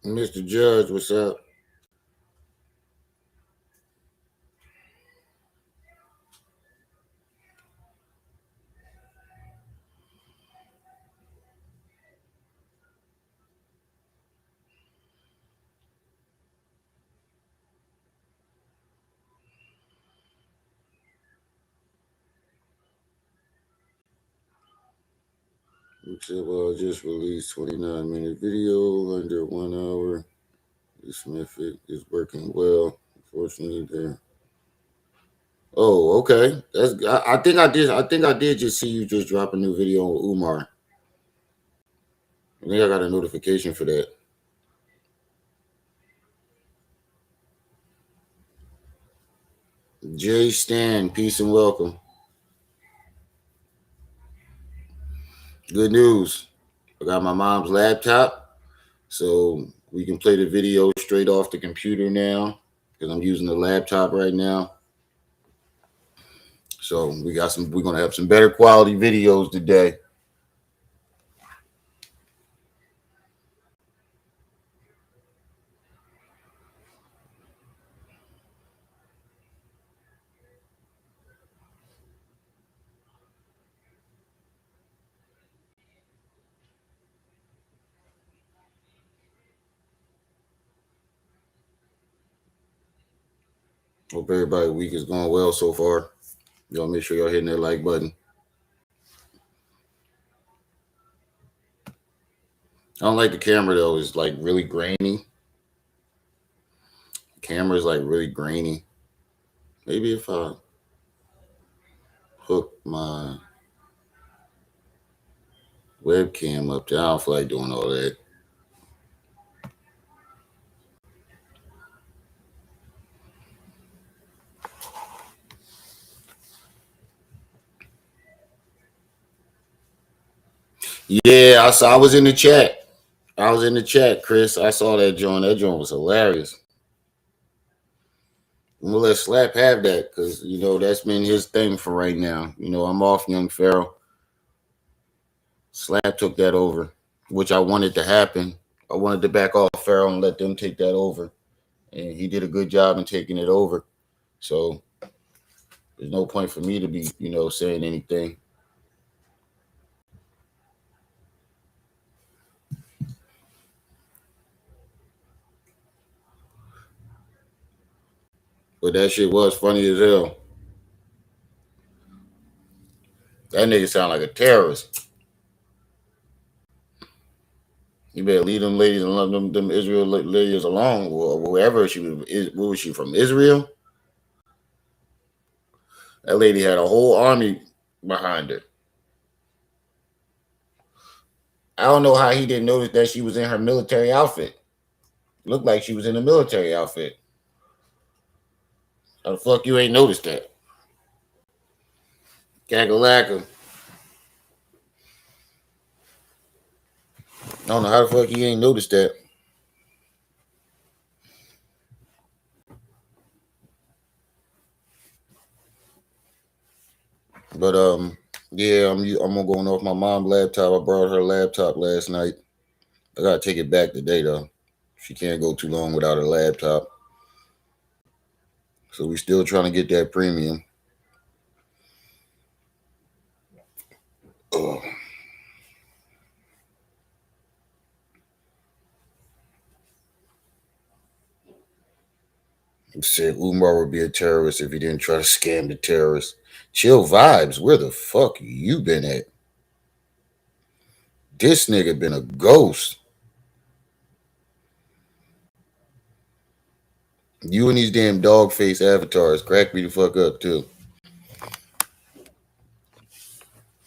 Mr. Judge, what's up? You said, well, I just released 29-minute video under 1 hour. This method is working well. Unfortunately, there. Oh, okay. I think I did. I think I did just see you just drop a new video on Umar. I think I got a notification for that. Jay Stan, peace and welcome. Good news. I got my mom's laptop, so we can play the video straight off the computer now because I'm using the laptop right now. So we're gonna have some better quality videos today. Hope everybody's week is going well so far. Y'all make sure y'all hitting that like button. I don't like the camera though. It's like really grainy. The camera's like really grainy. Maybe if I hook my webcam up there, I don't feel like doing all that. Yeah, I saw. I was in the chat. I was in the chat, Chris. I saw that joint. That joint was hilarious. I'm gonna let Slap have that because that's been his thing for right now. I'm off Young Pharaoh. Slap took that over, which I wanted to happen. I wanted to back off Pharaoh and let them take that over, and he did a good job in taking it over. So there's no point for me to be, saying anything. But that shit was funny as hell. That nigga sound like a terrorist. You better leave them ladies and let them Israel ladies alone, or wherever she was. Where was she from? Israel? That lady had a whole army behind her. I don't know how he didn't notice that she was in her military outfit. Looked like she was in a military outfit. How the fuck you ain't noticed that? Kakalaka. I don't know how the fuck he ain't noticed that. But yeah, I'm going off my mom's laptop. I borrowed her laptop last night. I gotta take it back today though. She can't go too long without her laptop. So we still trying to get that premium. Oh. He said Umar would be a terrorist if he didn't try to scam the terrorists. Chill vibes. Where the fuck you been at? This nigga been a ghost. You and these damn dog face avatars crack me the fuck up too.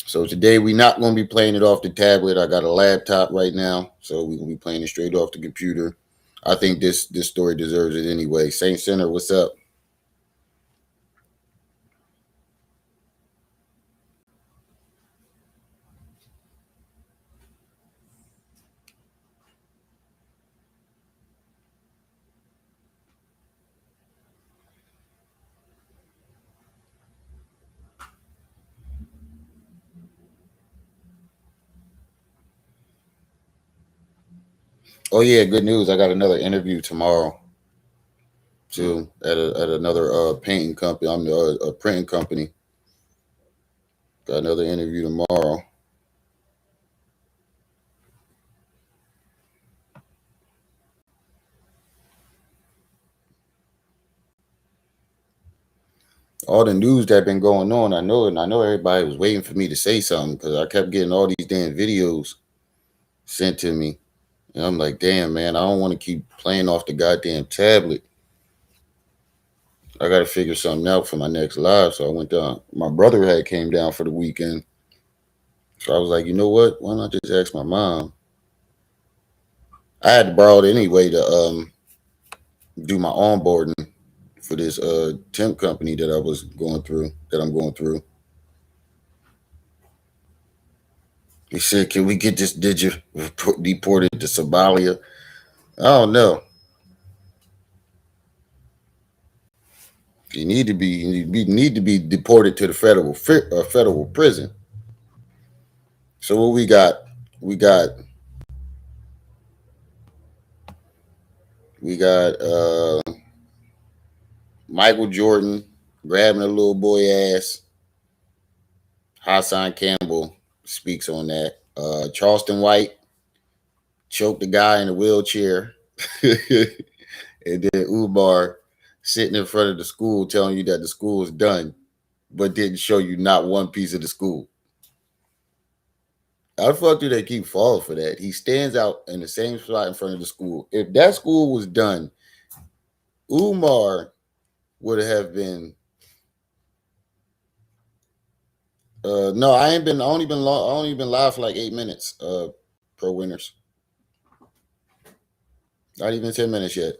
So today we not gonna be playing it off the tablet. I got a laptop right now, so we're gonna be playing it straight off the computer. I think this story deserves it anyway. Saint Center, what's up? Oh yeah, good news. I got another interview tomorrow too at another painting company. I'm the a printing company. Got another interview tomorrow. All the news that been going on, I know it, and I know everybody was waiting for me to say something because I kept getting all these damn videos sent to me, and I'm like, damn man, I don't want to keep playing off the goddamn tablet. I got to figure something out for my next live. So I went down. My brother had came down for the weekend, so I was like, you know what? Why not just ask my mom? I had to borrow it anyway to do my onboarding for this temp company that I was going through, that I'm going through. He said, "Can we get this digit deported to Somalia?" I don't know. You need to be deported to the federal prison. So what we got? We got we got Michael Jordan grabbing a little boy ass. Hassan Campbell speaks on that. Charleston White choked the guy in a wheelchair. And then Umar sitting in front of the school telling you that the school is done, but didn't show you not one piece of the school. How the fuck do they keep falling for that? He stands out in the same spot in front of the school. If that school was done, Umar would have been. No, I ain't been. I only been. I only been live for like 8 minutes. Pro winners. Not even 10 minutes yet.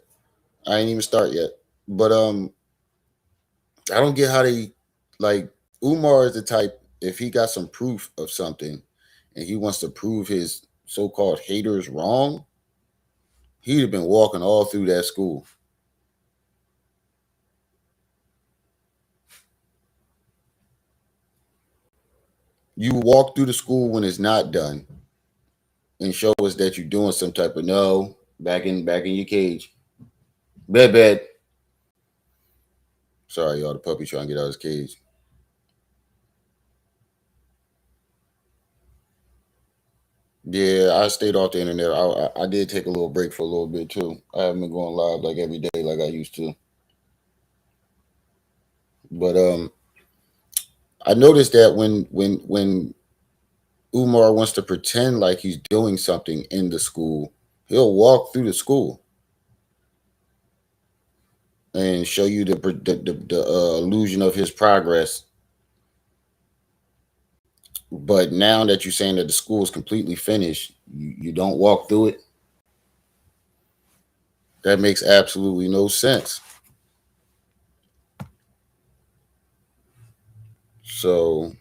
I ain't even start yet. But I don't get how they like Umar is the type if he got some proof of something and he wants to prove his so-called haters wrong, he'd have been walking all through that school. You walk through the school when it's not done and show us that you're doing some type of no, back in your cage. Bed. Sorry, y'all, the puppy trying to get out of his cage. Yeah, I stayed off the internet. I did take a little break for a little bit too. I haven't been going live like every day like I used to. But I noticed that when Umar wants to pretend like he's doing something in the school, he'll walk through the school and show you the illusion of his progress. But now that you're saying that the school is completely finished, you don't walk through it. That makes absolutely no sense. So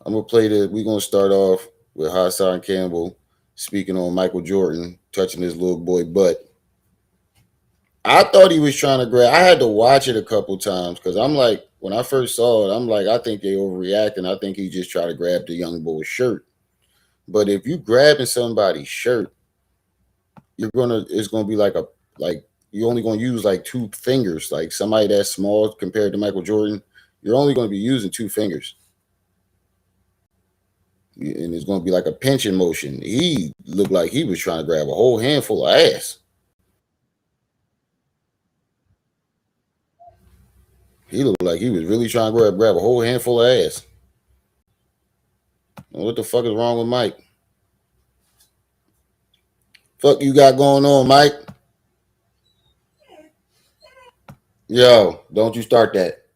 I'm gonna play the. We're gonna start off with Hassan Campbell speaking on Michael Jordan touching his little boy butt. I thought he was trying to grab. I had to watch it a couple times because I'm like, when I first saw it, I'm like, I think they overreacting. I think he just tried to grab the young boy's shirt. But if you grabbing somebody's shirt, it's gonna be like you're only gonna use like two fingers. Like somebody that's small compared to Michael Jordan, you're only gonna be using two fingers. And it's gonna be like a pinching motion. He looked like he was trying to grab a whole handful of ass. He looked like he was really trying to grab a whole handful of ass. What the fuck is wrong with Mike? Fuck you got going on, Mike? Yo, don't you start that.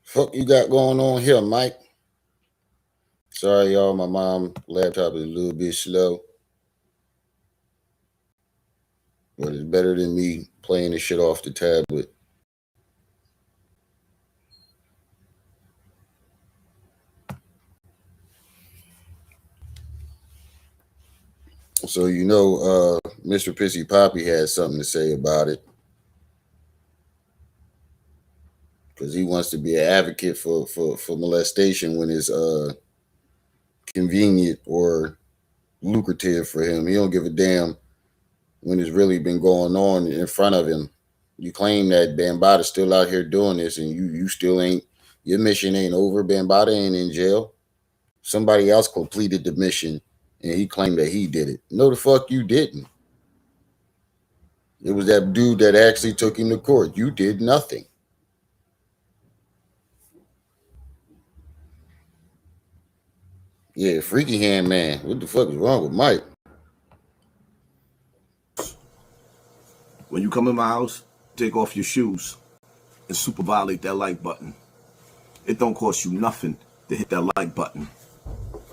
Fuck you got going on here, Mike? Sorry, y'all. My mom laptop is a little bit slow, but it's better than me playing the shit off the tablet. So Mr. Pissy Poppy had something to say about it. because he wants to be an advocate for molestation when it's convenient or lucrative for him. He don't give a damn when it's really been going on in front of him. You claim that Bambaataa still out here doing this, and you still ain't. Your mission ain't over. Bambaataa ain't in jail. Somebody else completed the mission, and he claimed that he did it. No, the fuck you didn't. It was that dude that actually took him to court. You did nothing. Yeah, freaky hand man. What the fuck is wrong with Mike? When you come in my house, take off your shoes and super violate that like button. It don't cost you nothing to hit that like button.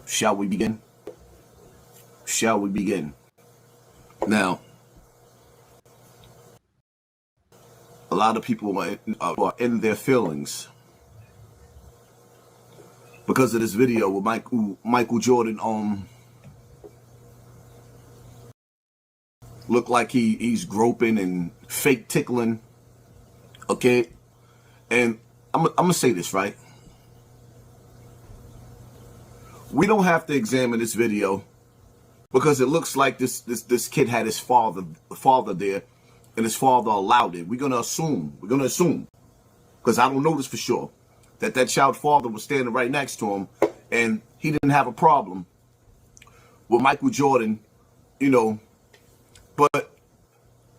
Shall we begin? Shall we begin? Now, a lot of people are in their feelings because of this video with Michael Jordan look like he's groping and fake tickling. Okay, and I'm gonna say this, right? We don't have to examine this video because it looks like this kid had his father there, and his father allowed it. We're gonna assume, because I don't know this for sure, that child's father was standing right next to him, and he didn't have a problem with Michael Jordan, you know. But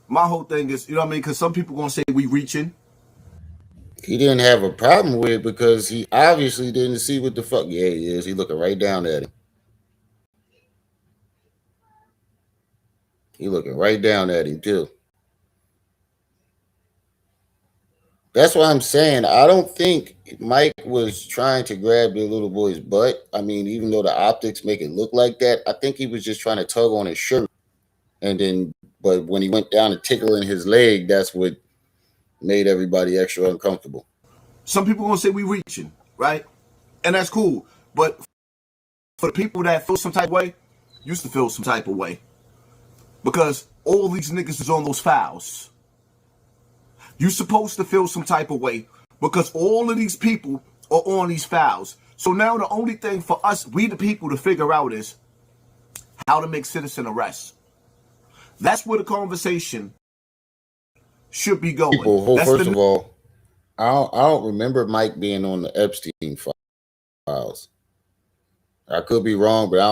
my whole thing is, you know what I mean? Because some people gonna say we reaching. He didn't have a problem with it because he obviously didn't see what the fuck. Yeah, he is. He looking right down at him. He looking right down at him too. That's why I'm saying I don't think Mike was trying to grab the little boy's butt. I mean, even though the optics make it look like that, I think he was just trying to tug on his shirt. And then, but when he went down and tickling his leg, that's what made everybody extra uncomfortable. Some people gonna say we reaching, right? And that's cool. But for the people that feel some type of way, used to feel some type of way. Because all these niggas is on those fouls. You supposed to feel some type of way because all of these people are on these fouls. So now the only thing for us, we the people, to figure out is how to make citizen arrests. That's where the conversation should be going. First of all, I don't remember Mike being on the Epstein files. I could be wrong, but I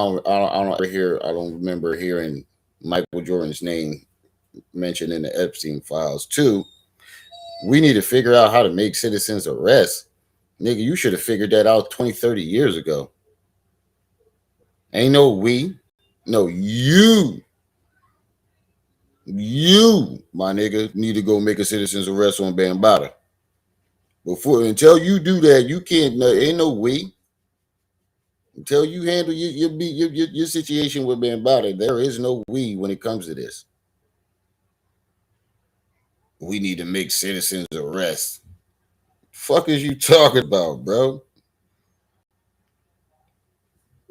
don't remember hearing Michael Jordan's name mentioned in the Epstein files. Two, we need to figure out how to make citizens arrest. Nigga, you should have figured that out 20, 30 years ago. Ain't no we. No, you. You, my nigga, need to go make a citizen's arrest on Bambaataa. Until you do that, you can't. Ain't no we. Until you handle your situation with Bambaataa, there is no we when it comes to this. We need to make citizens arrest. Fuck is you talking about, bro?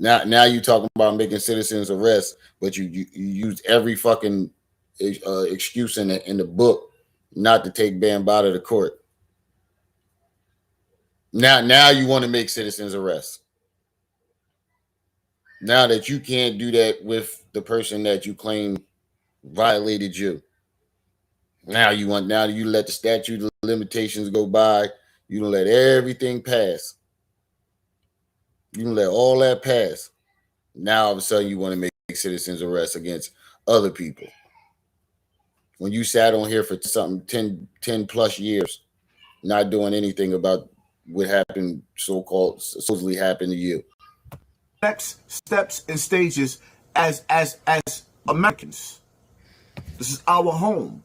Now you talking about making citizens arrest, but you use every fucking excuse in the book not to take Bambaataa to court. Now you want to make citizens arrest. Now that you can't do that with the person that you claim violated you. Now you let the statute of limitations go by. You don't let everything pass. You don't let all that pass. Now all of a sudden you want to make citizens arrest against other people. When you sat on here for something 10 plus years, not doing anything about what happened, supposedly happened to you. Next steps and stages as Americans. This is our home.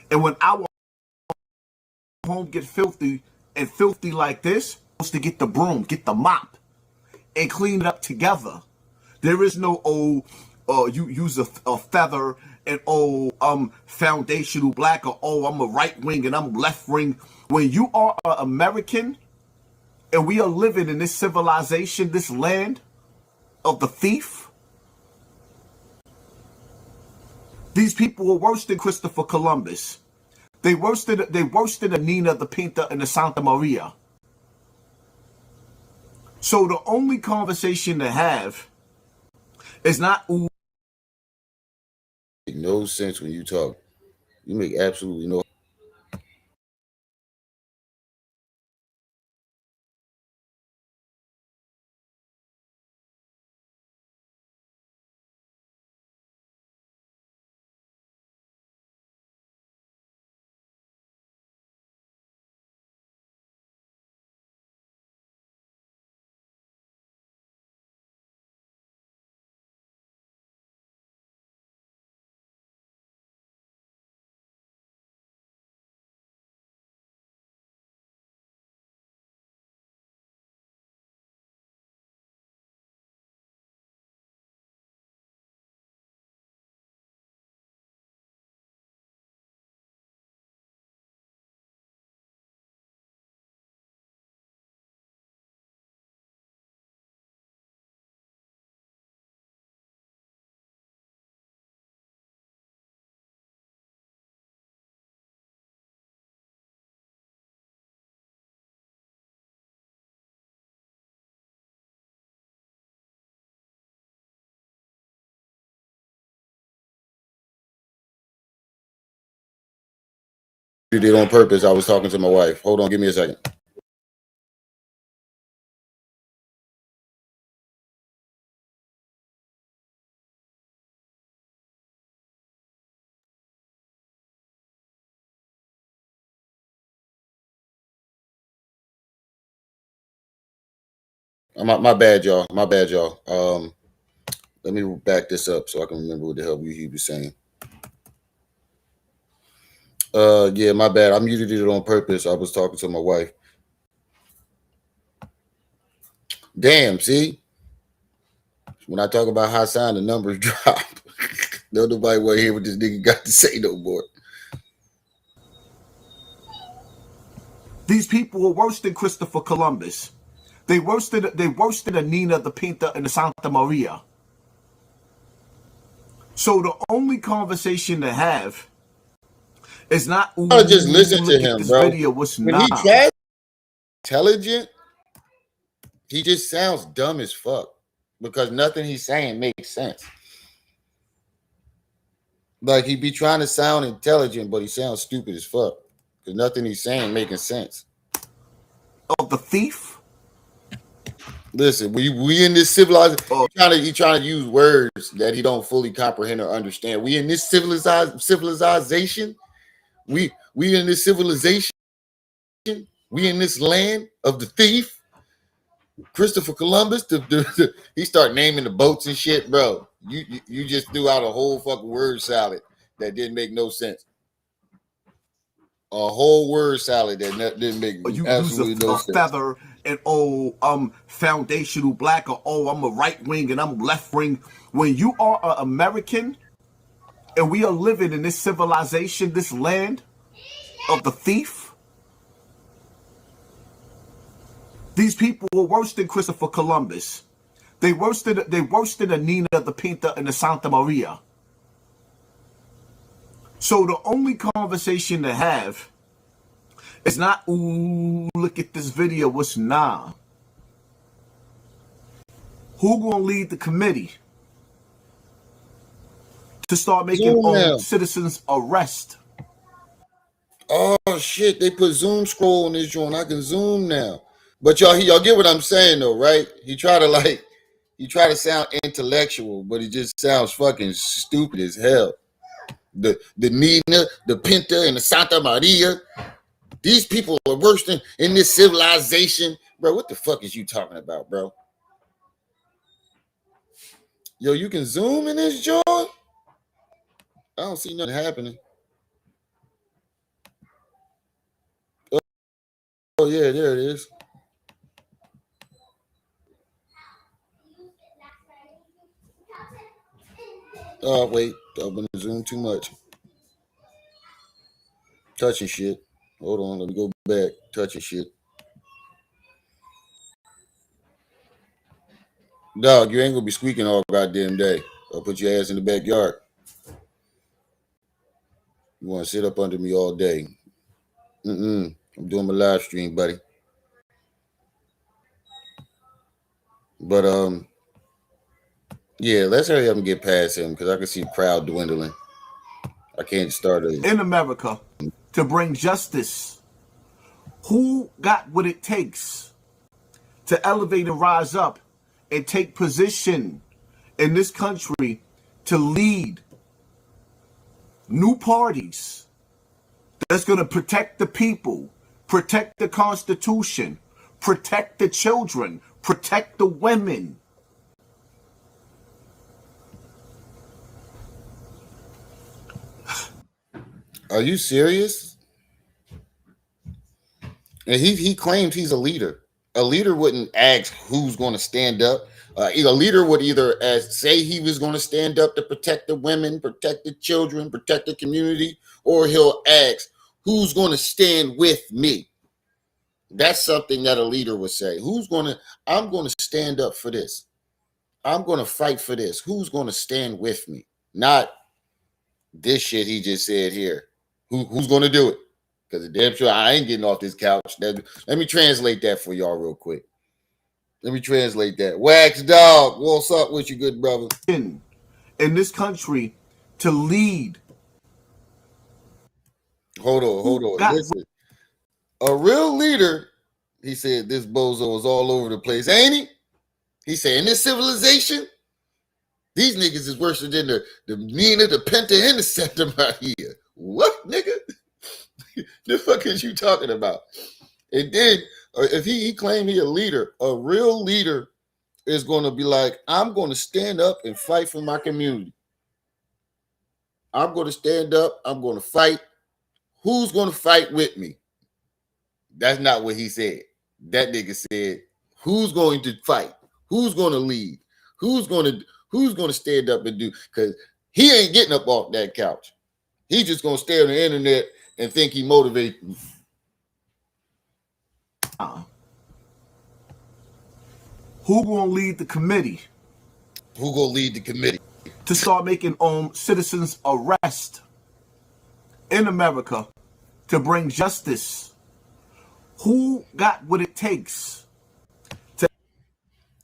And when our home get filthy like this, we're supposed to get the broom, get the mop, and clean it up together. There is no you use a feather and I'm foundational black, or I'm a right wing and I'm left wing. When you are an American and we are living in this civilization, this land of the thief, these people are worse than Christopher Columbus. They worse than the Nina, the Pinta, and the Santa Maria. So the only conversation to have is not ooh. Make no sense when you talk. You make absolutely no. You did on purpose. I was talking to my wife. Hold on, give me a second. My bad, y'all. My bad, y'all. Let me back this up so I can remember what the hell he was saying. Yeah, my bad. I muted it on purpose. I was talking to my wife. Damn, see? When I talk about Hassan, the numbers drop. Nobody want to hear what this nigga got to say no more. These people were worse than Christopher Columbus. They worse than the Nina, the Pinta, and the Santa Maria. So the only conversation to have is not ooh, I just listen to look him, at this bro. video. What's When not? he tries intelligent, he just sounds dumb as fuck because nothing he's saying makes sense. Like he be trying to sound intelligent, but he sounds stupid as fuck because nothing he's saying making sense. Of the thief. Listen, we in this civilized. He trying to use words that he don't fully comprehend or understand. We in this civilization. We in this civilization. We in this land of the thief. Christopher Columbus. He start naming the boats and shit, bro. You just threw out a whole fucking word salad that didn't make no sense. A whole word salad that didn't make You absolutely use no a sense. feather and foundational black, or I'm a right wing and I'm left wing. When you are an American and we are living in this civilization, this land of the thief, these people were worse than Christopher Columbus. They worse than the Nina, the Pinta, and the Santa Maria. So the only conversation to have is not ooh, look at this video. What's nah? Who gonna lead the committee to start making citizens arrest? Oh shit! They put Zoom scroll on this joint. I can zoom now. But y'all get what I'm saying though, right? He try to sound intellectual, but he just sounds fucking stupid as hell. The Nina, the Pinta, and the Santa Maria. These people are worse than in this civilization, bro. What the fuck is you talking about, bro? Yo, you can zoom in this joint. I don't see nothing happening. Oh yeah, there it is. Oh wait, I've been zoom too much. Touching shit. Hold on, let me go back. Touching shit. Dog, you ain't gonna be squeaking all goddamn day. I'll put your ass in the backyard. You want to sit up under me all day. I'm doing my live stream, buddy. But yeah, let's hurry up and get past him because I can see the crowd dwindling. I can't start a. In America to bring justice. Who got what it takes to elevate and rise up and take position in this country to lead new parties that's going to protect the people, protect the Constitution, protect the children, protect the women? Are you serious? And he claims he's a leader. A leader wouldn't ask who's going to stand up. A leader would either say he was going to stand up to protect the women, protect the children, protect the community, or he'll ask who's going to stand with me. That's something that a leader would say. I'm going to stand up for this. I'm going to fight for this. Who's going to stand with me? Not this shit he just said here. Who's going to do it? Because damn sure I ain't getting off this couch. Let me translate that for y'all real quick. Let me translate that. Wax Dog, what's up with you, good brother? In this country to lead. Hold on. Listen. A real leader, he said, this bozo is all over the place, ain't he? He said, in this civilization, these niggas is worse than the Nina, the Penta, and the Septum out here. What, nigga? The fuck is you talking about? And then, if he claimed he a leader, a real leader is going to be like, I'm going to stand up and fight for my community. I'm going to stand up. I'm going to fight. Who's going to fight with me? That's not what he said. That nigga said, who's going to fight? Who's going to lead? Who's going to stand up and do? Because he ain't getting up off that couch. He's just going to stay on the internet and think he motivates me. Who gonna lead the committee? Who gonna lead the committee? To start making citizens arrest in America to bring justice. Who got what it takes?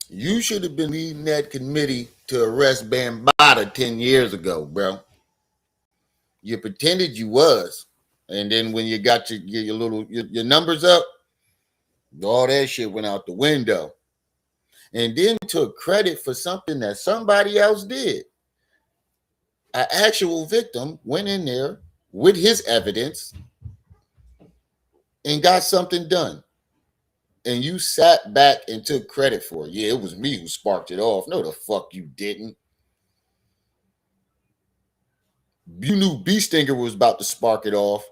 You should have been leading that committee to arrest Bambaataa 10 years ago, bro. You pretended you was. And then when you got your numbers up, all that shit went out the window. And then took credit for something that somebody else did. An actual victim went in there with his evidence and got something done. And you sat back and took credit for it. Yeah, it was me who sparked it off. No, the fuck you didn't. You knew Bee Stinger was about to spark it off.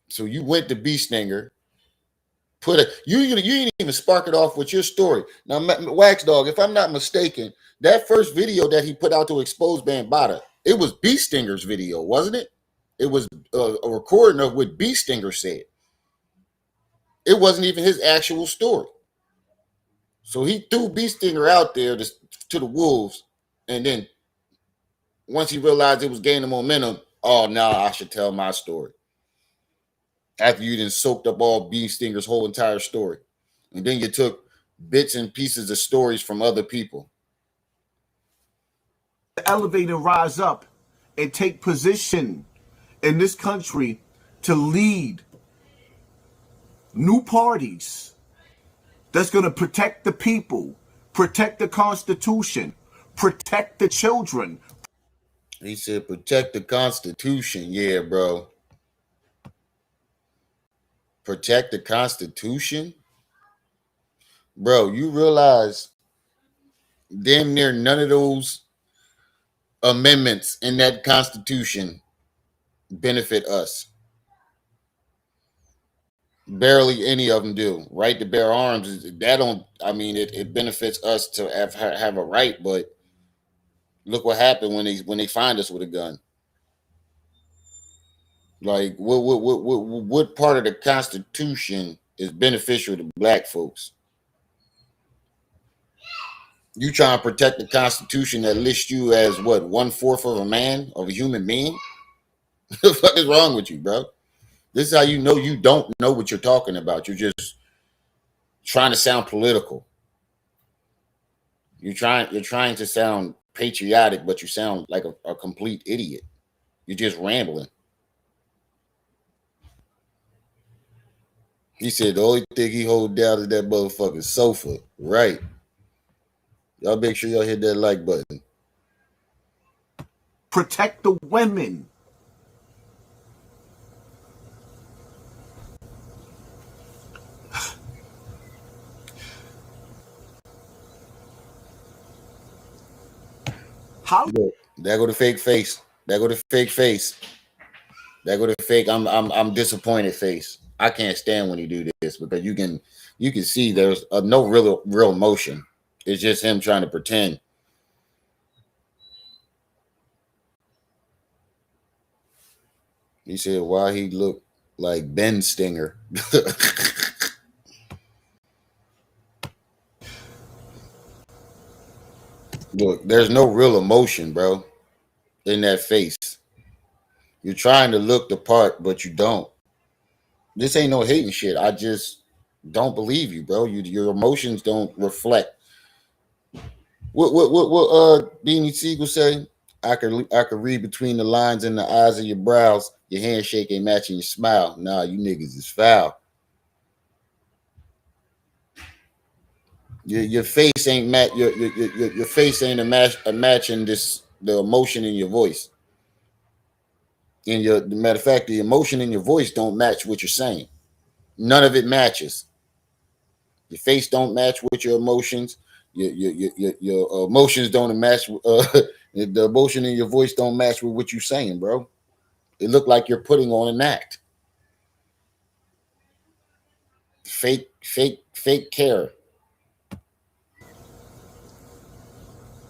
So you went to Bee Stinger. You didn't even spark it off with your story. Now, Wax Dog, if I'm not mistaken, that first video that he put out to expose Bambaataa, it was Bee Stinger's video, wasn't it? It was a recording of what Bee Stinger said. It wasn't even his actual story. So he threw Bee Stinger out there to the wolves, and then once he realized it was gaining momentum, oh, now I should tell my story. After you then soaked up all Bee Stinger's whole entire story. And then you took bits and pieces of stories from other people. Elevate and rise up and take position in this country to lead new parties that's going to protect the people, protect the Constitution, protect the children. He said, protect the Constitution. Yeah, bro. Protect the Constitution? Bro, you realize damn near none of those amendments in that Constitution benefit us. Barely any of them do. Right to bear arms, it benefits us to have a right, but look what happened when they find us with a gun. Like, what part of the Constitution is beneficial to black folks? You trying to protect the Constitution that lists you as what, 1/4 of a man, of a human being? What the fuck is wrong with you, bro? This is how you know you don't know what you're talking about. You're just trying to sound political. You're trying to sound patriotic, but you sound like a complete idiot. You're just rambling. He said the only thing he hold down is that motherfucking sofa. Right. Y'all make sure y'all hit that like button. Protect the women. How? Look, there go the fake face. There go the fake face. There go the fake. I'm disappointed face. I can't stand when he do this because you can see there's no real emotion. It's just him trying to pretend. He said why he looked like Ben Stinger. Look, there's no real emotion, bro, in that face. You're trying to look the part, but you don't. This ain't no hating shit. I just don't believe you, bro. Your emotions don't reflect. What Beanie Siegel say? I could read between the lines in the eyes of your brows. Your handshake ain't matching your smile. Nah, you niggas is foul. Your face ain't your face ain't a matching the emotion in your voice. And the matter of fact, the emotion in your voice don't match what you're saying. None of it matches. Your face don't match with your emotions. Your emotions don't match. The emotion in your voice don't match with what you're saying, bro. It look like you're putting on an act. Fake care.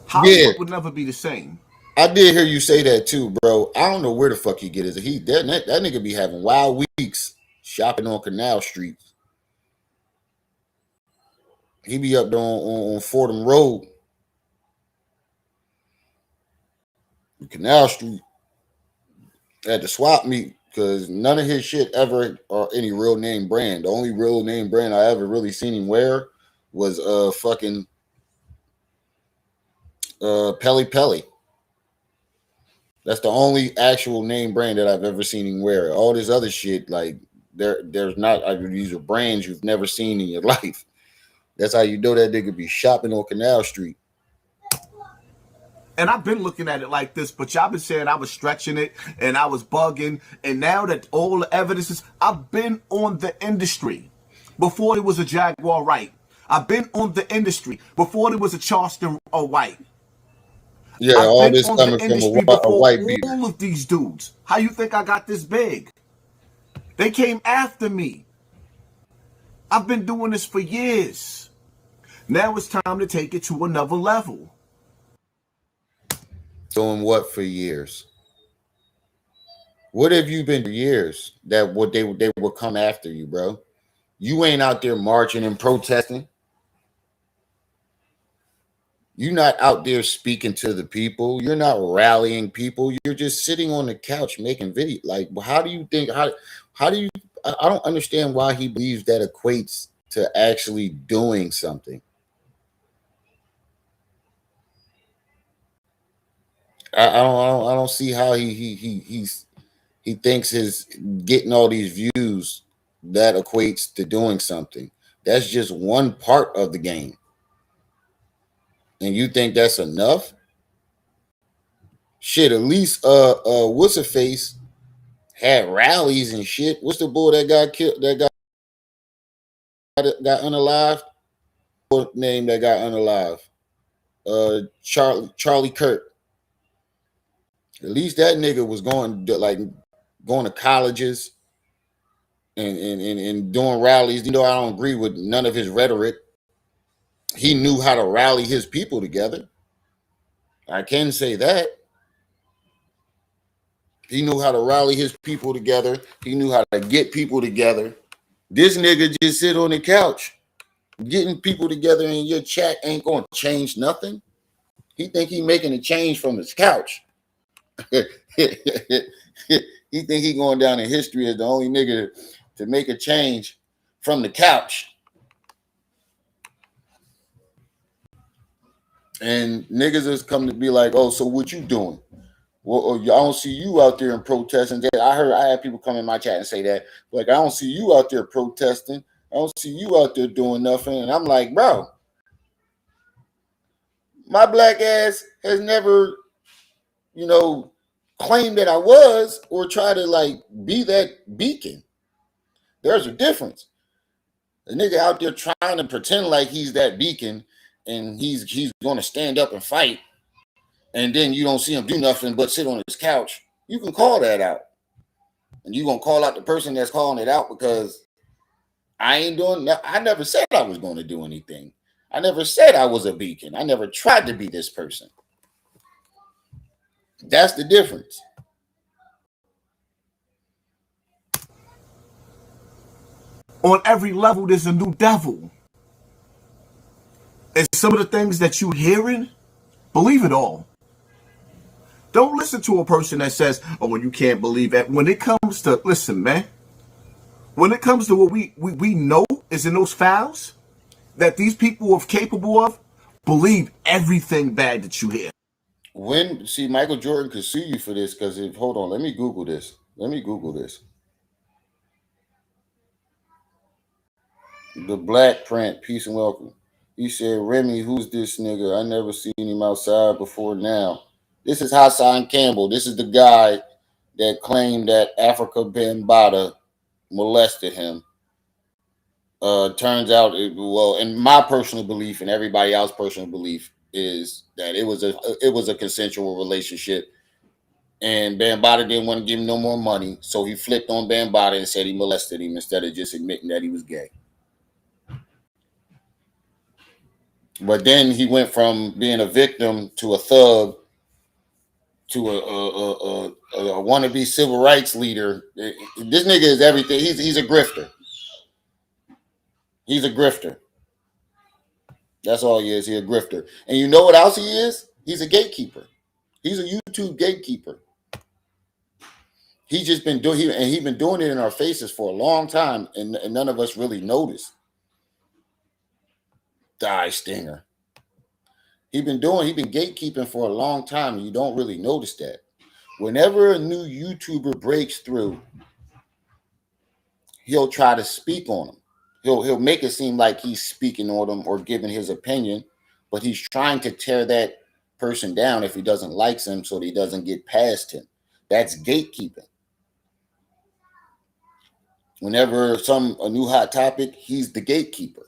Hollywood would never be the same. I did hear you say that too, bro. I don't know where the fuck he get his. That nigga be having wild weeks shopping on Canal Street. He be up there on Fordham Road, Canal Street, at the swap meet, because none of his shit ever or any real name brand. The only real name brand I ever really seen him wear was fucking Pelly Pelly. That's the only actual name brand that I've ever seen him wear. All this other shit, like there's not. These are brands you've never seen in your life. That's how you know that nigga be shopping on Canal Street. And I've been looking at it like this, but y'all been saying I was stretching it and I was bugging. And now that all the evidence is, I've been on the industry before it was a Jaguar Wright. I've been on the industry before there was a Charleston White. Yeah, I've all been this on coming the from industry a before white beater. all of these dudes. How you think I got this big? They came after me. I've been doing this for years. Now it's time to take it to another level. Doing what for years? What have you been for years that what they will come after you, bro? You ain't out there marching and protesting. You're not out there speaking to the people. You're not rallying people. You're just sitting on the couch making video. Like, how do you think? How do you? I don't understand why he believes that equates to actually doing something. I don't see how he thinks his getting all these views that equates to doing something. That's just one part of the game. And you think that's enough? Shit, at least what's her face had rallies and shit. What's the boy that got killed, that got unalived? What name that got unalived? Charlie Kirk. At least that nigga was going to colleges and doing rallies. You know, I don't agree with none of his rhetoric. He knew how to rally his people together. I can say that. He knew how to rally his people together. He knew how to get people together. This nigga just sit on the couch. Getting people together in your chat ain't going to change nothing. He think he making a change from his couch. He think he going down in history as the only nigga to make a change from the couch. And niggas has come to be like, oh, so what you doing? Well, I don't see you out there in protesting. I had people come in my chat and say that, like, I don't see you out there protesting. I don't see you out there doing nothing. And I'm like, bro, my black ass has never, claimed that I was or try to like be that beacon. There's a difference. The nigga out there trying to pretend like he's that beacon and he's going to stand up and fight, and then you don't see him do nothing but sit on his couch. You can call that out, and you're gonna call out the person that's calling it out because I ain't doing. I never said I was going to do anything. I never said I was a beacon. I never tried to be this person. That's the difference. On every level, there's a new devil. And some of the things that you're hearing, believe it all. Don't listen to a person that says, oh, well, you can't believe that. When it comes to, listen, man, when it comes to what we know is in those files that these people are capable of, believe everything bad that you hear. See, Michael Jordan could sue you for this because hold on, let me Google this. The Black Print, peace and welcome. He said, Remy, who's this nigga? I never seen him outside before now. This is Hassan Campbell. This is the guy that claimed that Africa Bambaataa molested him. Turns out, in my personal belief and everybody else's personal belief is that it was a consensual relationship, and Bambaataa didn't want to give him no more money, so he flipped on Bambaataa and said he molested him instead of just admitting that he was gay. But then he went from being a victim to a thug to a wannabe civil rights leader. This nigga is everything. He's a grifter. He's a grifter. That's all he is. He's a grifter. And you know what else he is? He's a gatekeeper. He's a YouTube gatekeeper. He's been doing it in our faces for a long time, and none of us really noticed. Die stinger. He's been gatekeeping for a long time, and you don't really notice that. Whenever a new YouTuber breaks through, he'll try to speak on them. He'll make it seem like he's speaking on them or giving his opinion, but he's trying to tear that person down if he doesn't like them, so that he doesn't get past him. That's gatekeeping. Whenever a new hot topic, he's the gatekeeper.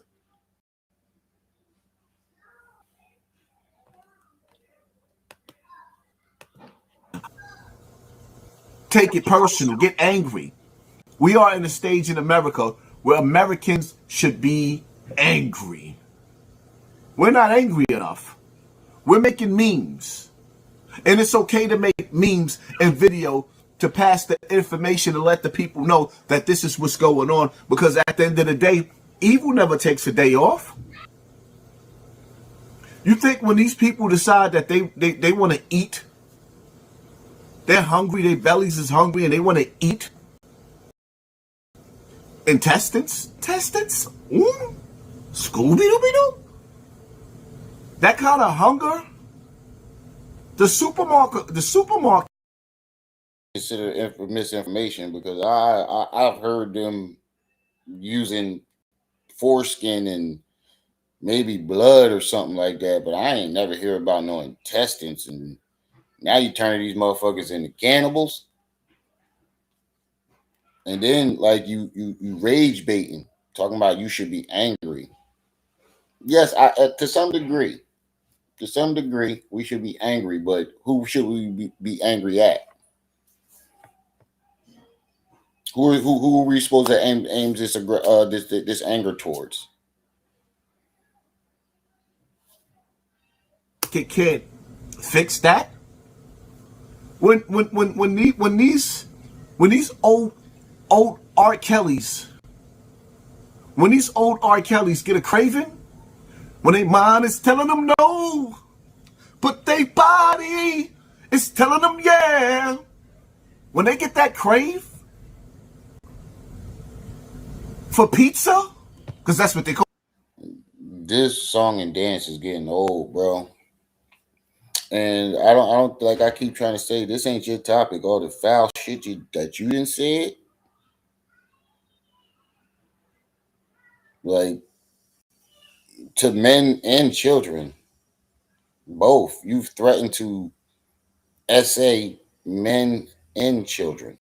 Take it personal, get angry. We are in a stage in America where Americans should be angry. We're not angry enough. We're making memes. And it's okay to make memes and video to pass the information and let the people know that this is what's going on. Because at the end of the day, evil never takes a day off. You think when these people decide that they want to eat, they're hungry, their bellies is hungry, and they want to eat intestines? Scooby-Dooby-Doo? That kind of hunger? The supermarket Consider misinformation, because I've heard them using foreskin and maybe blood or something like that, but I ain't never hear about no intestines. And now you turn these motherfuckers into cannibals, and then like you rage baiting, talking about you should be angry. Yes, to some degree, we should be angry, but who should we be angry at? Who are we supposed to aim this anger towards? Can't fix that. When these old R. Kellys, when these old R. Kellys get a craving, when their mind is telling them no, but their body It's telling them, yeah. When they get that crave for pizza, because that's what they call This song and dance is getting old, bro. And I don't like. I keep trying to say this ain't your topic. All the foul shit that you didn't say it, like to men and children, both. You've threatened to essay men and children.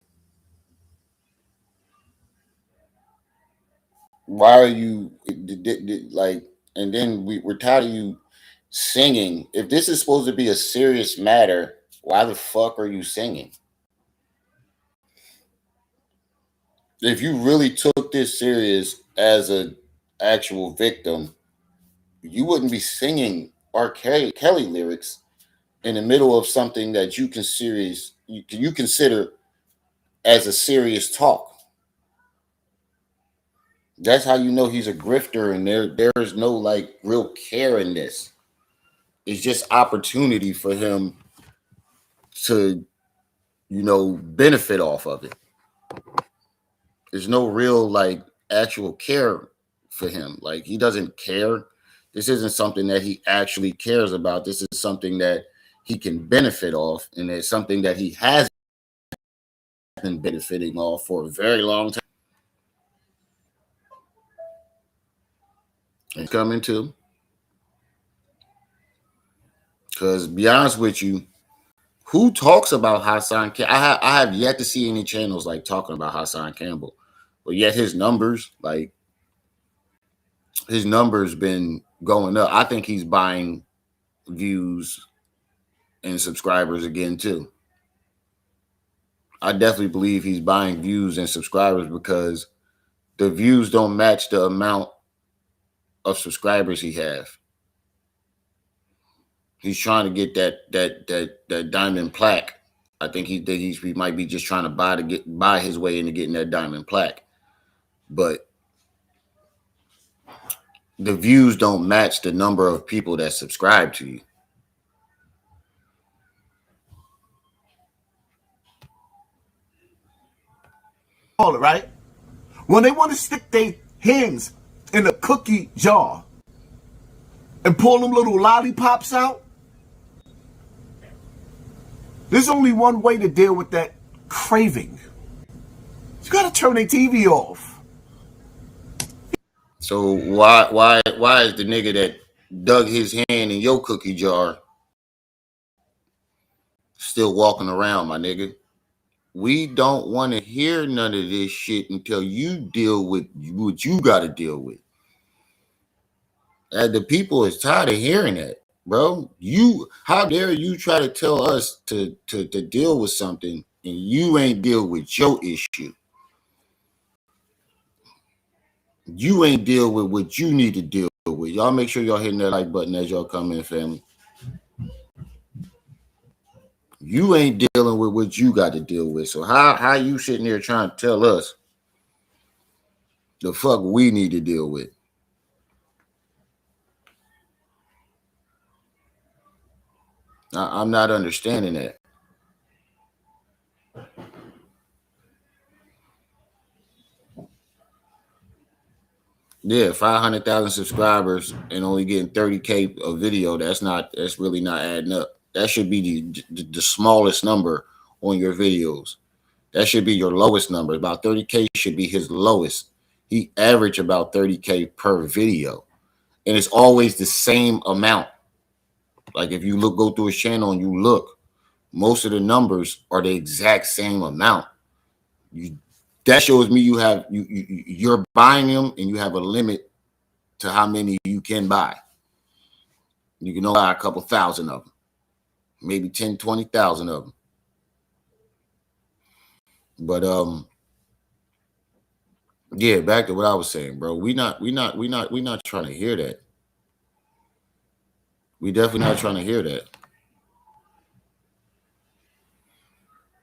Why are you like? And then we're tired of you singing. If this is supposed to be a serious matter, why the fuck are you singing? If you really took this serious as a actual victim, you wouldn't be singing Kelly lyrics in the middle of something that you consider as a serious talk. That's how you know he's a grifter, and there is no like real care in this. It's just opportunity for him to, benefit off of it. There's no real like actual care for him. Like he doesn't care. This isn't something that he actually cares about. This is something that he can benefit off, and it's something that he has been benefiting off for a very long time. It's coming too. Because be honest with you, who talks about Hassan? I have yet to see any channels like talking about Hassan Campbell, but yet his numbers been going up. I think he's buying views and subscribers again too. I definitely believe he's buying views and subscribers because the views don't match the amount of subscribers he have. He's trying to get that diamond plaque. I think he might be just trying to buy his way into getting that diamond plaque. But the views don't match the number of people that subscribe to you. it, right? When they want to stick their hands in a cookie jar and pull them little lollipops out, there's only one way to deal with that craving. You gotta turn their TV off. So why is the nigga that dug his hand in your cookie jar still walking around, my nigga? We don't want to hear none of this shit until you deal with what you got to deal with. And the people is tired of hearing that, bro. How dare you try to tell us to deal with something and you ain't deal with your issue? You ain't deal with what you need to deal with. Y'all make sure y'all hitting that like button as y'all come in, family. You ain't dealing with what you got to deal with. So how you sitting there trying to tell us the fuck we need to deal with? I'm not understanding that. Yeah, 500,000 subscribers and only getting 30K a video. That's really not adding up. That should be the smallest number on your videos. That should be your lowest number. About 30K should be his lowest. He averaged about 30K per video. And it's always the same amount. Like if you go through his channel and you look, most of the numbers are the exact same amount. That shows me you're buying them and you have a limit to how many you can buy. You can only buy a couple thousand of them, maybe 10, 20,000 of them. But yeah, back to what I was saying, bro. We not trying to hear that. We definitely not trying to hear that.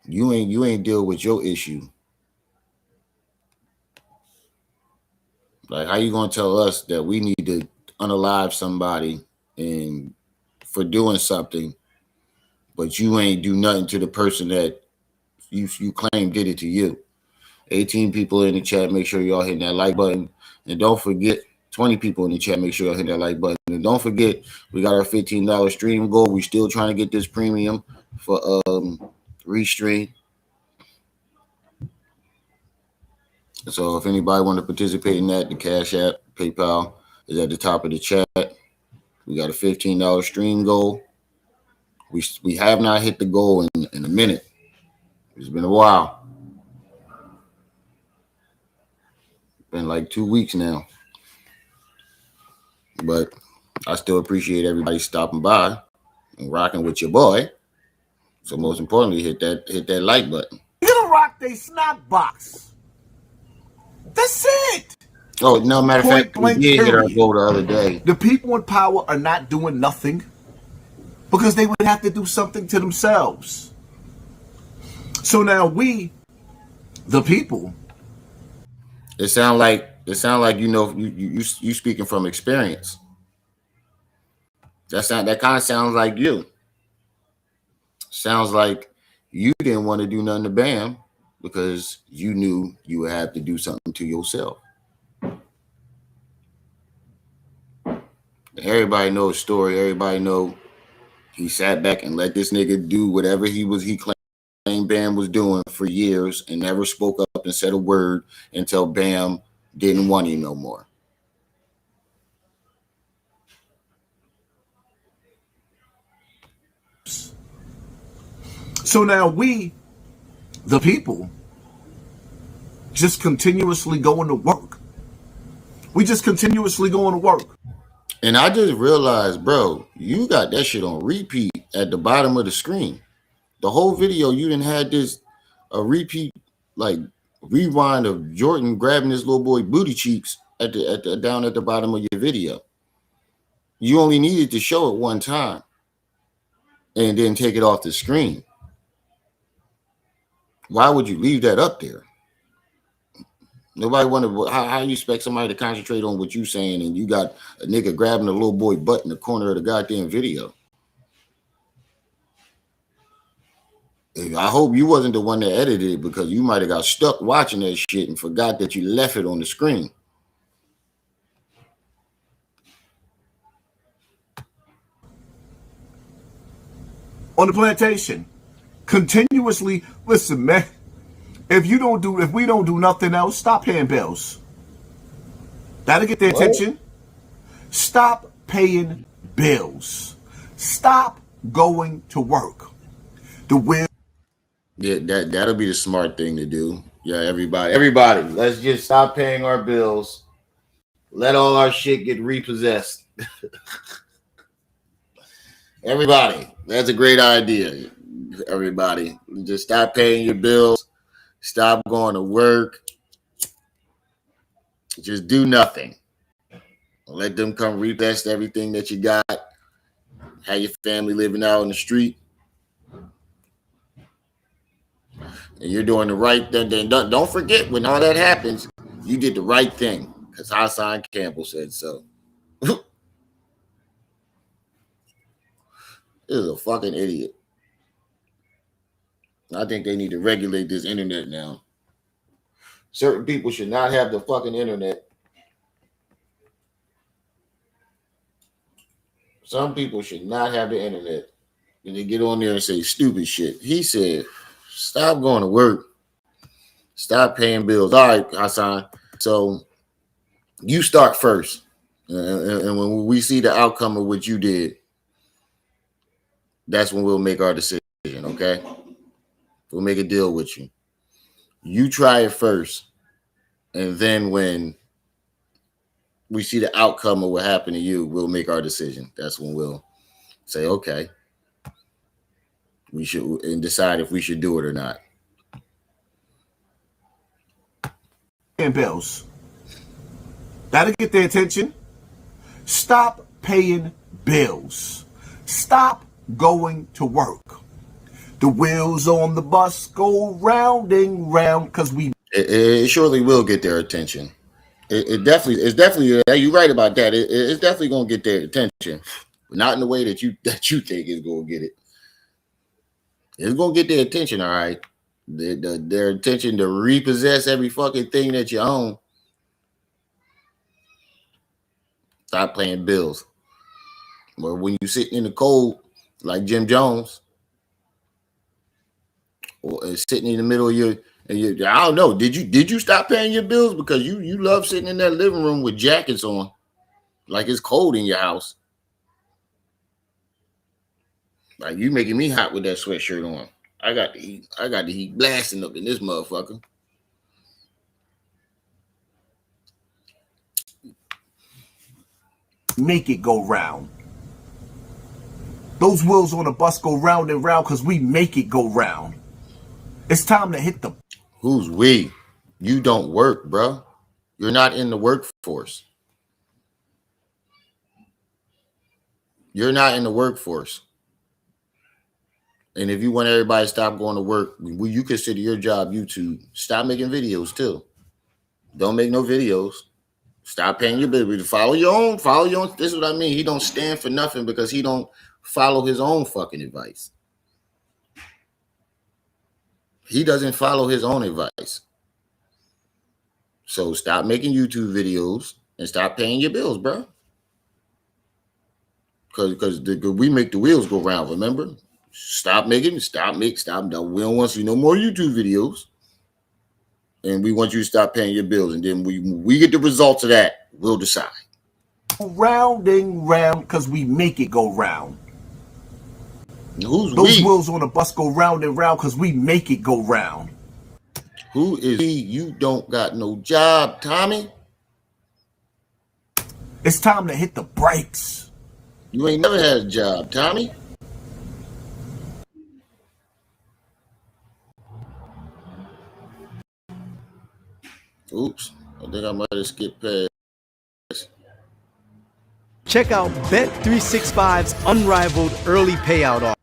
You ain't deal with your issue. Like, how you gonna tell us that we need to unalive somebody and for doing something but you ain't do nothing to the person that you claim did it to you. 18 people in the chat, make sure y'all hitting that like button. And don't forget, 20 people in the chat, make sure y'all hit that like button. And don't forget, we got our $15 stream goal. We still trying to get this premium for Restream. So if anybody want to participate in that, the Cash App, PayPal is at the top of the chat. We got a $15 stream goal. We have not hit the goal in a minute. It's been a while. Been like 2 weeks now. But I still appreciate everybody stopping by and rocking with your boy. So most importantly, hit that like button. You're gonna rock they snack box. That's it. Oh, no, matter of fact, we did hit our goal the other day. The people in power are not doing nothing because they would have to do something to themselves. So now we, the people. It sound like you know you speaking from experience. That kind of sounds like you. Sounds like you didn't want to do nothing to Bam because you knew you would have to do something to yourself. Everybody knows the story. Everybody know he sat back and let this nigga do whatever he claimed Bam was doing for years and never spoke up and said a word until Bam didn't want him no more. So now we, the people, just continuously going to work. We just continuously going to work. And I just realized, bro, you got that shit on repeat at the bottom of the screen. The whole video, you didn't had this a repeat, like rewind of Jordan grabbing his little boy booty cheeks at the down at the bottom of your video. You only needed to show it one time and then take it off the screen. Why would you leave that up there? Nobody wanted. How you expect somebody to concentrate on what you saying and you got a nigga grabbing a little boy butt in the corner of the goddamn video? I hope you wasn't the one that edited it because you might have got stuck watching that shit and forgot that you left it on the screen. On the plantation, continuously, listen, man. If we don't do nothing else, stop paying bills. That'll get their attention. Stop paying bills. Stop going to work. Yeah, that'll be the smart thing to do. Yeah, everybody, let's just stop paying our bills. Let all our shit get repossessed. Everybody, that's a great idea. Everybody, just stop paying your bills. Stop going to work. Just do nothing. Let them come repossess everything that you got. Have your family living out in the street. And you're doing the right thing. Then don't forget when all that happens, you did the right thing because Hassan Campbell said so. This is a fucking idiot. I think they need to regulate this internet now. Certain people should not have the fucking internet. Some people should not have the internet. And they get on there and say stupid shit. He said, stop going to work. Stop paying bills. All right, Hassan. So you start first. And when we see the outcome of what you did, that's when we'll make our decision, okay? We'll make a deal with you. You try it first. And then when we see the outcome of what happened to you, we'll make our decision. That's when we'll say, okay, we should, and decide if we should do it or not. And bills. That'll get their attention. Stop paying bills. Stop going to work. The wheels on the bus go round and round because we. It surely will get their attention. It's definitely. You're right about that. It's definitely gonna get their attention, but not in the way that you think it's gonna get it. It's gonna get their attention, all right. Their attention to repossess every fucking thing that you own. Stop paying bills. Or when you sitting in the cold, like Jim Jones, or sitting in the middle of your, and you, I don't know, did you stop paying your bills because you love sitting in that living room with jackets on, like it's cold in your house? Like you making me hot with that sweatshirt on. I got the heat blasting up in this motherfucker. Make it go round. Those wheels on the bus go round and round because we make it go round. It's time to hit the... Who's we? You don't work, bro. You're not in the workforce. You're not in the workforce. And if you want everybody to stop going to work, you consider your job YouTube. Stop making videos too. Don't make no videos. Stop paying your bills. Follow your own. This is what I mean. He don't stand for nothing because he don't follow his own fucking advice. He doesn't follow his own advice. So stop making YouTube videos and stop paying your bills, bro. Because we make the wheels go round, remember? Stop. We don't want to see no more YouTube videos. And we want you to stop paying your bills. And then we get the results of that, we'll decide. Round and round because we make it go round. Who's Those we? wheels on the bus go round and round because we make it go round. Who is he? You don't got no job, Tommy. It's time to hit the brakes. You ain't never had a job, Tommy. Oops, I think I might have skipped past. Check out Bet365's unrivaled early payout offer.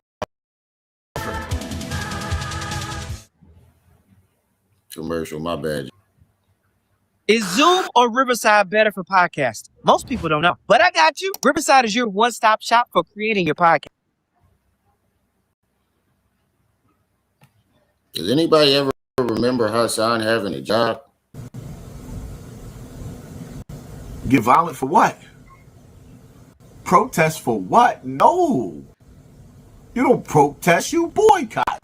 Commercial, my bad. Is Zoom or Riverside better for podcasting? Most people don't know, but I got you. Riverside is your one-stop shop for creating your podcast. Does anybody ever remember Hassan having a job? Get violent for what? Protest for what? No. You don't protest, you boycott.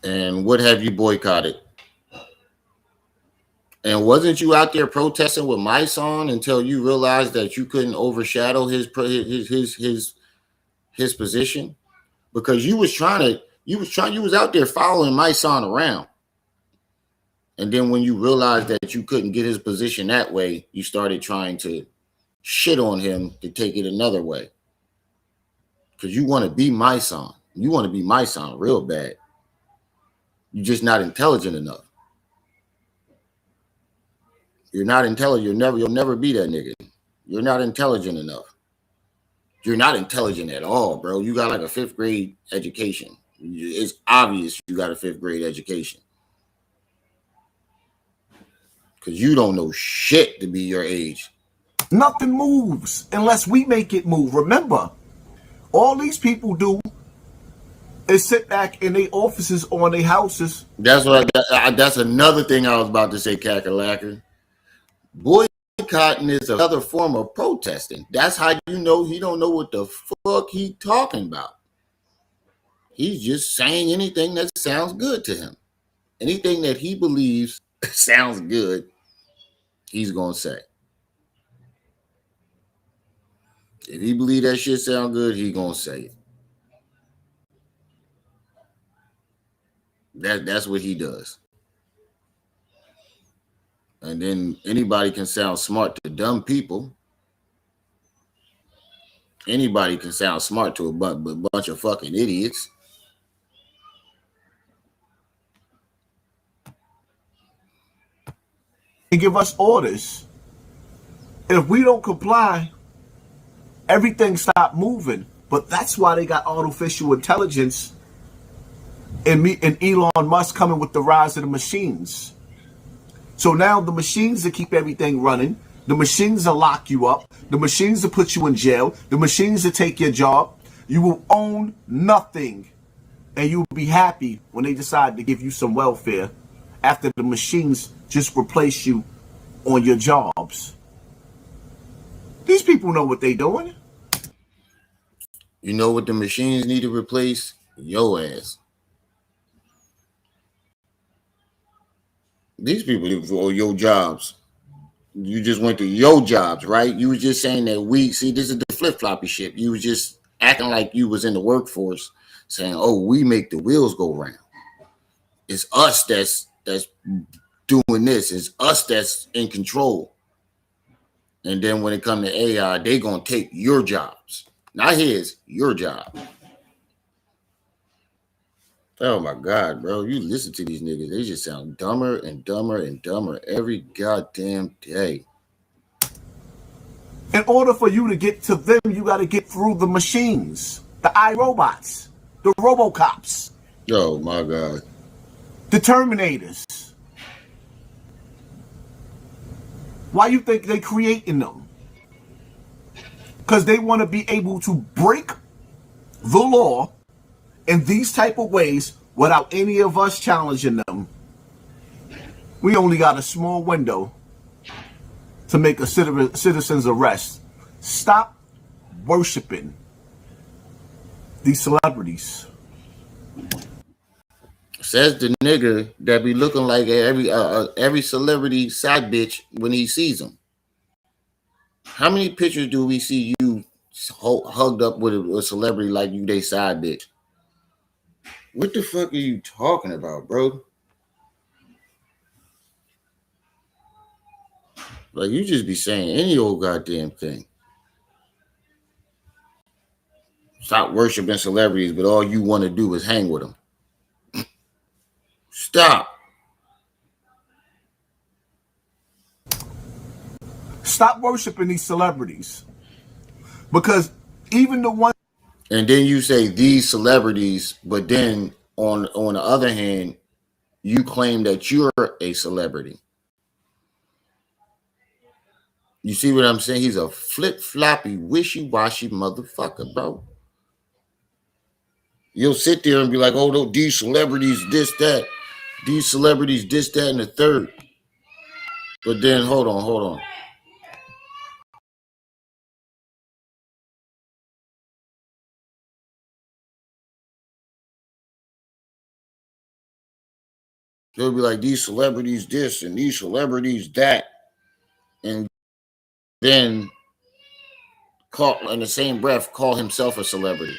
And what have you boycotted? And wasn't you out there protesting with my song until you realized that you couldn't overshadow his position? Because you was out there following my son around. And then when you realized that you couldn't get his position that way, you started trying to shit on him to take it another way. Because you want to be my son. You want to be my son real bad. You're just not intelligent enough. You're not intelligent. You'll never be that nigga. You're not intelligent enough. You're not intelligent at all, bro. You got like a 5th grade education. It's obvious you got a 5th grade education. Because you don't know shit to be your age. Nothing moves unless we make it move. Remember, all these people do is sit back in their offices or in their houses. That's another thing I was about to say, Kakalaka. Boycotting is another form of protesting. That's how you know he don't know what the fuck he talking about. He's just saying anything that sounds good to him. Anything that he believes sounds good, he's going to say. If he believes that shit sound good, he's going to say it. That's what he does. And then anybody can sound smart to dumb people. Anybody can sound smart to a bunch of fucking idiots. And give us orders. If we don't comply, everything stop moving. But that's why they got artificial intelligence and Elon Musk coming with the rise of the machines. So now the machines that keep everything running The machines will lock you up. The machines will put you in jail. The machines will take your job. You will own nothing. And you will be happy when they decide to give you some welfare after the machines just replace you on your jobs. These people know what they're doing. You know what the machines need to replace? Your ass. These people for your jobs. You just went to your jobs, right? You was just saying that this is the flip-floppy shit. You was just acting like you was in the workforce saying, oh, we make the wheels go round. It's us that's doing this. It's us that's in control. And then when it comes to AI, they gonna take your jobs. Not his, your job. Oh my God, bro. You listen to these niggas, they just sound dumber and dumber and dumber every goddamn day. In order for you to get to them, you got to get through the machines, the iRobots, the RoboCops. Oh my God. The Terminators. Why you think they creating them? Because they want to be able to break the law in these type of ways without any of us challenging them. We only got a small window to make a citizen's arrest. Stop worshiping these celebrities. Says the nigga that be looking like every celebrity side bitch when he sees them. How many pictures do we see you hugged up with a celebrity like you they side bitch? What the fuck are you talking about, bro? Like, you just be saying any old goddamn thing. Stop worshiping celebrities, but all you want to do is hang with them. Stop. Stop worshiping these celebrities. Because even the ones... And then you say these celebrities, but then on the other hand, you claim that you're a celebrity. You see what I'm saying? He's a flip-floppy, wishy-washy motherfucker, bro. You'll sit there and be like, oh, no, these celebrities, this, that. These celebrities, this, that, and the third. But then, hold on. They'll be like, these celebrities this and these celebrities that. And then in the same breath, call himself a celebrity.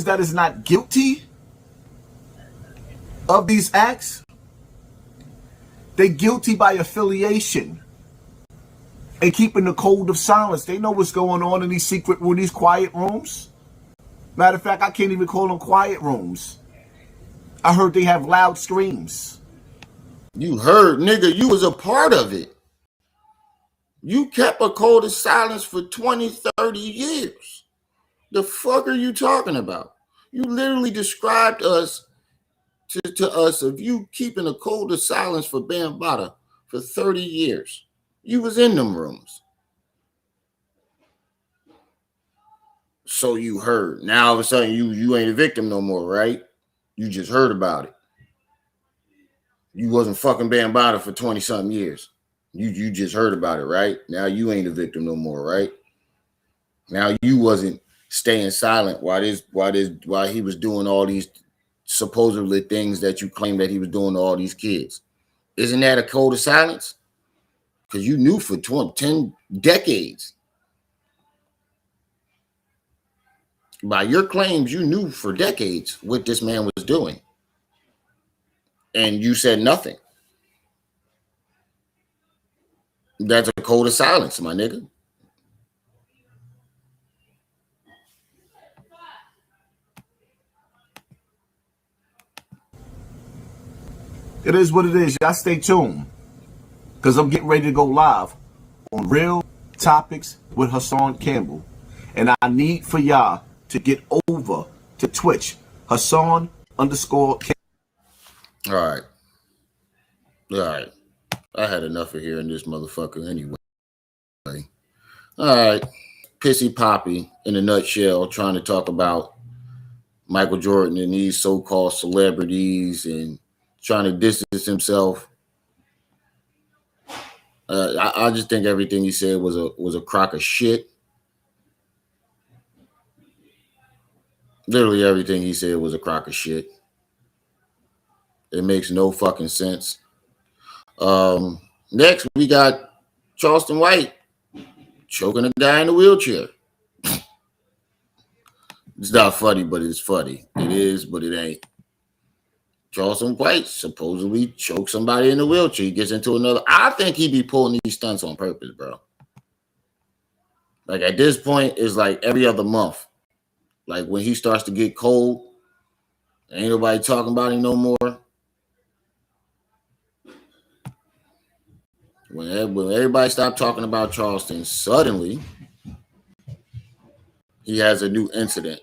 That is not guilty of these acts, they're guilty by affiliation and keeping the code of silence. They know what's going on in these quiet rooms. Matter of fact, I can't even call them quiet rooms. I heard they have loud screams. You heard, nigga, you was a part of it. You kept a code of silence for 20, 30 years. The fuck are you talking about? You literally described us to us of you keeping a code of silence for Bambaataa for 30 years. You was in them rooms. So you heard. Now all of a sudden you ain't a victim no more, right? You just heard about it. You wasn't fucking Bambaataa for 20 something years. You just heard about it, right? Now you ain't a victim no more, right? Now you wasn't staying silent while he was doing all these supposedly things that you claim that he was doing to all these kids. Isn't that a code of silence? Because you knew for 10 decades. By your claims, you knew for decades what this man was doing. And you said nothing. That's a code of silence, my nigga. It is what it is. Y'all stay tuned, because I'm getting ready to go live on Real Topics with Hassan Campbell. And I need for y'all to get over to Twitch, Hassan_Campbell. All right. All right. I had enough of hearing this motherfucker anyway. All right. Pissy Poppy, in a nutshell, trying to talk about Michael Jordan and these so-called celebrities and trying to distance himself. I just think everything he said was a crock of shit. Literally everything he said was a crock of shit. It makes no fucking sense. Next, we got Charleston White choking a guy in a wheelchair. It's not funny, but it's funny. It is, but it ain't. Charleston White supposedly choked somebody in a wheelchair. He gets into another. I think he be pulling these stunts on purpose, bro. Like at this point, it's like every other month. Like when he starts to get cold, ain't nobody talking about him no more. When everybody stopped talking about Charleston, suddenly he has a new incident.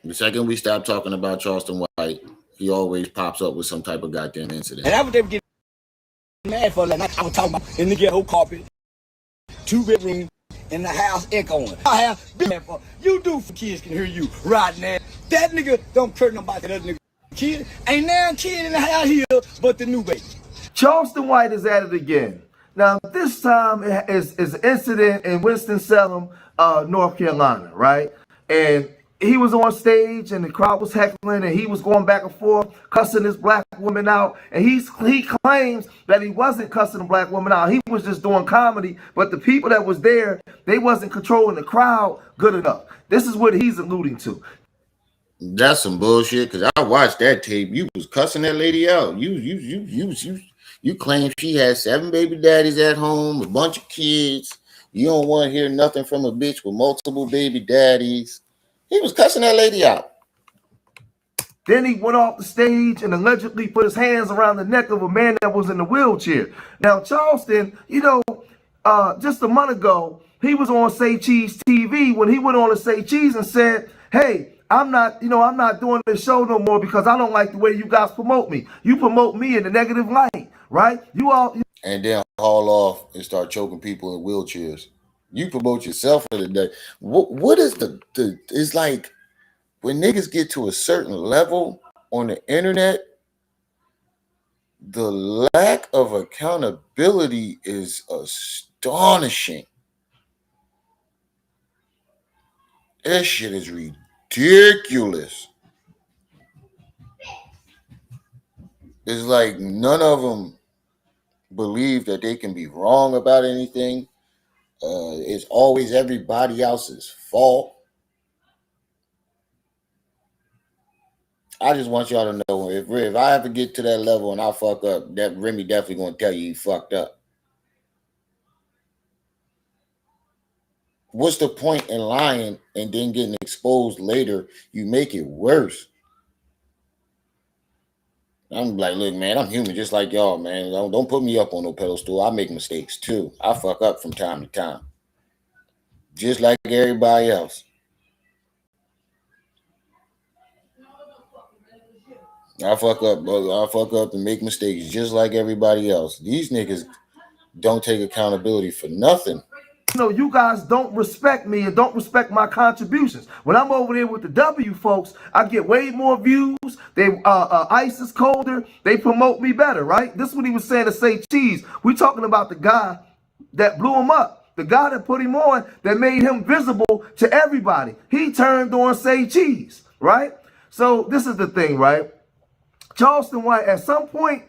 The second we stop talking about Charleston White, he always pops up with some type of goddamn incident. And that's what they were getting mad for last night. I was talking about in the ghetto carpet, 2-bedroom in the house echoing. I have been mad for you do for kids can hear you right now. That nigga don't hurt nobody. That nigga kid ain't now kid in the house here, but the new baby. Charleston White is at it again. Now, this time is an incident in Winston-Salem, North Carolina, right? And he was on stage and the crowd was heckling and he was going back and forth, cussing this black woman out. And he claims that he wasn't cussing the black woman out. He was just doing comedy, but the people that was there, they wasn't controlling the crowd good enough. This is what he's alluding to. That's some bullshit, because I watched that tape. You was cussing that lady out. You claim she had 7 baby daddies at home, a bunch of kids. You don't want to hear nothing from a bitch with multiple baby daddies. He was cussing that lady out. Then he went off the stage and allegedly put his hands around the neck of a man that was in the wheelchair. Now, Charleston, just a month ago, he was on Say Cheese TV when he went on to Say Cheese and said, hey, I'm not doing this show no more because I don't like the way you guys promote me. You promote me in a negative light, right? And then haul off and start choking people in wheelchairs. You promote yourself for the day. What is it's like when niggas get to a certain level on the internet, the lack of accountability is astonishing. That shit is ridiculous. It's like none of them believe that they can be wrong about anything. It's always everybody else's fault. I just want y'all to know, if I ever get to that level and I fuck up, that Remy definitely gonna tell you he fucked up. What's the point in lying and then getting exposed later? You make it worse. I'm like, look, man, I'm human just like y'all, man. Don't put me up on no pedestal. I make mistakes too. I fuck up from time to time, just like everybody else. I fuck up, brother. I fuck up and make mistakes just like everybody else. These niggas don't take accountability for nothing. You guys don't respect me and don't respect my contributions. When I'm over there with the W folks, I get way more views. They ice is colder. They promote me better, right? This is what he was saying to Say Cheese. We talking about the guy that blew him up. The guy that put him on, that made him visible to everybody. He turned on Say Cheese, right? So this is the thing, right? Charleston White, at some point,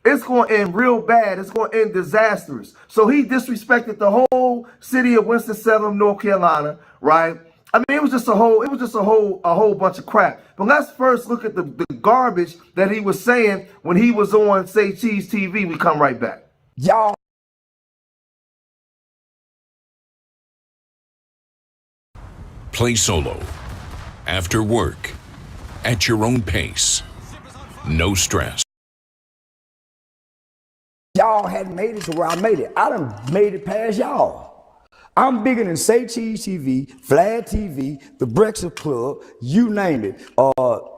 it's going to end real bad. It's going to end disastrous. So he disrespected the whole city of Winston-Salem, North Carolina, right? I mean, it was just a whole bunch of crap. But let's first look at the garbage that he was saying when he was on Say Cheese TV. We come right back. Y'all. Play solo, after work, at your own pace. No stress. Y'all hadn't made it to where I made it. I done made it past y'all. I'm bigger than Say Cheese TV, Vlad TV, The Breakfast Club, you name it.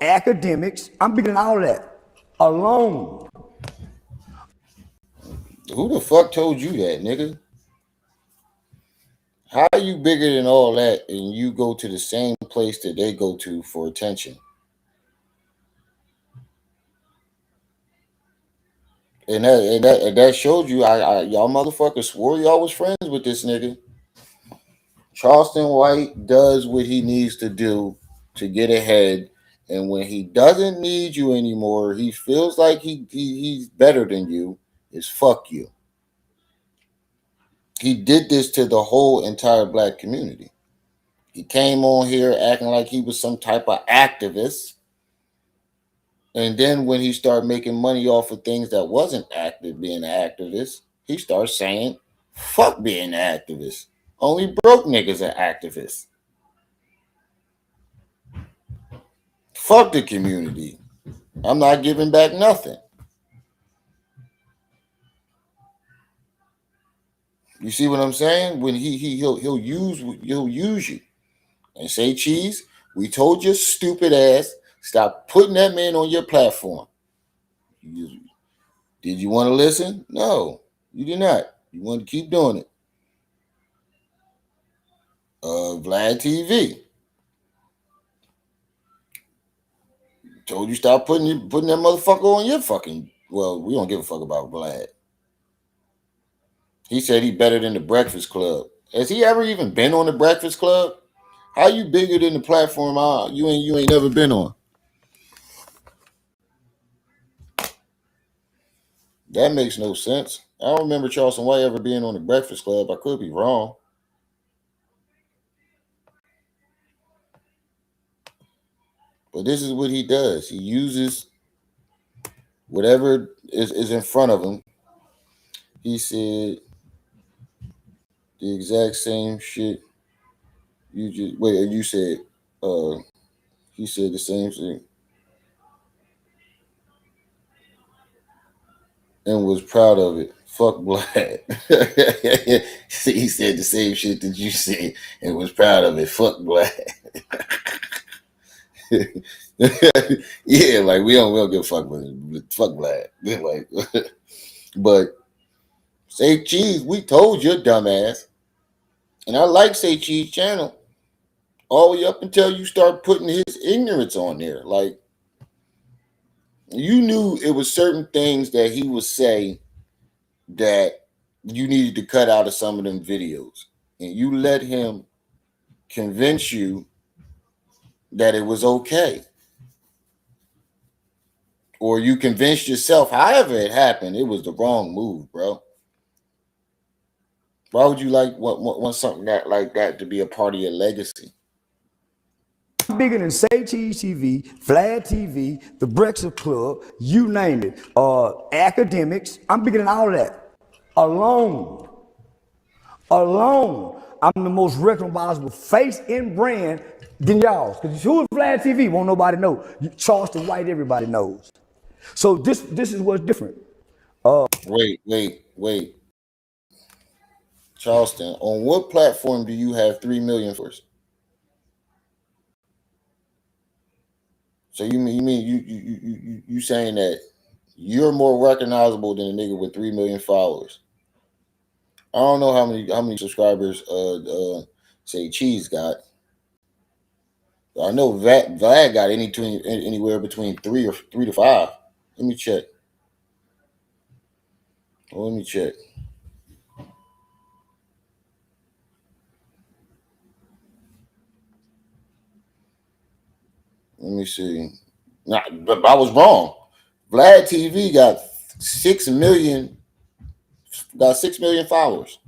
Academics. I'm bigger than all of that. Alone. Who the fuck told you that, nigga? How are you bigger than all that and you go to the same place that they go to for attention? And that showed you, y'all motherfuckers swore y'all was friends with this nigga. Charleston White does what he needs to do to get ahead. And when he doesn't need you anymore, he feels like he's better than you, is fuck you. He did this to the whole entire black community. He came on here acting like he was some type of activist. And then when he started making money off of things that wasn't active being an activist, he starts saying, fuck being an activist. Only broke niggas are activists. Fuck the community. I'm not giving back nothing. You see what I'm saying? When he'll use you and say, Cheese, we told your stupid ass, stop putting that man on your platform. Did you want to listen? No, you did not. You want to keep doing it. Vlad TV. Told you stop putting that motherfucker on your fucking. Well, we don't give a fuck about Vlad. He said he better than the Breakfast Club. Has he ever even been on the Breakfast Club? How you bigger than the platform you ain't never been on? That makes no sense. I don't remember Charleston White ever being on the Breakfast Club. I could be wrong. But this is what he does. He uses whatever is in front of him. He said the exact same shit. You said he said the same thing and was proud of it. Fuck Black. He said the same shit that you said and was proud of it. Fuck Black. Yeah, like we don't give a fuck with it. Fuck Black. Like, but Say Cheese, we told your dumbass. And I like Say Cheese channel all the way up until you start putting his ignorance on there. Like, you knew it was certain things that he would say that you needed to cut out of some of them videos. And you let him convince you that it was okay. Or you convinced yourself, however it happened, it was the wrong move, bro. Why would you want something like that to be a part of your legacy? I'm bigger than Say Cheese TV, Vlad TV, The Breakfast Club, you name it. Academics. I'm bigger than all of that. Alone. I'm the most recognizable face and brand than y'all. Because who is Vlad TV? Won't nobody know. Charleston White, everybody knows. So this is what's different. Wait. Charleston, on what platform do you have 3 million followers? So you mean you saying that you're more recognizable than a nigga with 3 million followers? I don't know how many subscribers Say Cheese got. I know Vlad got anywhere between 3 to 5. Let me check. Let me see. Nah, but I was wrong. Vlad TV got 6 million. Got 6 million followers.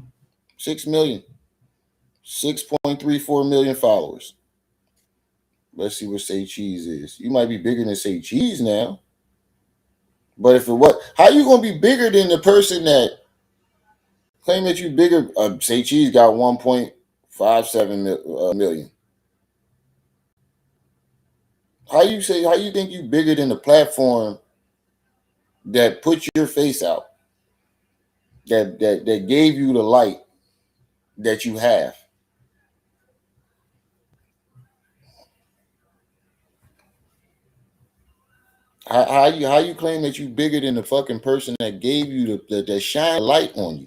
6 million. 6.34 million followers. Let's see what Say Cheese is. You might be bigger than Say Cheese now. But if it was, how you gonna be bigger than the person that claim that you bigger? Say Cheese got 1.57 million. How you think you bigger than the platform that put your face out, that gave you the light, that you have. How you claim that you bigger than the fucking person that gave you that shine light on you?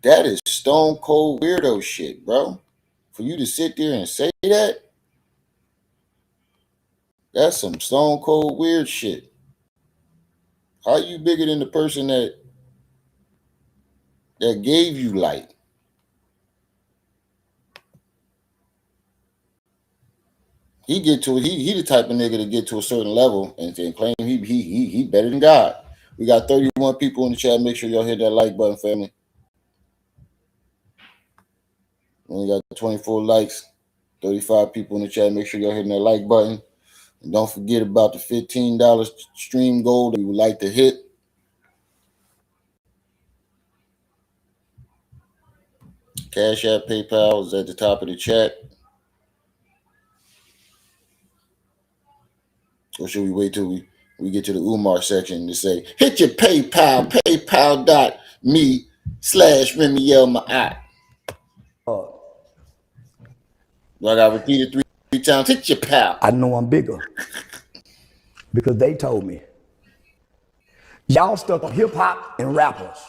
That is stone cold weirdo shit, bro. For you to sit there and say that, that's some stone cold weird shit. How you bigger than the person that gave you light? He the type of nigga to get to a certain level and claim he better than God. We got 31 people in the chat. Make sure y'all hit that like button, family. We only got 24 likes, 35 people in the chat. Make sure y'all hitting that like button. And don't forget about the $15 stream goal that we would like to hit. Cash App, PayPal is at the top of the chat. Or should we wait till we get to the Umar section to say, hit your PayPal, paypal.me/RemyLMaat. I got repeated three times. Hit your pal. I know I'm bigger because they told me. Y'all stuck on hip hop and rappers.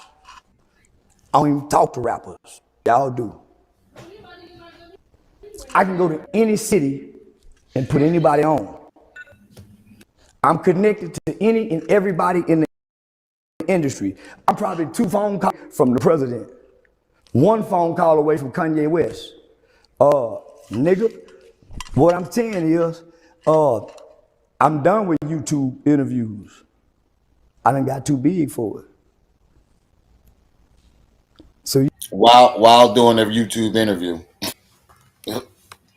I don't even talk to rappers. Y'all do. I can go to any city and put anybody on. I'm connected to any and everybody in the industry. I'm probably 2 phone calls from the president. 1 phone call away from Kanye West. Nigga, what I'm saying is, I'm done with YouTube interviews. I done got too big for it. So while doing a YouTube interview,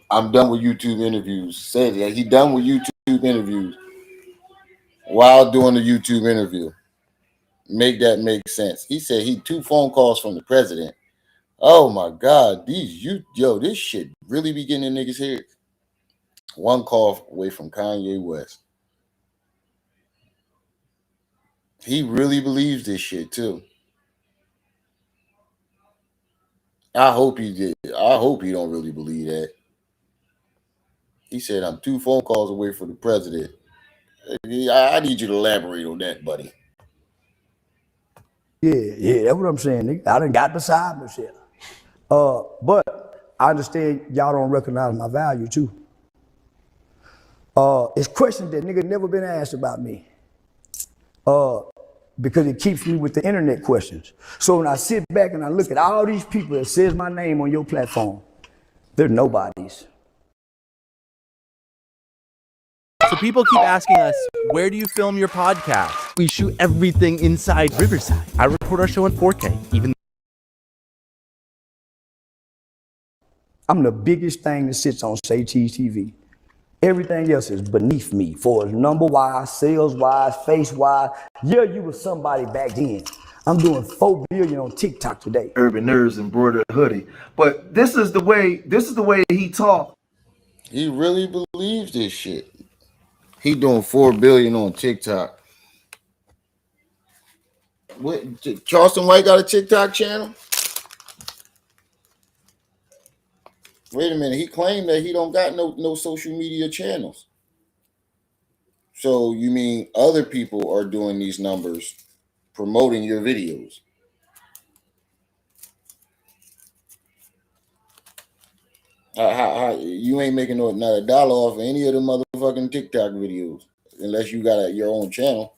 I'm done with YouTube interviews. Said that he done with YouTube interviews while doing the YouTube interview. Make that make sense. He said he 2 phone calls from the president. Oh my God, this shit really be getting in niggas' heads. 1 call away from Kanye West. He really believes this shit too. I hope he did. I hope he don't really believe that. He said, I'm 2 phone calls away from the president. I need you to elaborate on that, buddy. Yeah, that's what I'm saying, nigga. I done got beside myself. But I understand y'all don't recognize my value too. It's questions that nigga never been asked about me. Because it keeps me with the internet questions. So when I sit back and I look at all these people that says my name on your platform, they're nobodies. So people keep asking us, where do you film your podcast? We shoot everything inside Riverside. I record our show in 4K, even. I'm the biggest thing that sits on Say Cheese TV. Everything else is beneath me for number-wise, sales-wise, face-wise. Yeah, you was somebody back then. I'm doing 4 billion on TikTok today. Urban Nerds embroidered hoodie. But this is the way he talk. He really believes this shit. He doing 4 billion on TikTok. What? Charleston White got a TikTok channel? Wait a minute. He claimed that he don't got no social media channels. So you mean other people are doing these numbers, promoting your videos? You ain't making not $1 off of any of the motherfucking TikTok videos unless you got your own channel.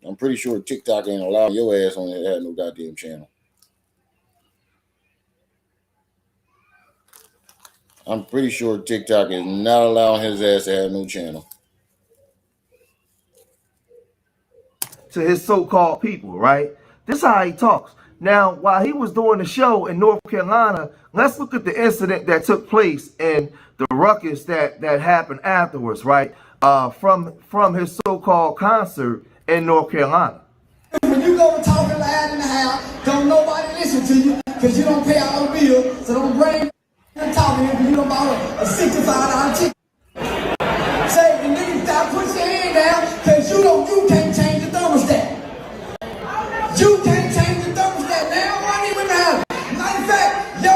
I'm pretty sure TikTok ain't allowing your ass on it to have no goddamn channel. I'm pretty sure TikTok is not allowing his ass to have no channel. To his so-called people, right? This is how he talks. Now, while he was doing the show in North Carolina, let's look at the incident that took place and the ruckus that happened afterwards, right? From his so-called concert in North Carolina. When you go talking loud in the house, don't nobody listen to you because you don't pay all the bills. So don't bring talking if you don't buy a $65 ticket. Say the nigga stop, put your hand down because you can't change the thermostat. You can't change the thermostat, man. Why even have? Matter of fact, yo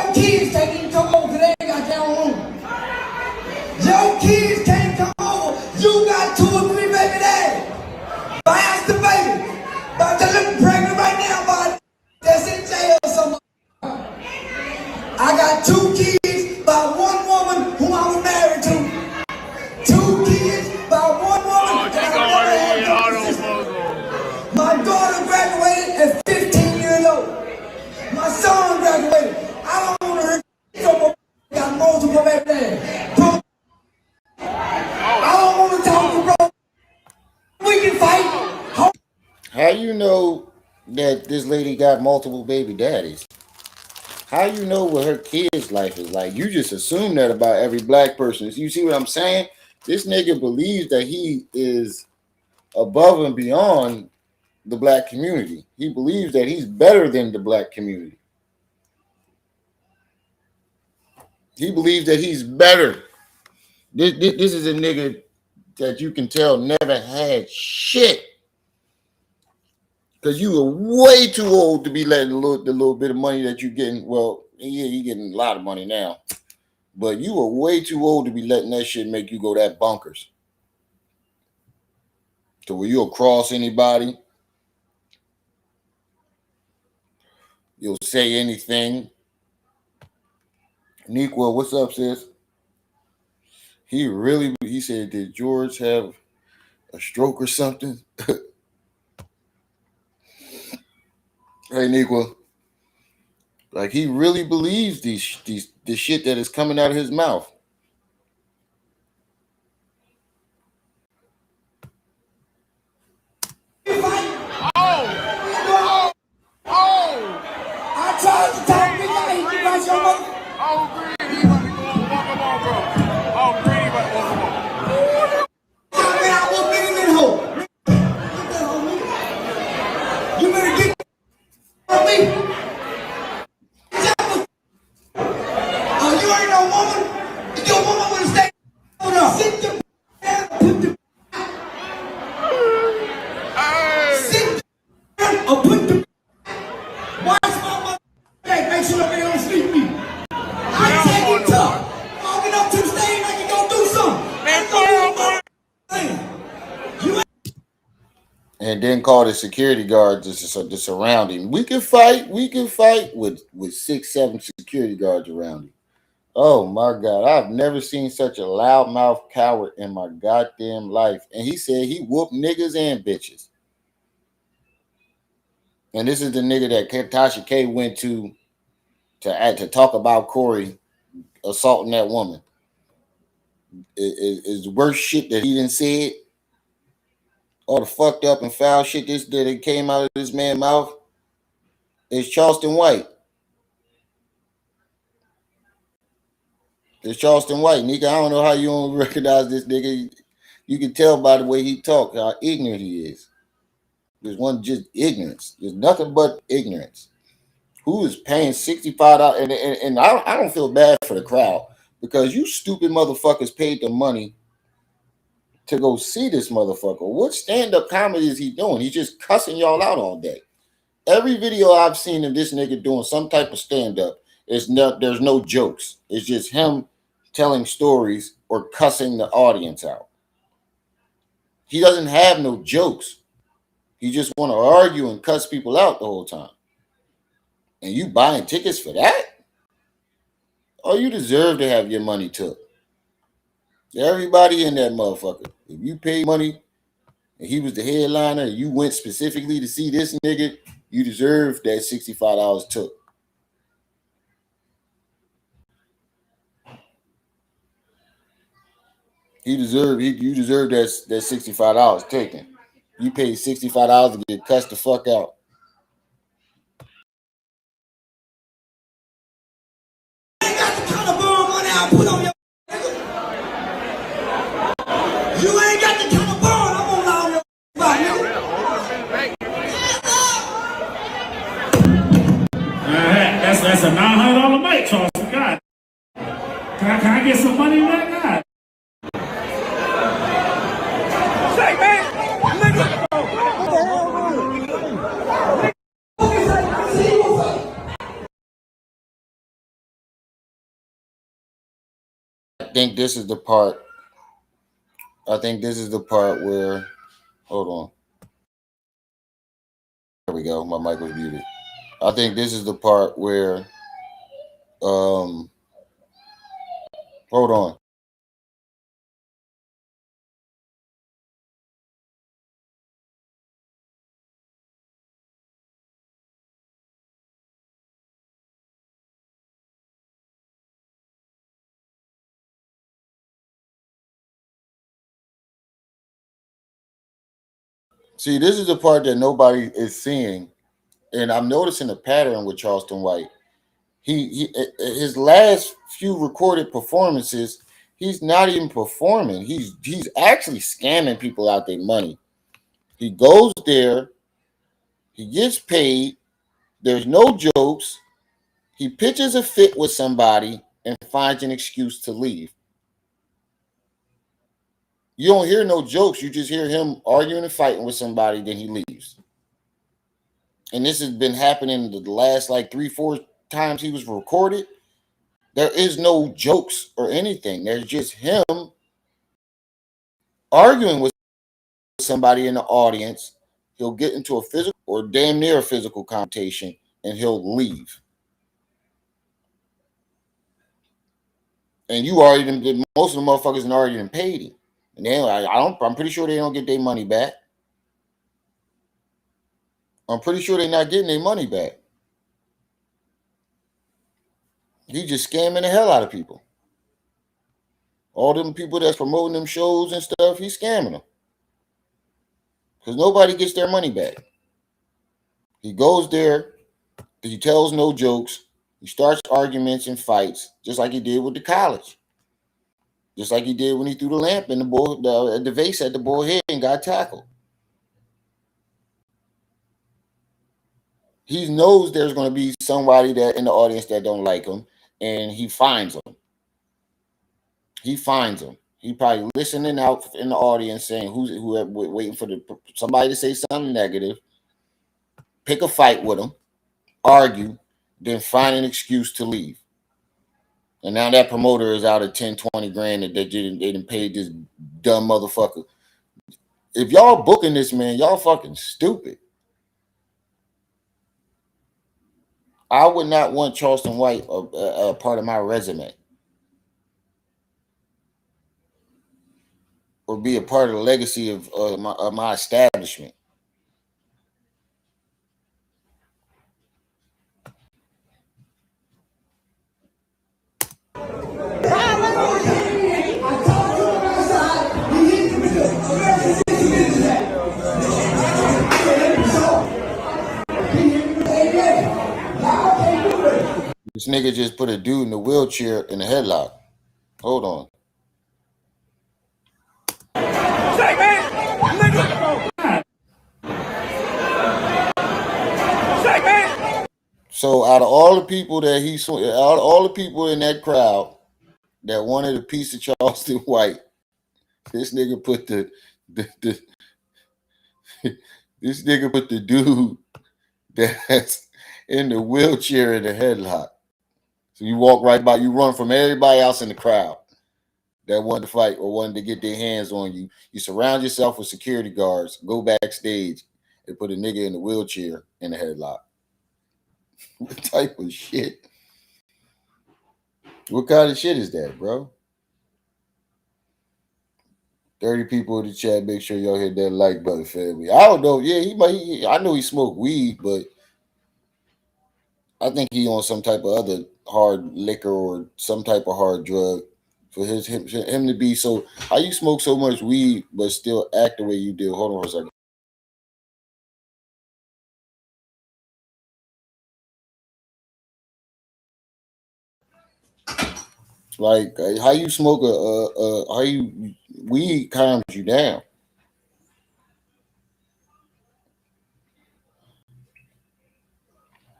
got 2 kids by one woman who I was married to. 2 kids by one woman that I never had sister. My daughter graduated at 15 years old. My son graduated. I don't want to hurt someone got multiple baby daddy. Bro, I don't want to talk to bro. We can fight. How you know that this lady got multiple baby daddies? How you know what her kid's life is like? You just assume that about every black person. You see what I'm saying? This nigga believes that he is above and beyond the black community. He believes that he's better than the black community. He believes that he's better. This is a nigga that you can tell never had shit. Because you are way too old to be letting the little bit of money that you're getting. Well, yeah, you're getting a lot of money now. But you are way too old to be letting that shit make you go that bonkers. So where you'll cross anybody. You'll say anything. Nequa, what's up, sis? He said, did George have a stroke or something? Hey, Nequa. Like, he really believes the shit that is coming out of his mouth. I tried to talk to you about your mother. I was bigger than hoe. You better get on me. You ain't no woman. If your woman would have stayed on her, sit the down, put the sit down or put the watch my mother back, make sure they don't sleep me. I take it tough. Walking up to the stage like you gonna do something. And then call the security guards to surround him. We can fight with 6-7 security guards around him. Oh my God, I've never seen such a loudmouth coward in my goddamn life. And he said he whooped niggas and bitches. And this is the nigga that Tasha K went to talk about Corey assaulting that woman. Is the worst shit that he didn't say it. All the fucked up and foul shit that came out of this man's mouth is Charleston White. It's Charleston White, nigga. I don't know how you don't recognize this nigga. You can tell by the way he talks how ignorant he is. There's one just ignorance. There's nothing but ignorance. Who is paying $65? And I don't feel bad for the crowd because you stupid motherfuckers paid the money to go see this motherfucker. What stand-up comedy is he doing? He's just cussing y'all out all day. Every video I've seen of this nigga doing some type of stand-up, there's no jokes. It's just him telling stories or cussing the audience out. He doesn't have no jokes. He just want to argue and cuss people out the whole time. And you buying tickets for that? Oh, you deserve to have your money took. Everybody in that motherfucker. If you pay money and he was the headliner and you went specifically to see this nigga, you deserve that $65 took. You deserve that $65 taken. You paid $65 to get cussed the fuck out. You ain't got the kind of borrow money I put on your You ain't got the kind of borrow I'm gonna lie on your That's a $900 mic, Charleston. God. Can I get some money in that? God. Say, man, nigga. I think this is the part where, hold on. There we go. My mic was muted. I think this is the part where Hold on. See, this is the part that nobody is seeing, and I'm noticing a pattern with Charleston White. He his last few recorded performances, he's not even performing. He's actually scamming people out their money. He goes there, he gets paid. There's no jokes. He pitches a fit with somebody and finds an excuse to leave. You don't hear no jokes. You just hear him arguing and fighting with somebody, then he leaves. And this has been happening the last like 3-4 times he was recorded. There is no jokes or anything. There's just him arguing with somebody in the audience. He'll get into a physical or damn near a physical confrontation and he'll leave. And you already, most of the motherfuckers already been paid him. And then I'm pretty sure they don't get their money back. I'm pretty sure they're not getting their money back. He's just scamming the hell out of people. All them people that's promoting them shows and stuff, he's scamming them. Because nobody gets their money back. He goes there, he tells no jokes, he starts arguments and fights, just like he did with the college. Just like he did when he threw the lamp in the vase at the boy's head and got tackled. He knows there's going to be somebody that in the audience that don't like him, and he finds them. He finds them. He probably listening out in the audience saying who waiting for somebody to say something negative, pick a fight with him, argue, then find an excuse to leave. And now that promoter is out of 10, 20 grand that they didn't pay this dumb motherfucker. If y'all booking this man, y'all fucking stupid. I would not want Charleston White a part of my resume or be a part of the legacy of my establishment. This nigga just put a dude in a wheelchair in a headlock. Hold on. So out of all the people that all the people in that crowd that wanted a piece of Charleston White, this nigga put this nigga put the dude that's in the wheelchair in the headlock. So you walk right by, you run from everybody else in the crowd that wanted to fight or wanted to get their hands on you. You surround yourself with security guards, go backstage, and put a nigga in the wheelchair in the headlock. What type of shit? What kind of shit is that, bro? 30 people in the chat. Make sure y'all hit that like button, family. I don't know. Yeah, I know he smoked weed, but I think he on some type of other hard liquor or some type of hard drug for him to be so. How you smoke so much weed but still act the way you do? Hold on for a second. Like how you smoke how you weed calms you down.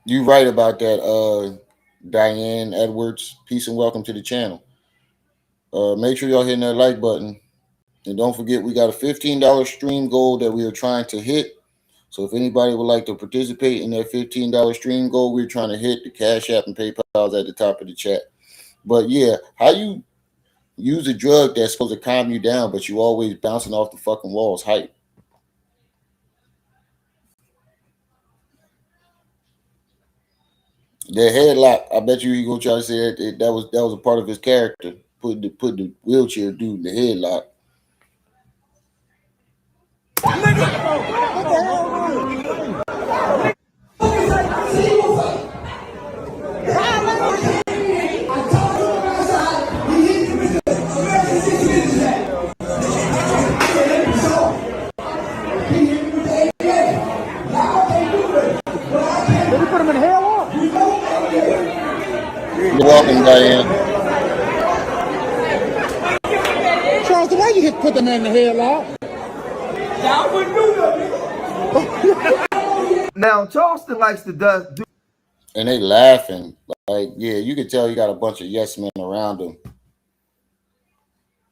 You right about that, Diane Edwards. Peace and welcome to the channel. Make sure y'all hitting that like button. And don't forget, we got a $15 stream goal that we are trying to hit. So if anybody would like to participate in that $15 stream goal, we're trying to hit. The Cash App and PayPal is at the top of the chat. But yeah, how you use a drug that's supposed to calm you down, but you always bouncing off the fucking walls hype. The headlock. I bet you he gonna try to say that was a part of his character. Put the wheelchair dude in the headlock. You're welcome, Diane. Charleston White, you could put the man in the headlock. Y'all wouldn't do that. Now Charleston likes to do. And they laughing. Like, yeah, you could tell he got a bunch of yes men around him.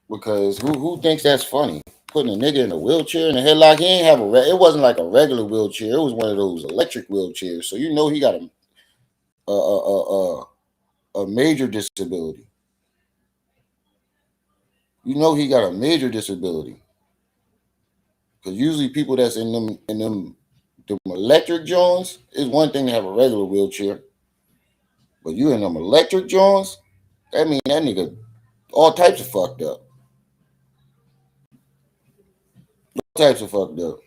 Because who thinks that's funny? Putting a nigga in a wheelchair in a headlock. He ain't have it wasn't like a regular wheelchair. It was one of those electric wheelchairs. So you know he got a major disability. You know he got a major disability. Because usually people that's in them electric joints is one thing to have a regular wheelchair. But you in them electric joints, that mean that nigga all types of fucked up. All types of fucked up.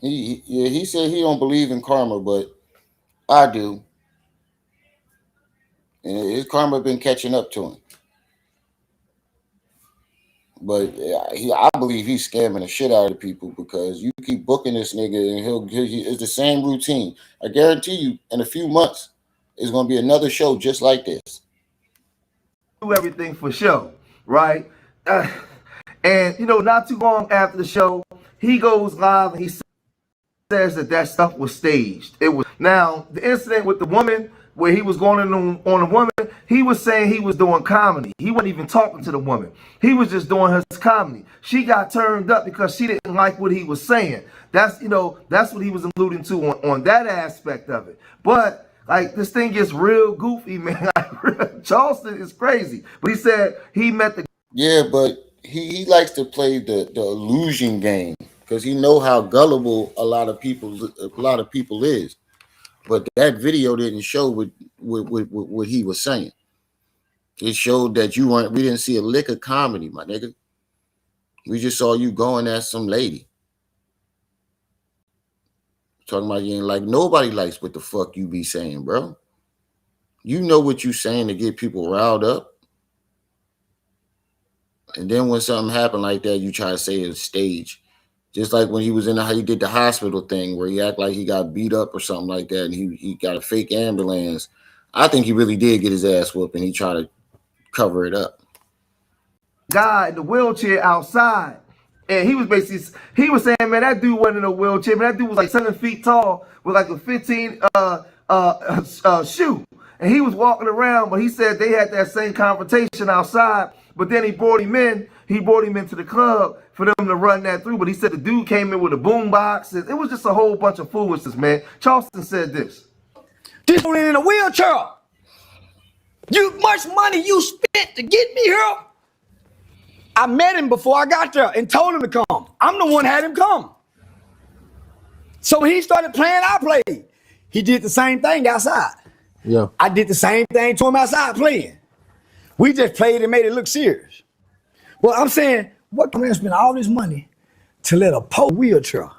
He said he don't believe in karma, but I do. And his karma been catching up to him. But I believe he's scamming the shit out of people because you keep booking this nigga and it's the same routine. I guarantee you in a few months, it's going to be another show just like this. Do everything for show, right? And, you know, not too long after the show, he goes live and he says that stuff was staged. It was. Now, the incident with the woman where he was going on a woman, he was saying he was doing comedy. He wasn't even talking to the woman. He was just doing his comedy. She got turned up because she didn't like what he was saying. That's what he was alluding to on that aspect of it. But like this thing gets real goofy, man. Charleston is crazy. But he said he met the. Yeah, but he likes to play the illusion game because he know how gullible a lot of people is. But that video didn't show what he was saying. It showed that we didn't see a lick of comedy, my nigga. We just saw you going at some lady. Talking about you ain't like nobody likes what the fuck you be saying, bro. You know what you saying to get people riled up. And then when something happened like that, you try to say it's staged. Just like when he was he did the hospital thing where he act like he got beat up or something like that, and he got a fake ambulance. I think he really did get his ass whooped, and he tried to cover it up. Guy in the wheelchair outside, and he was saying, man, that dude wasn't in a wheelchair. Man, that dude was like 7 feet tall with like a 15 shoe, and he was walking around. But he said they had that same confrontation outside. But then he brought him into the club for them to run that through. But he said the dude came in with a boom box. It was just a whole bunch of foolishness, man. Charleston said this. This one in a wheelchair. You much money you spent to get me here. I met him before I got there and told him to come. I'm the one had him come. So when he started playing, I played. He did the same thing outside. Yeah. I did the same thing to him outside playing. We just played and made it look serious. Well, I'm saying, what can we spend all this money to let a poor wheelchair,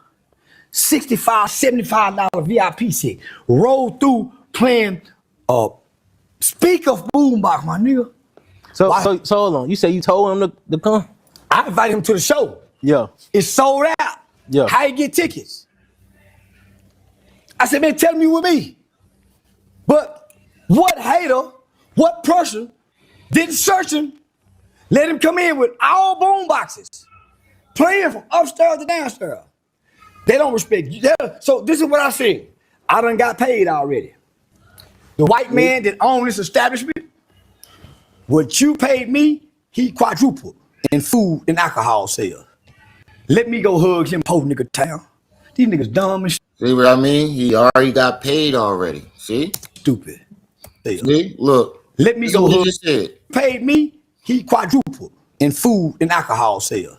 $65, $75 VIP seat, roll through playing a speaker boombox, my nigga? So hold on. You say you told him to come? I invited him to the show. Yeah. It's sold out. Yeah. How you get tickets? I said, man, tell me with me. But what hater, what person didn't search him, let him come in with all boom boxes, playing from upstairs to downstairs. They don't respect you. So this is what I said. I done got paid already. The white man that owned this establishment, what you paid me, he quadrupled in food and alcohol sales. Let me go hug him, poor nigga town. These niggas dumb and See what I mean? He already got paid already. See? stupid. See? Look. Let me go What he hug. just said. Paid me, he quadrupled in food and alcohol sales.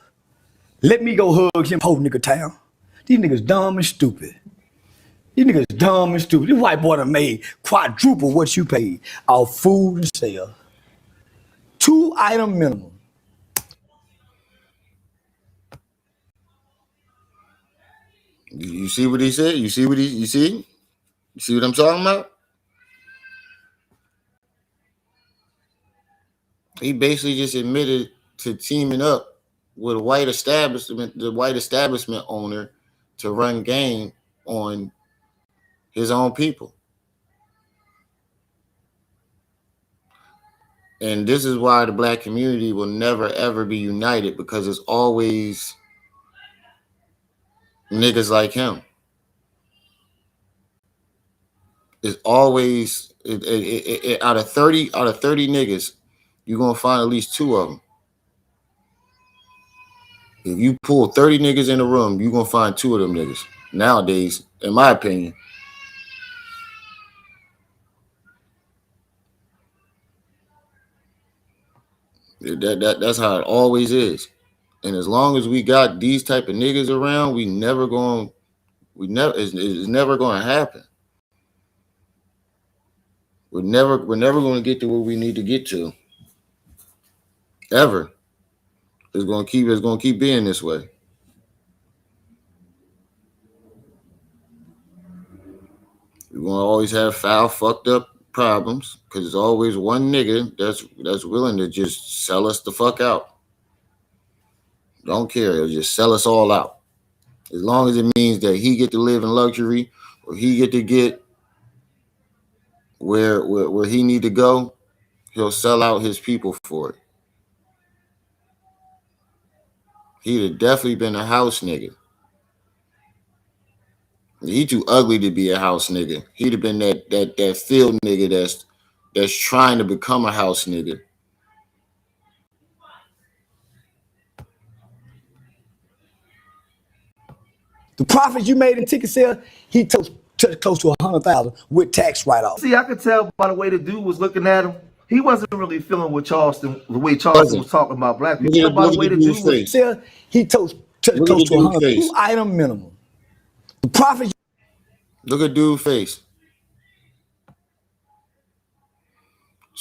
Let me go hug him, whole nigga town. These niggas dumb and stupid. These niggas dumb and stupid. This white boy done made quadruple what you paid off food and sales. 2 item minimum. You see what he said? You see what you see? You see what I'm talking about? He basically just admitted to teaming up with the white establishment owner to run game on his own people. And this is why the black community will never, ever be united, because it's always niggas like him. It's always out of 30 niggas, you're gonna find at least 2 of them. If you pull 30 niggas in a room, you're gonna find 2 of them niggas. Nowadays, in my opinion. That's how it always is. And as long as we got these type of niggas around, it's never gonna happen. We're never gonna get to where we need to get to. Ever. It's gonna keep being this way. We're gonna always have foul, fucked up problems, because there's always one nigga that's willing to just sell us the fuck out. Don't care. He'll just sell us all out. As long as it means that he get to live in luxury, or he get to get where he need to go, he'll sell out his people for it. He'd have definitely been a house nigga. He too ugly to be a house nigga. He'd have been that field nigga that's trying to become a house nigga. The profits you made in ticket sales, he took close to 100,000 with tax write-off. See, I could tell by the way the dude was looking at him. He wasn't really feeling what the way Charleston was talking about black people. By the way the dude was sales, he took close to 100,000. 2 item minimum. The profit. Look at dude's face. As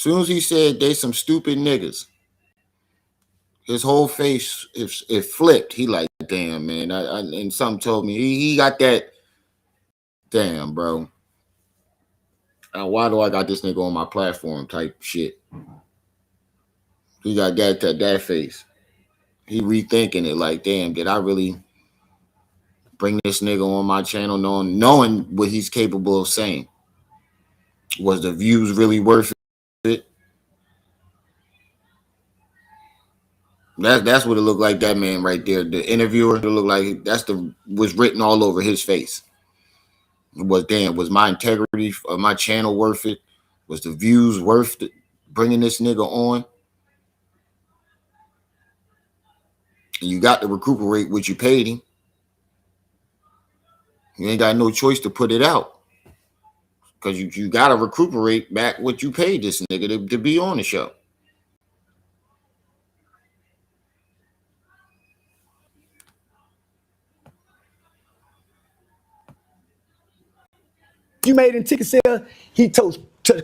soon as he said they some stupid niggas, his whole face it flipped. He like, damn, man. And something told me he got that. Damn, bro. Why do I got this nigga on my platform type shit? He got that face. He rethinking it like, damn, did I really bring this nigga on my channel knowing what he's capable of saying? Was the views really worth it? That's what it looked like, that man right there. The interviewer, it looked like was written all over his face. Was my integrity of my channel worth it? Was the views worth it, bringing this nigga on? And you got to recuperate what you paid him. You ain't got no choice to put it out, because you got to recuperate back what you paid this nigga to be on the show. You made in ticket sales, he took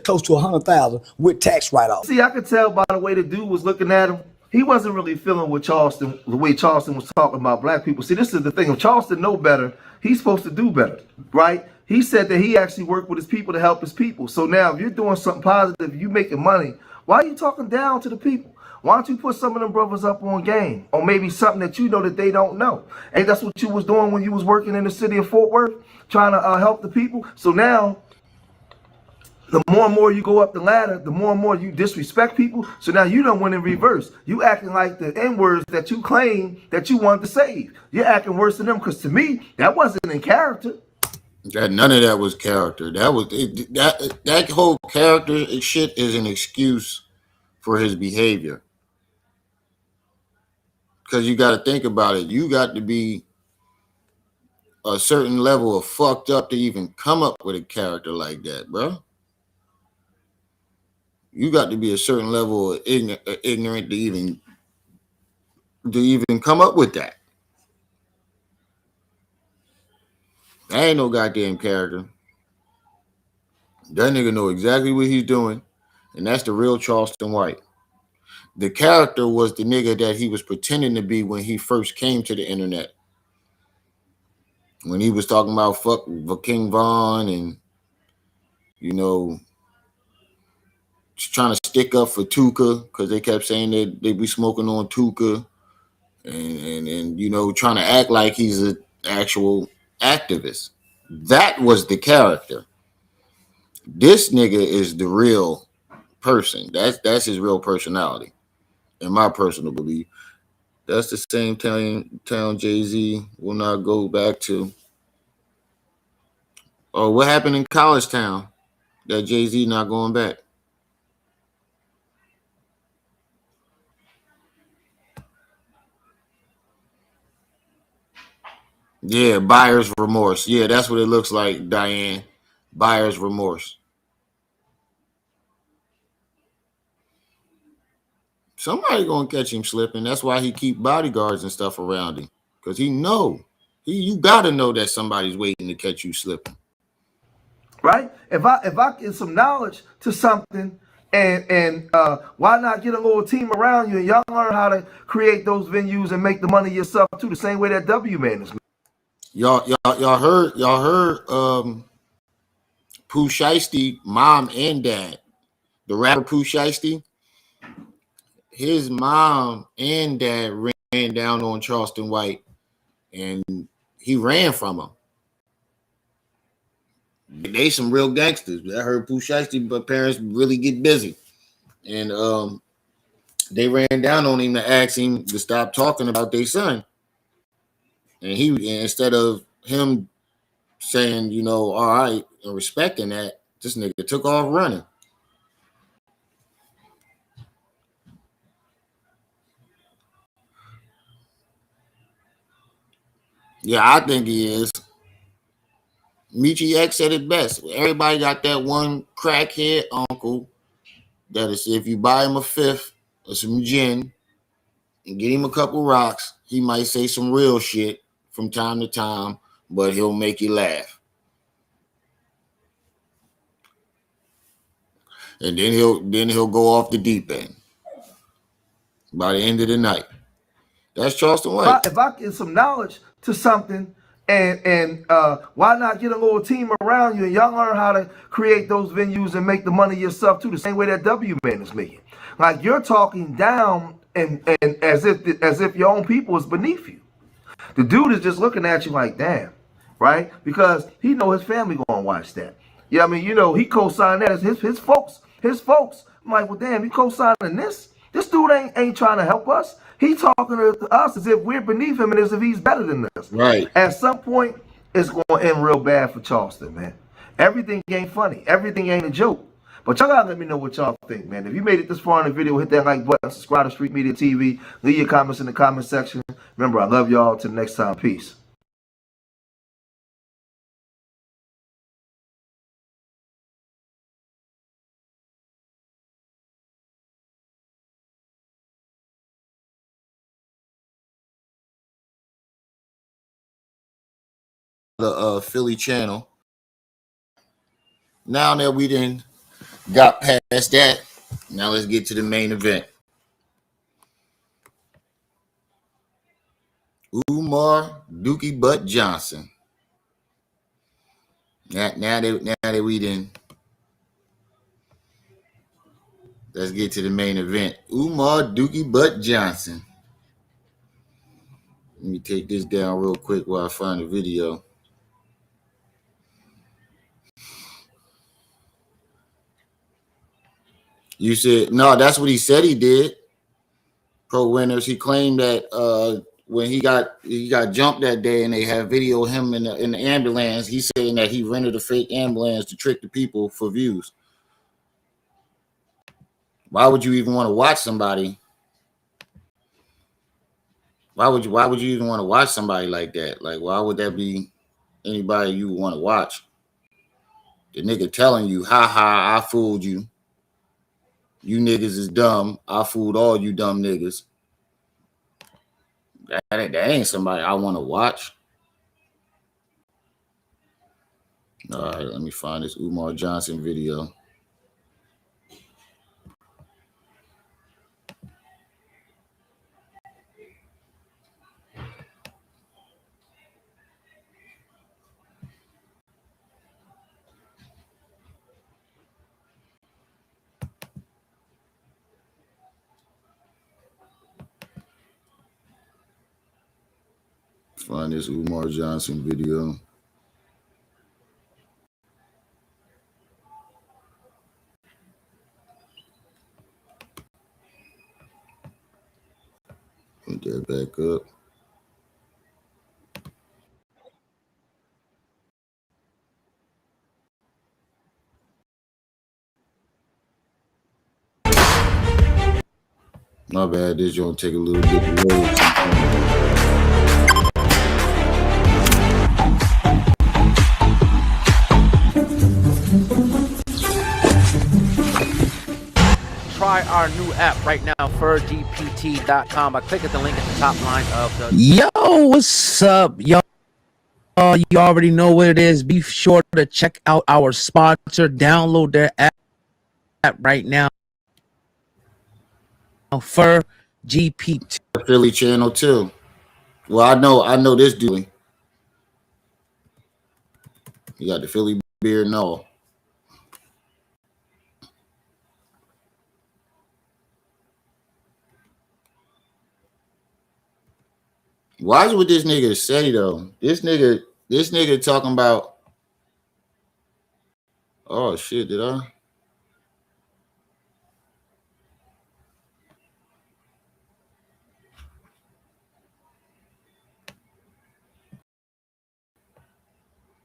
close to 100,000 with tax write-off. See, I could tell by the way the dude was looking at him. He wasn't really feeling what the way Charleston was talking about black people. See, this is the thing. If Charleston know better, he's supposed to do better, right? He said that he actually worked with his people to help his people. So now if you're doing something positive, you making money, why are you talking down to the people? Why don't you put some of them brothers up on game, or maybe something that you know that they don't know? And that's what you was doing when you was working in the city of Fort Worth, trying to help the people. So now, the more and more you go up the ladder, the more and more you disrespect people. So now you don't win in reverse. You acting like the N-words that you claim that you want to save. You're acting worse than them, because to me, that wasn't in character. None of that was character. That whole character shit is an excuse for his behavior. Because you got to think about it. You got to be a certain level of fucked up to even come up with a character like that, bro. You got to be a certain level of ignorant to even come up with that. That ain't no goddamn character. That nigga know exactly what he's doing, and that's the real Charleston White. The character was the nigga that he was pretending to be when he first came to the internet. When he was talking about fuck King Von and, you know, trying to stick up for Tuka because they kept saying that they be smoking on Tuka and you know, trying to act like he's an actual activist. That was the character. This nigga is the real person. That's his real personality, in my personal belief. That's the same town Jay-Z will not go back to. Oh, what happened in College Town that Jay-Z not going back? Yeah, buyer's remorse. Yeah, that's what it looks like, Diane. Buyer's remorse. Somebody gonna catch him slipping. That's why he keep bodyguards and stuff around him. Because he know. You gotta know that somebody's waiting to catch you slipping. Right? If I get some knowledge to something, and why not get a little team around you and y'all learn how to create those venues and make the money yourself too, the same way that W Man is. Y'all heard Pooh Shiesty, mom and dad. The rapper Pooh Shiesty, his mom and dad ran down on Charleston White, and he ran from him. They some real gangsters. I heard Pooh Shiesty, but parents really get busy, and they ran down on him to ask him to stop talking about their son. And instead of him saying, you know, all right, and respecting that, this nigga took off running. Yeah, I think he is. Michi X said it best. Everybody got that one crackhead uncle that is, if you buy him a fifth or some gin and get him a couple rocks, he might say some real shit from time to time, but he'll make you laugh. And then he'll go off the deep end by the end of the night. That's Charleston White. If I get some knowledge to something, and why not get a little team around you and y'all learn how to create those venues and make the money yourself too, the same way that W Man is making. Like you're talking down and as if your own people is beneath you. The dude is just looking at you like, damn, right? Because he know his family gonna watch that. Yeah, I mean, you know, he co-signed that as his folks. I'm like, well, damn, you co-signing this? This dude ain't trying to help us. He talking to us as if we're beneath him and as if he's better than us. Right. At some point, it's going to end real bad for Charleston, man. Everything ain't funny. Everything ain't a joke. But y'all gotta let me know what y'all think, man. If you made it this far in the video, hit that like button, subscribe to Street Media TV, leave your comments in the comment section. Remember, I love y'all. Till next time, peace. The Philly channel. Now that we done got past that, now let's get to the main event. Umar Dookie Butt Johnson. Now that we done, let's get to the main event. Umar Dookie Butt Johnson. Let me take this down real quick while I find the video. You said no, that's what he said he did. Pro Winners. He claimed that when he got jumped that day and they had video of him in the ambulance, he's saying that he rented a fake ambulance to trick the people for views. Why would you even want to watch somebody? Why would you even want to watch somebody like that? Like, why would that be anybody you want to watch? The nigga telling you, ha ha, I fooled you. You niggas is dumb. I fooled all you dumb niggas. That ain't somebody I want to watch. All right, let me find this Umar Johnson video. Find this Umar Johnson video. Put that back up. My bad, this gonna take a little bit to load. Try our new app right now, furgpt.com, by clicking the link at the top line of the... Yo, what's up, y'all? You already know what it is. Be sure to check out our sponsor. Download their app right now. Fur GPT. The Philly channel too. Well, I know this dude. You got the Philly beer and all. Watch what this nigga say though. This nigga talking about. Oh shit! Did I?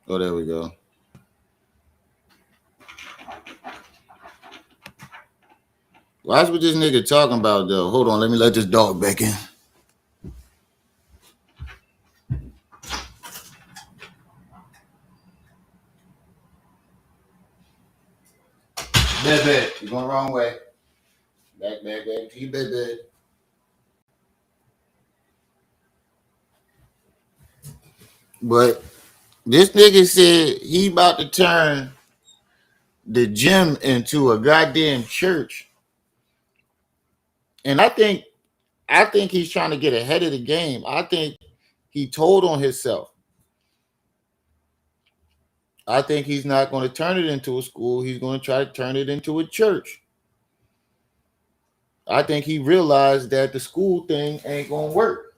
Oh, there we go. Watch what this nigga talking about though. Hold on, let me let this dog back in. Bed. You're going the wrong way. Back to your bed. But this nigga said he about to turn the gym into a goddamn church. And I think he's trying to get ahead of the game. I think he told on himself. I think he's not going to turn it into a school. He's going to try to turn it into a church. I think he realized that the school thing ain't going to work.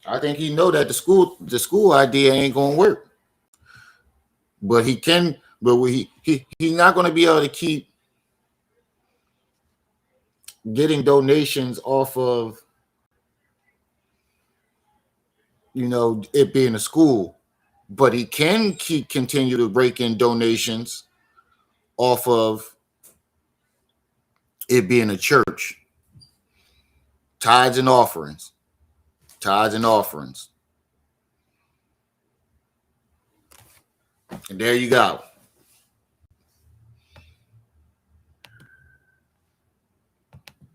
I think he know that the school idea ain't going to work. But he's not going to be able to keep getting donations off of, it being a school, but he can continue to break in donations off of it being a church. Tithes and offerings. And there you go.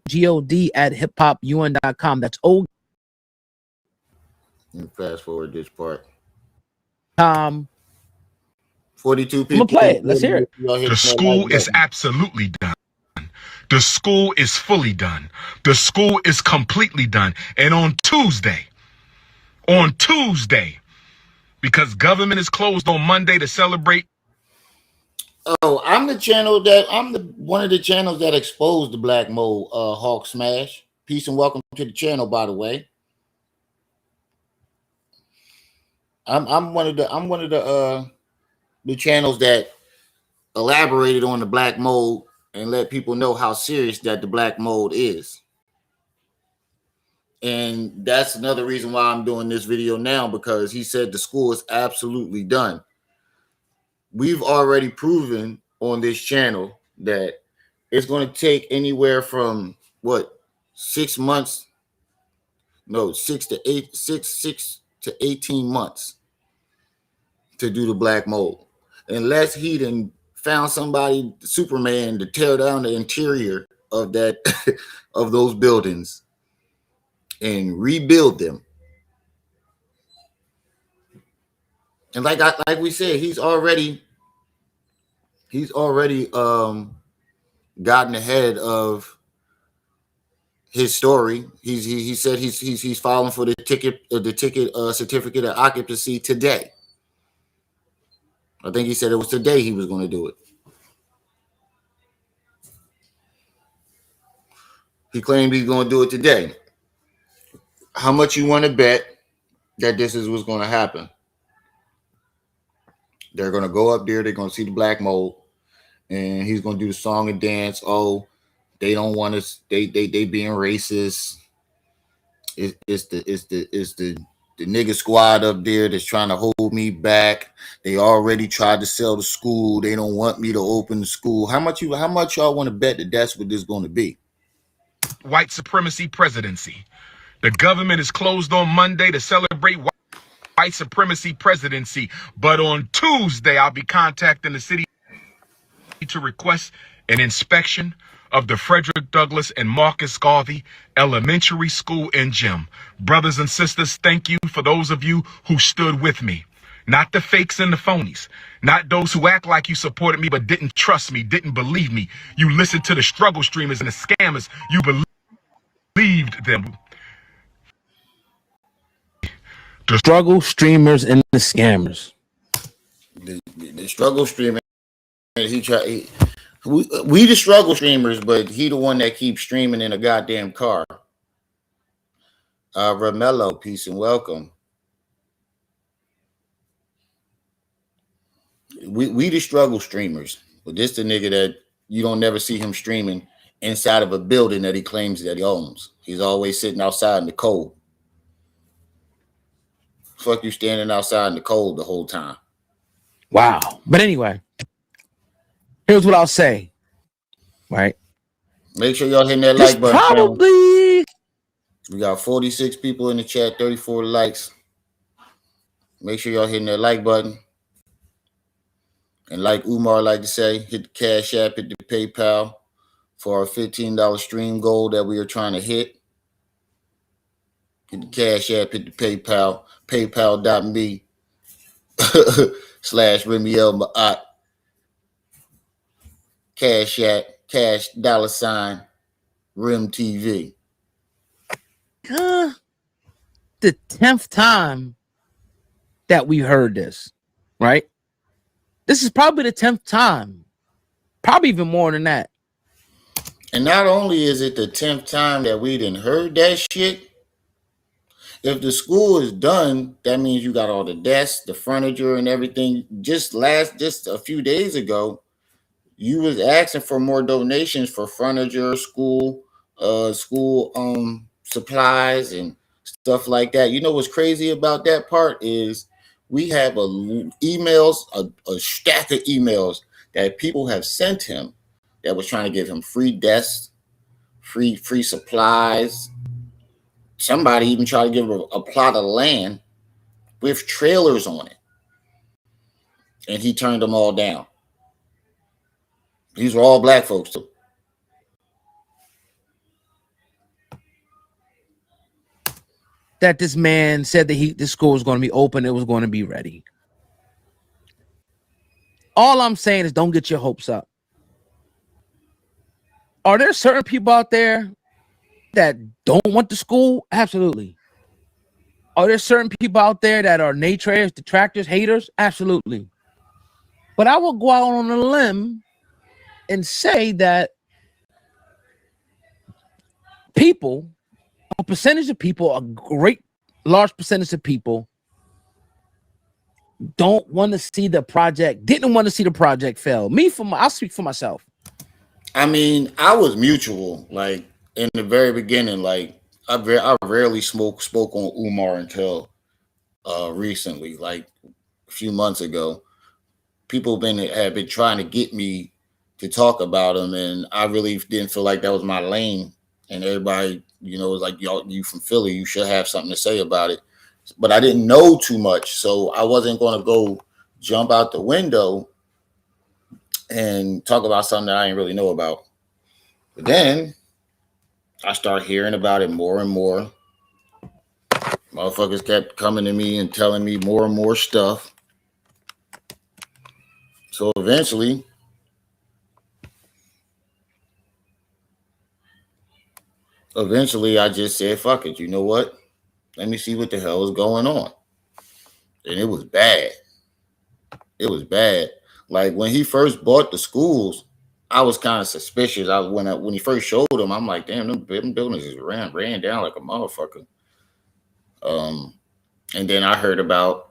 God@hiphopun.com. That's O. Fast forward this part. 42 people. I'm gonna play it. Let's hear it. The school is absolutely done. The school is fully done. The school is completely done. And on Tuesday, because government is closed on Monday to celebrate. Oh, I'm one of the channels that exposed the black mold, Hawk Smash. Peace and welcome to the channel, by the way. I'm one of the channels that elaborated on the black mold and let people know how serious that the black mold is. And that's another reason why I'm doing this video now, because he said the school is absolutely done. We've already proven on this channel that it's going to take anywhere from 6 to 18 months to do the black mold, unless he done found somebody, Superman, to tear down the interior of that of those buildings and rebuild them. And like we said, he's already gotten ahead of his story. He said he's filing for the ticket certificate of occupancy today. I think he said it was today he was going to do it. He claimed he's going to do it today. How much you want to bet that this is what's going to happen? They're going to go up there. They're going to see the black mold, and he's going to do the song and dance. Oh, they don't want us. They being racist. It's the nigga squad up there that's trying to hold me back. They already tried to sell the school. They don't want me to open the school. How much y'all want to bet that that's what this is going to be? White supremacy presidency. The government is closed on Monday to celebrate white supremacy presidency. But on Tuesday, I'll be contacting the city to request an inspection of the Frederick Douglass and Marcus Garvey Elementary School and Gym. Brothers and sisters, thank you for those of you who stood with me. Not the fakes and the phonies. Not those who act like you supported me but didn't trust me, didn't believe me. You listened to the struggle streamers and the scammers. You believed them. The struggle streamers and the scammers. The struggle streamer. We the struggle streamers, but he the one that keeps streaming in a goddamn car. Ramello, peace and welcome. We the struggle streamers, but this the nigga that you don't never see him streaming inside of a building that he claims that he owns. He's always sitting outside in the cold. Fuck you standing outside in the cold the whole time. Wow. But anyway, here's what I'll say. Right. Make sure y'all hitting that like button. Probably. We got 46 people in the chat, 34 likes. Make sure y'all hitting that like button. And like Umar like to say, hit the Cash App, hit the PayPal for our $15 stream goal that we are trying to hit. Hit the Cash App, hit the PayPal, paypal.me /Remiel Ma'at. Cash App, cash $ Rim TV. The 10th time that we heard this, right? This is probably the 10th time, probably even more than that. And not only is it the 10th time that we didn't heard that shit, if the school is done, that means you got all the desks, the furniture, and everything. Just a few days ago, you was asking for more donations for furniture, school supplies and stuff like that. You know what's crazy about that part is we have a stack of emails that people have sent him that was trying to give him free desks, free supplies. Somebody even tried to give him a plot of land with trailers on it. And he turned them all down. These were all black folks too. That this man said that the school was going to be open, it was going to be ready. All I'm saying is don't get your hopes up. Are there certain people out there that don't want the school? Absolutely. Are there certain people out there that are naysayers, detractors, haters? Absolutely. But I will go out on a limb and say that people, a percentage of people, a great large percentage of people don't want to see the project, didn't want to see the project fail. I'll speak for myself. I mean, I was mutual. Like in the very beginning, like I rarely spoke on Umar until recently, like a few months ago. People have been trying to get me to talk about him, and I really didn't feel like that was my lane. And everybody, was like, y'all, you from Philly, you should have something to say about it. But I didn't know too much, so I wasn't going to go jump out the window and talk about something that I didn't really know about. But then I started hearing about it more and more. Motherfuckers kept coming to me and telling me more and more stuff. So eventually, I just said, fuck it. You know what? Let me see what the hell is going on. And it was bad. It was bad. Like when he first bought the schools, I was kind of suspicious. When he first showed them, I'm like, damn, them buildings is ran down like a motherfucker. And then I heard about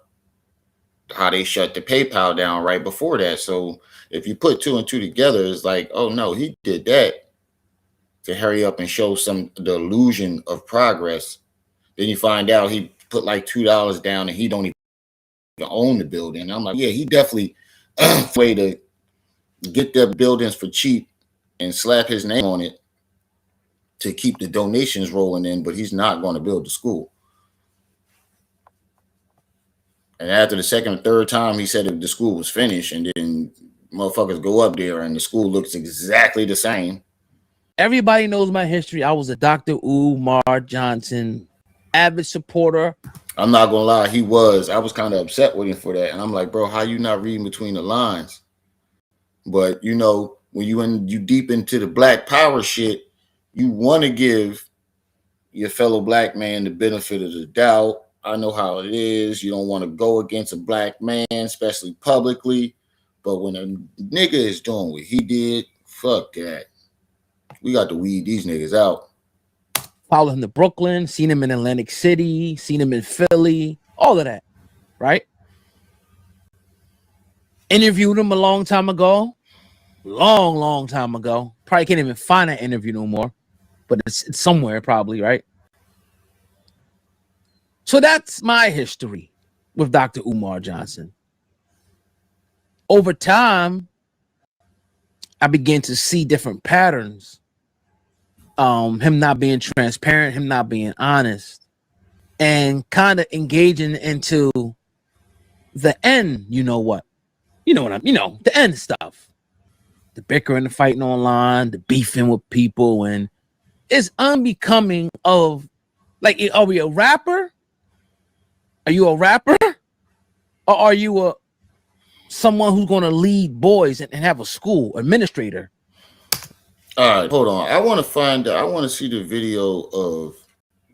how they shut the PayPal down right before that. So if you put two and two together, it's like, oh no, he did that to hurry up and show the illusion of progress. Then you find out he put like $2 down and he don't even own the building. I'm like, yeah, he definitely way to get the buildings for cheap and slap his name on it to keep the donations rolling in, but he's not going to build the school. And after the second or third time, he said if the school was finished, and then motherfuckers go up there and the school looks exactly the same. Everybody knows my history. I was a Dr. Umar Johnson avid supporter. I'm not gonna lie, I was kind of upset with him for that. And I'm like, bro, how you not reading between the lines? But you know, when you deep into the black power shit, you want to give your fellow black man the benefit of the doubt. I know how it is. You don't want to go against a black man, especially publicly. But when a nigga is doing what he did, fuck that. We got to weed these niggas out. Followed him to Brooklyn, seen him in Atlantic City, seen him in Philly, all of that, right? Interviewed him a long time ago. Long time ago. Probably can't even find that interview no more. But it's somewhere probably, right? So that's my history with Dr. Umar Johnson. Over time, I began to see different patterns. Him not being transparent, him not being honest, and kind of engaging into the end, the end stuff. The bickering, the fighting online, the beefing with people, and it's unbecoming of, like, are we a rapper? Are you a rapper? Or are you someone who's going to lead boys and have a school administrator? All right, hold on. I want to see the video of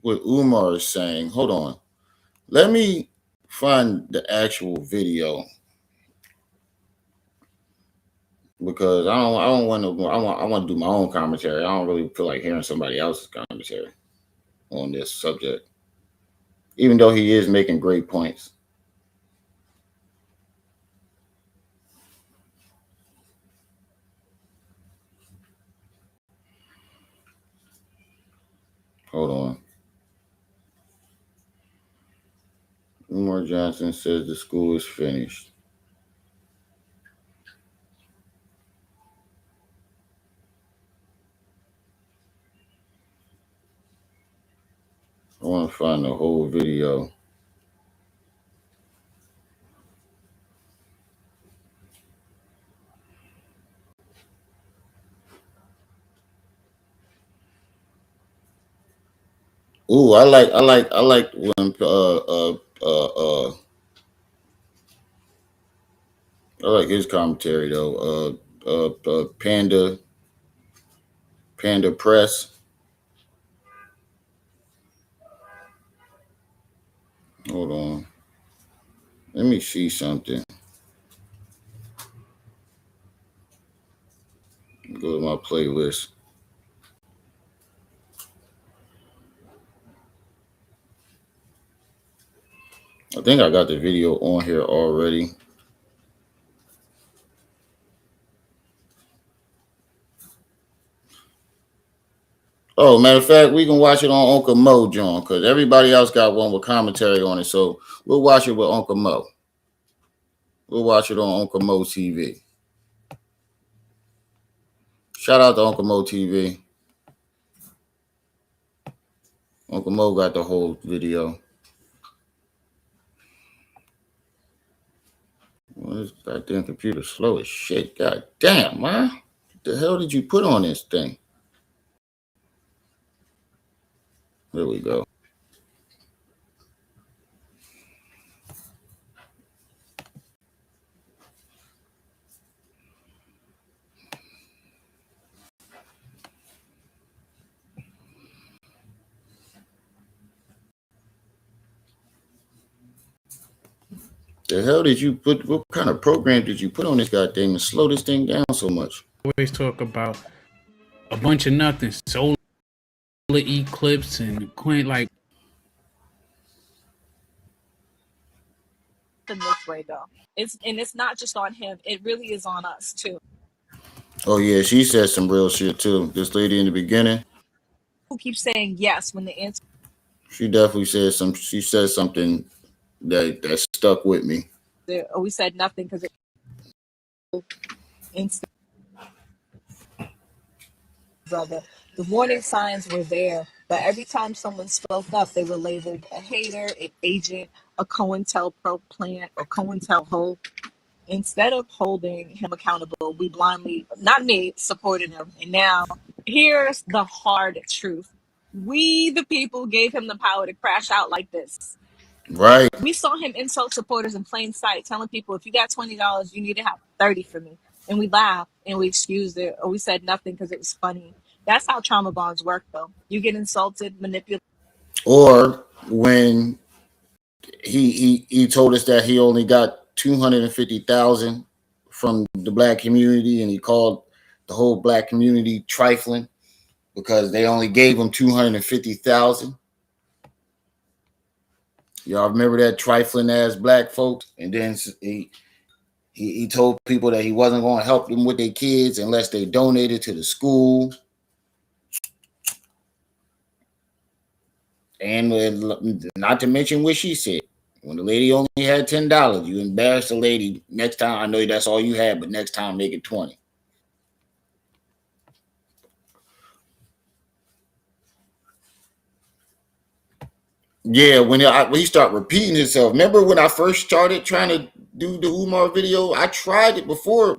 what Umar is saying. Hold on. Let me find the actual video because I don't want to. I want to do my own commentary. I don't really feel like hearing somebody else's commentary on this subject, even though he is making great points. Hold on. Umar Johnson says the school is finished. I want to find the whole video. Ooh, I like when I like his commentary though. Panda Press. Hold on. Let me see something. Go to my playlist. I think I got the video on here already. Oh, matter of fact, we can watch it on Uncle Mo, John, because everybody else got one with commentary on it. So we'll watch it with Uncle Mo. We'll watch it on Uncle Mo TV. Shout out to Uncle Mo TV. Uncle Mo got the whole video. Well, this goddamn computer slow as shit. God damn, man. What the hell did you put on this thing? There we go. The hell did you put? What kind of program did you put on this goddamn and slow this thing down so much? Always talk about a bunch of nothing, solar eclipse and quaint like. In this way though, it's not just on him. It really is on us too. Oh yeah, she said some real shit too. This lady in the beginning, Who keeps saying yes when the answer she definitely said some. She said something that stuck with me. we said nothing because it instant. The warning signs were there, but every time someone spoke up, they were labeled a hater, an agent, a COINTELPRO plant, or COINTELHO. Instead of holding him accountable, we blindly, not me, supported him. And now, here's the hard truth. We, the people, gave him the power to crash out like this. Right. We saw him insult supporters in plain sight, telling people, if you got $20, you need to have 30 for me. And we laughed and we excused it, or we said nothing because it was funny. That's how trauma bonds work, though. You get insulted, manipulated. Or when he told us that he only got 250,000 from the black community, and he called the whole black community trifling because they only gave him 250,000. Y'all remember that trifling ass black folks? And then he told people that he wasn't going to help them with their kids unless they donated to the school. And not to mention what she said. When the lady only had $10, you embarrass the lady. Next time, I know that's all you had, but next time make it 20. Yeah, when he start repeating himself. Remember when I first started trying to do the Umar video? I tried it before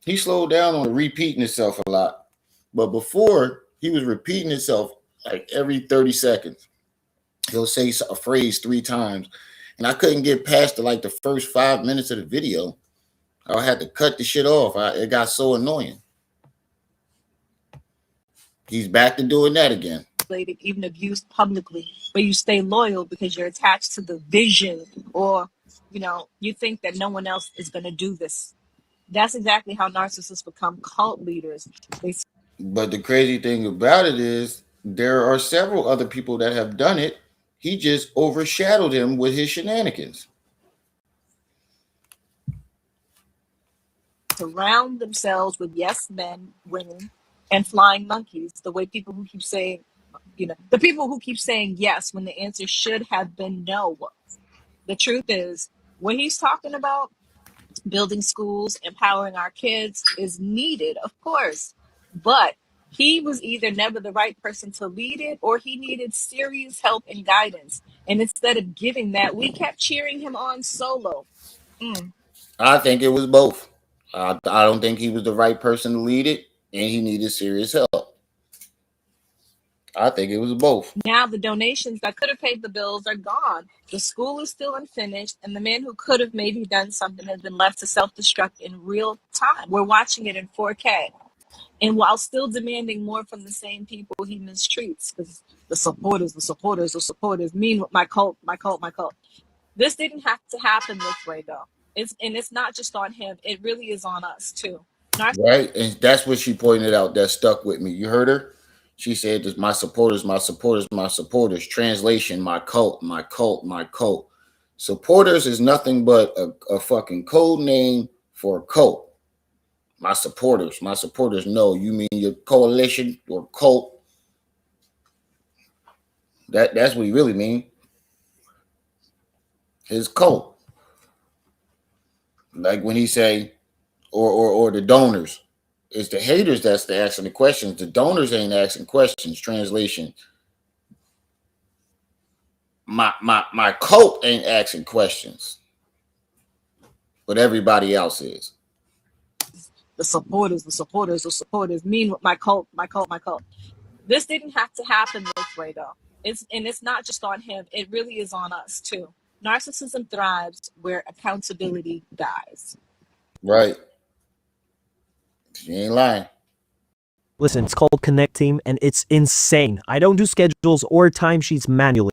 he slowed down on repeating himself a lot. But before, he was repeating himself like every 30 seconds. He'll say a phrase 3 times. And I couldn't get past the first 5 minutes of the video. I had to cut the shit off. It got so annoying. He's back to doing that again. Even abused publicly, but you stay loyal because you're attached to the vision, or you think that no one else is going to do this. That's exactly how narcissists become cult leaders. But the crazy thing about it is there are several other people that have done it. He just overshadowed him with his shenanigans. Surround themselves with yes men, women, and flying monkeys. The way people who keep saying, the people who keep saying yes when the answer should have been no. The truth is, what he's talking about, building schools, empowering our kids, is needed, of course. But he was either never the right person to lead it, or he needed serious help and guidance. And instead of giving that, we kept cheering him on solo. I think it was both. I don't think he was the right person to lead it, and he needed serious help. I think it was both. Now the donations that could have paid the bills are gone. The school is still unfinished, and the man who could have maybe done something has been left to self-destruct in real time. We're watching it in 4K. And while still demanding more from the same people he mistreats, because the supporters mean my cult. This didn't have to happen this way, though. It's not just on him. It really is on us, too. Right? And that's what she pointed out that stuck with me. You heard her? She said, my supporters, my supporters, my supporters. Translation, my cult, my cult, my cult. Supporters is nothing but a fucking code name for a cult. My supporters. No, you mean your coalition or cult. That's what you really mean. His cult. Like when he say, or the donors. It's the haters that's asking the questions. The donors ain't asking questions. Translation. My cult ain't asking questions. But everybody else is. The supporters mean my cult. This didn't have to happen this way, though. It's not just on him. It really is on us, too. Narcissism thrives where accountability dies. Right. She ain't lying. Listen, it's called Connect Team, and it's insane. I don't do schedules or timesheets manually.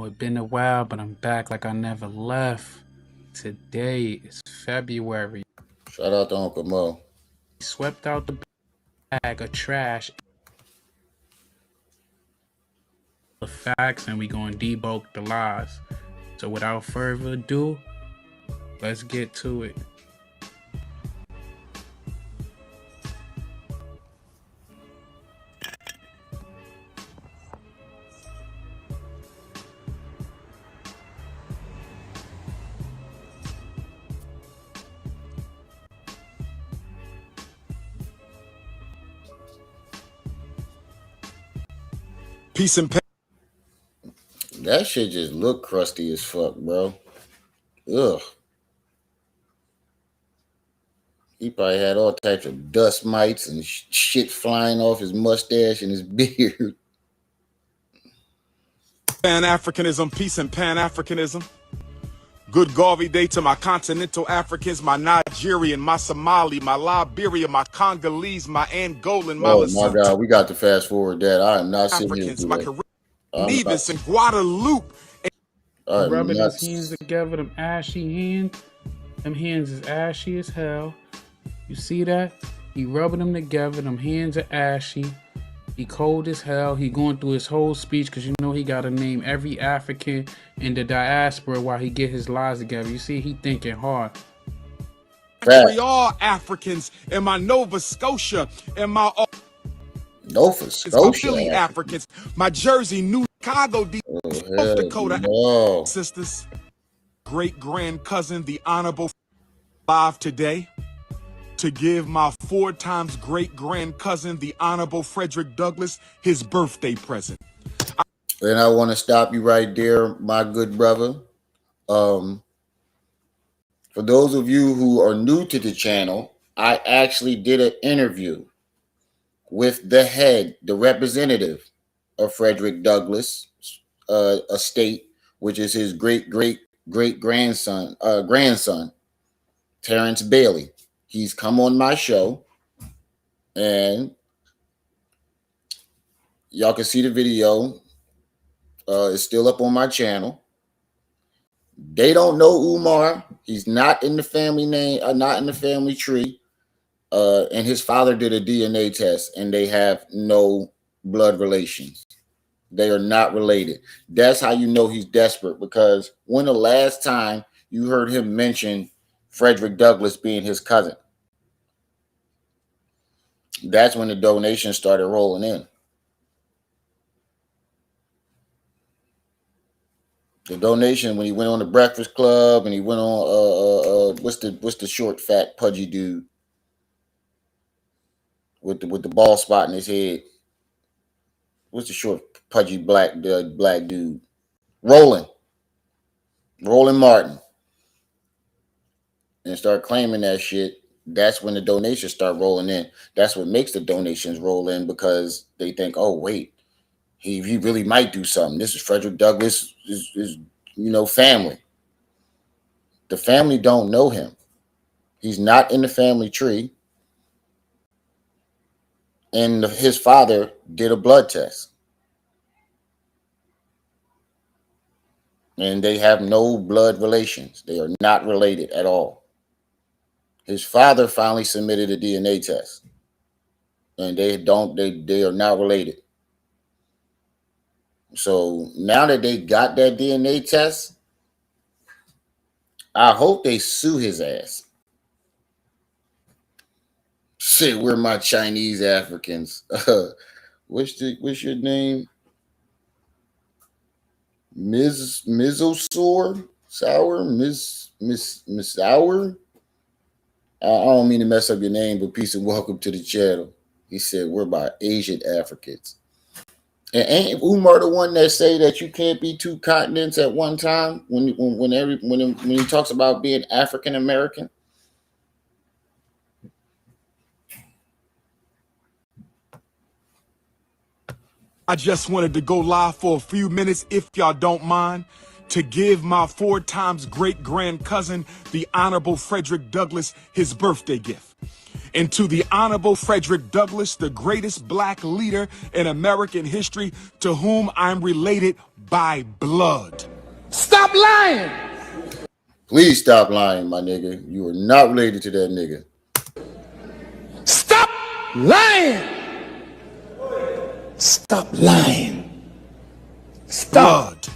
know it's been a while, but I'm back like I never left. Today is February. Shout out to Uncle Mo. Swept out the bag of trash, the facts, and we gonna debunk the lies. So without further ado, let's get to it. Peace and pain. That shit just look crusty as fuck, bro. Ugh. He probably had all types of dust mites and shit flying off his mustache and his beard. Pan-Africanism, peace and Pan-Africanism. Good Garvey Day to my continental Africans, my Nigerian, my Somali, my Liberia, my Congolese, my Angolan, my Oh my God, we got to fast forward that. I am not sitting here. Africans, my Caribbean, and Guadeloupe. Rubbing his hands together, them ashy hands. Them hands is ashy as hell. You see that? He rubbing them together. Them hands are ashy. He cold as hell. He going through his whole speech because you know he got to name every African in the diaspora while he get his lies together. You see, he thinking hard. We all Africans in my Nova Scotia and my Nova Scotia Philly Africans, my Jersey, New Chicago, North Dakota sisters, great grand cousin, the Honorable live today to give my 4 times great grand cousin, the Honorable Frederick Douglass, his birthday present. And I want to stop you right there, my good brother. For those of you who are new to the channel, I actually did an interview with the head, the representative of Frederick Douglass estate, which is his great grandson, Terrence Bailey. He's come on my show, and y'all can see the video. It's still up on my channel. They don't know Umar. He's not in the family name, not in the family tree. And his father did a DNA test, and they have no blood relations. They are not related. That's how you know he's desperate, because when the last time you heard him mention Frederick Douglass being his cousin? That's when the donations started rolling in. The donation when he went on the Breakfast Club, and he went on what's the short, fat, pudgy dude with the bald spot in his head? What's the short, pudgy black dude? Roland Martin, and start claiming that shit. That's when the donations start rolling in. That's what makes the donations roll in, because they think, oh wait, he really might do something. This is Frederick Douglass is family. The family don't know him. He's not in the family tree. And his father did a blood test, and they have no blood relations. They are not related at all. His father finally submitted a DNA test, and they are not related. So now that they got that DNA test, I hope they sue his ass. Shit, we're my Chinese Africans. What's your name? Ms. Mizosaur? Sour? Miss Sour? I don't mean to mess up your name, but peace and welcome to the channel. He said we're by Asian Africans. And ain't Umar the one that say that you can't be 2 continents at one time when he talks about being African American? I just wanted to go live for a few minutes, if y'all don't mind, to give my 4 times great grand cousin, the Honorable Frederick Douglass, his birthday gift. and to the Honorable Frederick Douglass, the greatest black leader in American history, to whom I'm related by blood. Stop lying! Please stop lying, my nigga. You are not related to that nigga. Stop lying! Stop lying. Stop. Blood.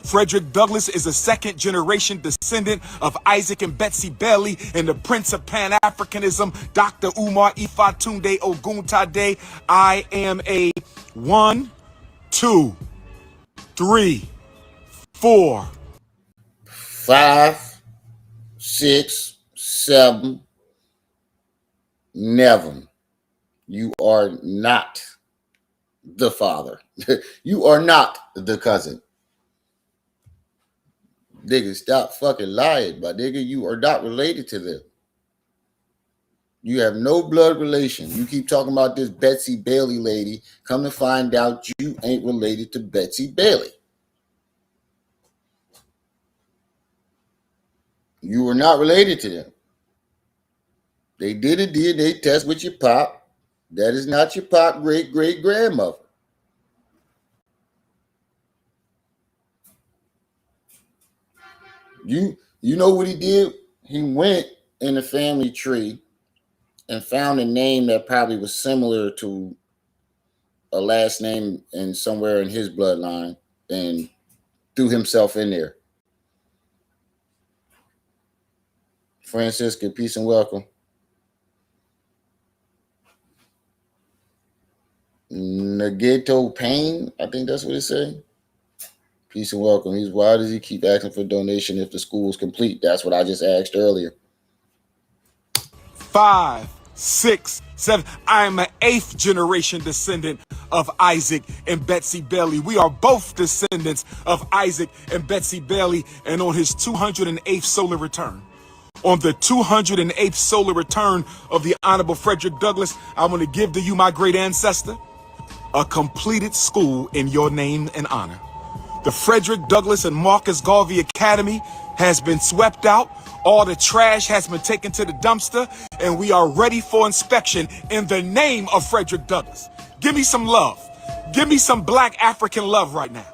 Frederick Douglass is a second-generation descendant of Isaac and Betsy Bailey and the Prince of Pan-Africanism, Dr. Umar Ifatunde Oguntade. I am a 1, 2, 3, 4, 5, 6, 7, never. You are not the father. You are not the cousin. Nigga, stop fucking lying, my nigga. You are not related to them. You have no blood relation. You keep talking about this Betsy Bailey lady. Come to find out you ain't related to Betsy Bailey. You are not related to them. They did a DNA test with your pop. That is not your pop great-great-grandmother. You know what he did? He went in the family tree and found a name that probably was similar to a last name in somewhere in his bloodline and threw himself in there. Francisca, peace and welcome. Nagato Payne, I think that's what it said. Peace and welcome. Why does he keep asking for donation if the school is complete? That's what I just asked earlier. 5, 6, 7. I'm an 8th generation descendant of Isaac and Betsy Bailey. We are both descendants of Isaac and Betsy Bailey, and on his 208th solar return. On the 208th solar return of the Honorable Frederick Douglass, I want to give to you, my great ancestor, a completed school in your name and honor. The Frederick Douglass and Marcus Garvey Academy has been swept out. All the trash has been taken to the dumpster, and we are ready for inspection in the name of Frederick Douglass. Give me some love. Give me some black African love right now.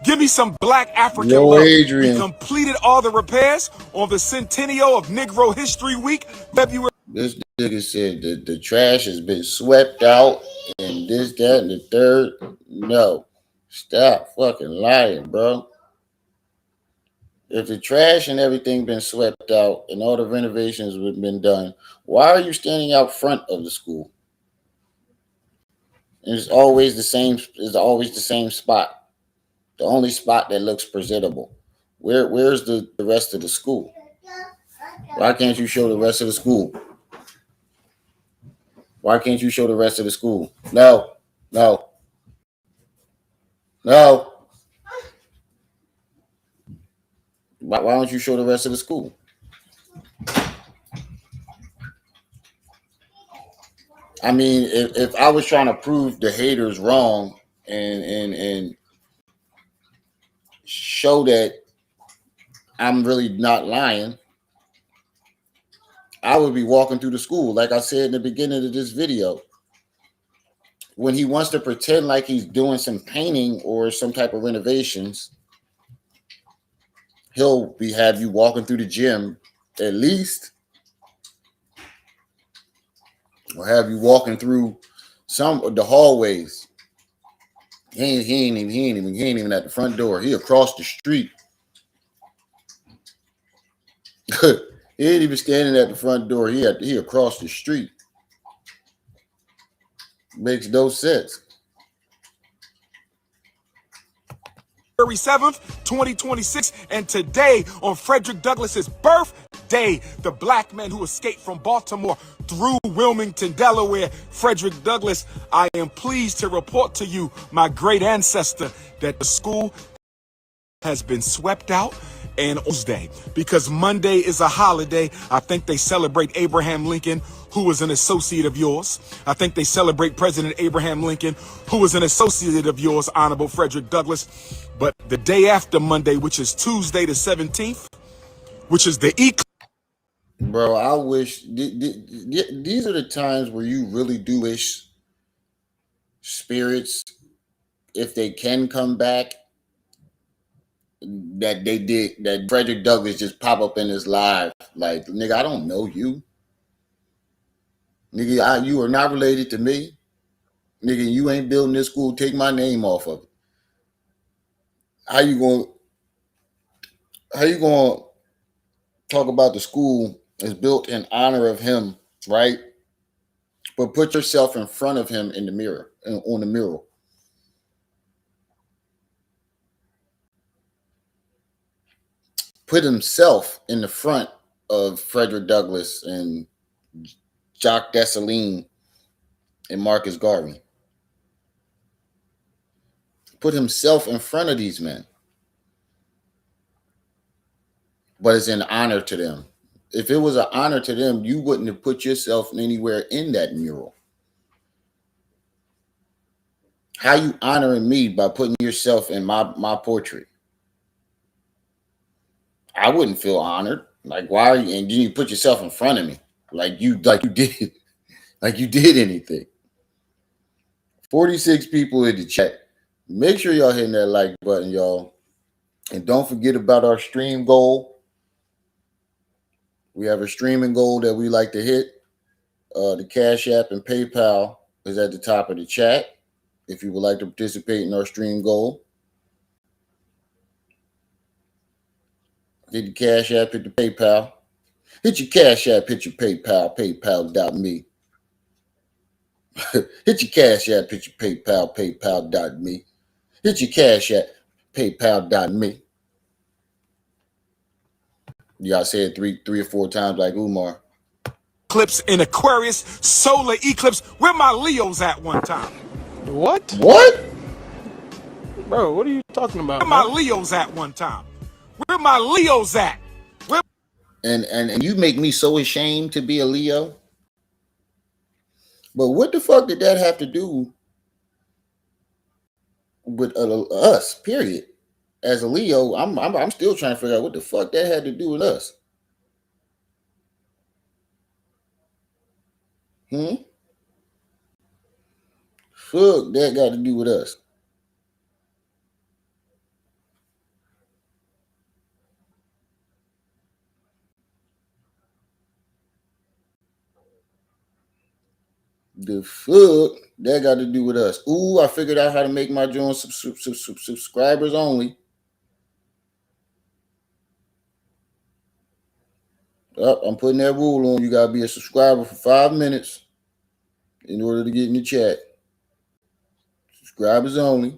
Give me some black African love. Adrian. We completed all the repairs on the centennial of Negro History Week, February. This nigga said that the trash has been swept out and this, that, and the third. No. Stop fucking lying, bro. If the trash and everything been swept out and all the renovations have been done, why are you standing out front of the school? And it's always the same spot. The only spot that looks presentable. Where's the rest of the school? Why can't you show the rest of the school? Why can't you show the rest of the school? No. Why don't you show the rest of the school? I mean, if I was trying to prove the haters wrong and show that I'm really not lying, I would be walking through the school. Like I said in the beginning of this video, when he wants to pretend like he's doing some painting or some type of renovations, he'll have you walking through the gym at least, or have you walking through some of the hallways. He ain't even at the front door. He across the street. He ain't even standing at the front door. He across the street. Makes no sense. February 7th, 2026, and today on Frederick Douglass's birthday, the black man who escaped from Baltimore through Wilmington, Delaware, Frederick Douglass, I am pleased to report to you, my great ancestor, that the school has been swept out. And Tuesday, because Monday is a holiday, I think they celebrate Abraham Lincoln, who was an associate of yours. I think they celebrate President Abraham Lincoln, who was an associate of yours, Honorable Frederick Douglass. But the day after Monday, which is Tuesday the 17th, which is the Bro, I wish these are the times where you really do wish spirits, if they can come back, that they did, that Frederick Douglass just pop up in his live. Like, nigga, I don't know you. Nigga, you are not related to me. Nigga, you ain't building this school. Take my name off of it. How you going to talk about the school is built in honor of him, right? But put yourself in front of him in the mirror, on the mural. Put himself in the front of Frederick Douglass and Jacques Dessalines and Marcus Garvey. Put himself in front of these men. But it's an honor to them. If it was an honor to them, you wouldn't have put yourself anywhere in that mural. How you honoring me by putting yourself in my portrait? I wouldn't feel honored. Like, why are you? And then you put yourself in front of me, like you did anything. 46 people in the chat. Make sure y'all hitting that like button, y'all, and don't forget about our stream goal. We have a streaming goal that we like to hit. The Cash App and PayPal is at the top of the chat if you would like to participate in our stream goal. Hit the Cash App, hit the PayPal. Hit your Cash App, hit your PayPal, paypal.me. Hit your Cash App, hit your PayPal, paypal.me. Hit your Cash App, paypal.me. Y'all say it three or four times like Umar. Eclipse in Aquarius, solar eclipse. Where my Leos at one time? What? What? Bro, what are you talking about? Where my Leos at one time? Where my Leos at? Where... And you make me so ashamed to be a Leo. But what the fuck did that have to do with us? Period. As a Leo, I'm still trying to figure out what the fuck that had to do with us. Fuck that got to do with us. The fuck that got to do with us? Ooh, I figured out how to make my joint subscribers only. I'm putting that rule on. You gotta be a subscriber for 5 minutes in order to get in the chat. Subscribers only.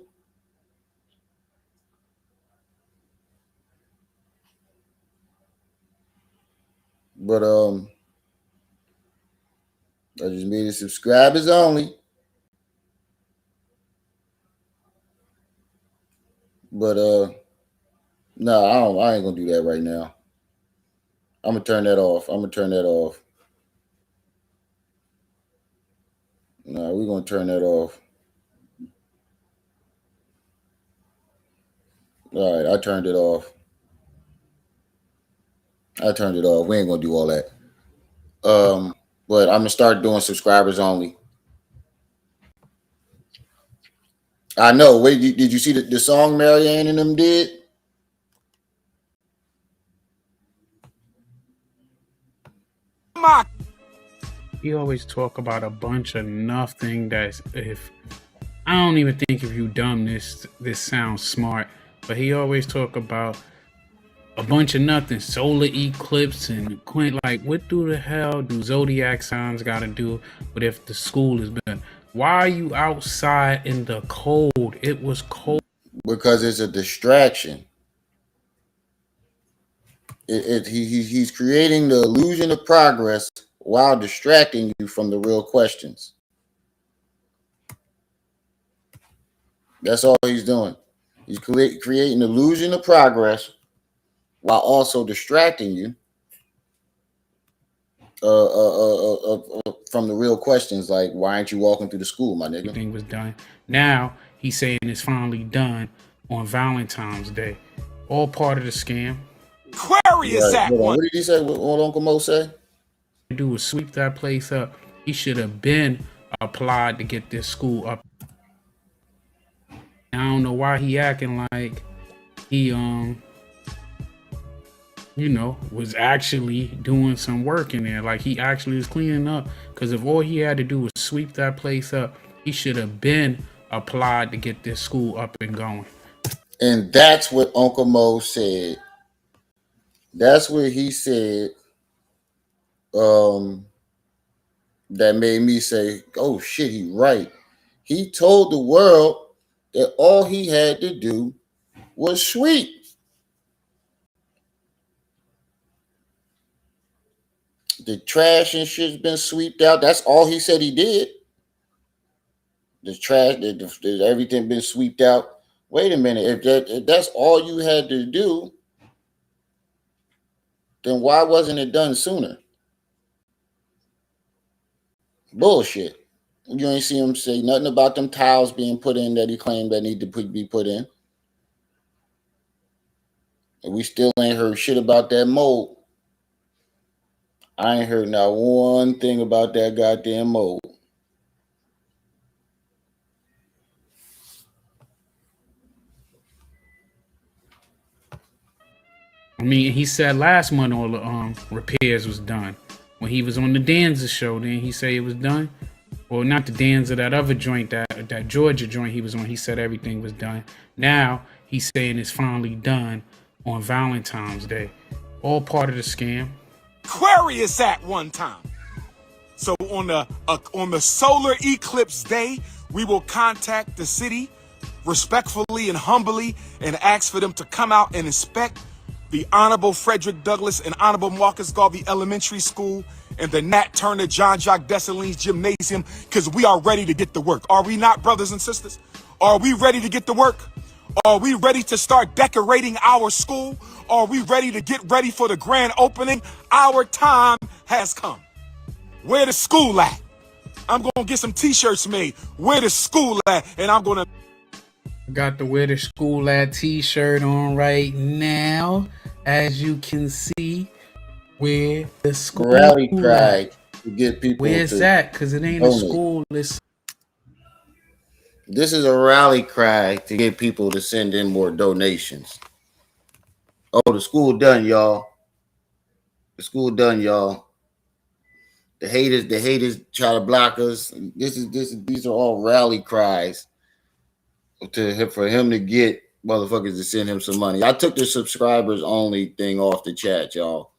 But I just made it subscribers only. But no, I ain't gonna do that right now. I'm gonna turn that off. No, we're gonna turn that off. All right, I turned it off. We ain't gonna do all that. But I'm gonna start doing subscribers only. I know. Wait, did you see the song Marianne and them did? He always talk about a bunch of nothing. That's if I don't even think if you dumb this sounds smart, but he always talk about a bunch of nothing, solar eclipse and quint. Like, what do the hell do zodiac signs got to do with if the school is been? Why are you outside in the cold? It was cold. Because it's a distraction. He's creating the illusion of progress while distracting you from the real questions. That's all he's doing. He's creating an illusion of progress while also distracting you from the real questions, like, why aren't you walking through the school, my nigga? Everything was done. Now he's saying it's finally done on Valentine's Day. All part of the scam. Aquarius Right. at Hold on. one. What did he say? What Uncle Mo say? Do was sweep that place up. He should have been applied to get this school up. I don't know why he acting like he was actually doing some work in there. Like he actually was cleaning up. Because if all he had to do was sweep that place up, he should have been applied to get this school up and going. And that's what Uncle Mo said. That's what he said. That made me say, "Oh shit, he right." He told the world that all he had to do was sweep. The trash and shit's been swept out. That's all he said he did. The trash, everything been swept out. Wait a minute. If that's all you had to do, then why wasn't it done sooner? Bullshit. You ain't see him say nothing about them tiles being put in that he claimed that need to be put in. And we still ain't heard shit about that mold. I ain't heard not one thing about that goddamn mold. I mean, he said last month all the repairs was done. When he was on the Danza show, then he said it was done. Well, not the Danza, that other joint, that Georgia joint he was on, he said everything was done. Now he's saying it's finally done on Valentine's Day. All part of the scam. Aquarius at one time. So on the solar eclipse day, we will contact the city respectfully and humbly and ask for them to come out and inspect the Honorable Frederick Douglass and Honorable Marcus Garvey Elementary School and the Nat Turner John Jacques Dessalines Gymnasium, because we are ready to get to work. Are we not, brothers and sisters? Are we ready to get to work? Are we ready to start decorating our school? Are we ready to get ready for the grand opening? Our time has come. Where the school at? I'm going to get some t-shirts made. Where the school at? And I'm going to... Got the Where the School At t-shirt on right now. As you can see, where the school Rally cry to get people. Where's that? Because it ain't donate. A school. This is a rally cry to get people to send in more donations. Oh, the school done, y'all. The school done, y'all. The haters try to block us. These are all rally cries for him to get motherfuckers to send him some money. I took the subscribers only thing off the chat, y'all.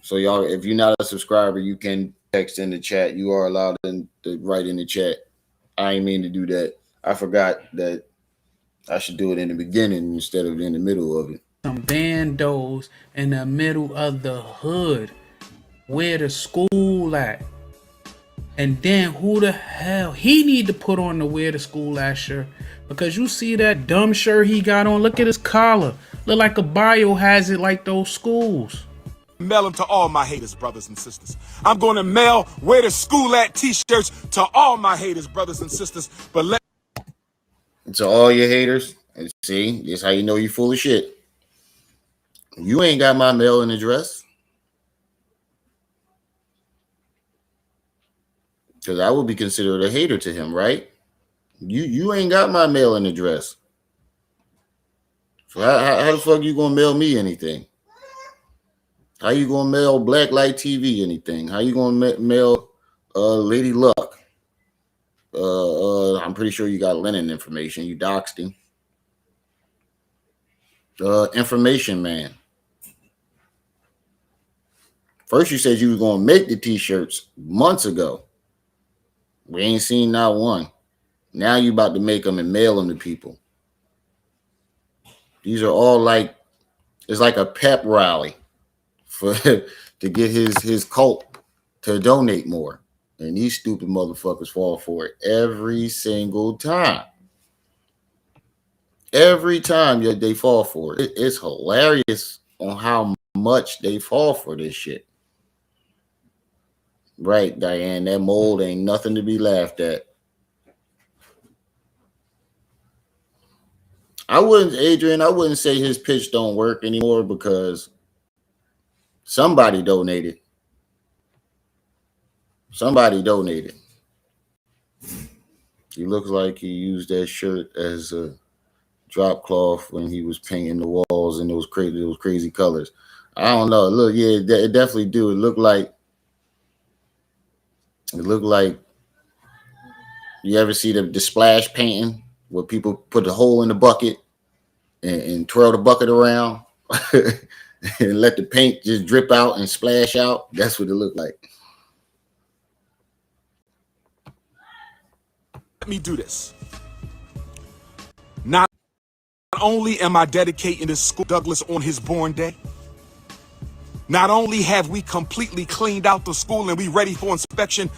So y'all, if you're not a subscriber, you can text in the chat. You are allowed to write in the chat. I ain't mean to do that. I forgot that I should do it in the beginning instead of in the middle of it. Some bandos in the middle of the hood. Where the school at? And then who the hell he need to put on the Where the School At shirt? Because you see that dumb shirt he got on. Look at his collar. Look like a biohazard like those schools. Mail them to all my haters, brothers and sisters. I'm going to mail Where the School At t-shirts to all my haters, brothers and sisters. But to all your haters, and see, this how you know you full of shit. You ain't got my mailing address. Because I would be considered a hater to him, right? You ain't got my mailing address. So how the fuck you gonna mail me anything? How you gonna mail Blacklight TV anything? How you gonna mail Lady Luck? I'm pretty sure you got Lennon information. You doxed him. Information man. First you said you was gonna make the t-shirts months ago. We ain't seen not one. Now you about to make them and mail them to people. These are all like, it's like a pep rally for to get his cult to donate more. And these stupid motherfuckers fall for it every single time. Every time they fall for it. It's hilarious on how much they fall for this shit. Right, Diane, that mold ain't nothing to be laughed at. I wouldn't say his pitch don't work anymore because somebody donated. Somebody donated. He looks like he used that shirt as a drop cloth when he was painting the walls in those crazy colors. I don't know. Look, yeah, it definitely do. It looked like you ever see the splash painting where people put a hole in the bucket and twirl the bucket around and let the paint just drip out and splash out? That's what it looked like. Let me do this. Not only am I dedicating this school Douglas on his born day, not only have we completely cleaned out the school and we ready for inspection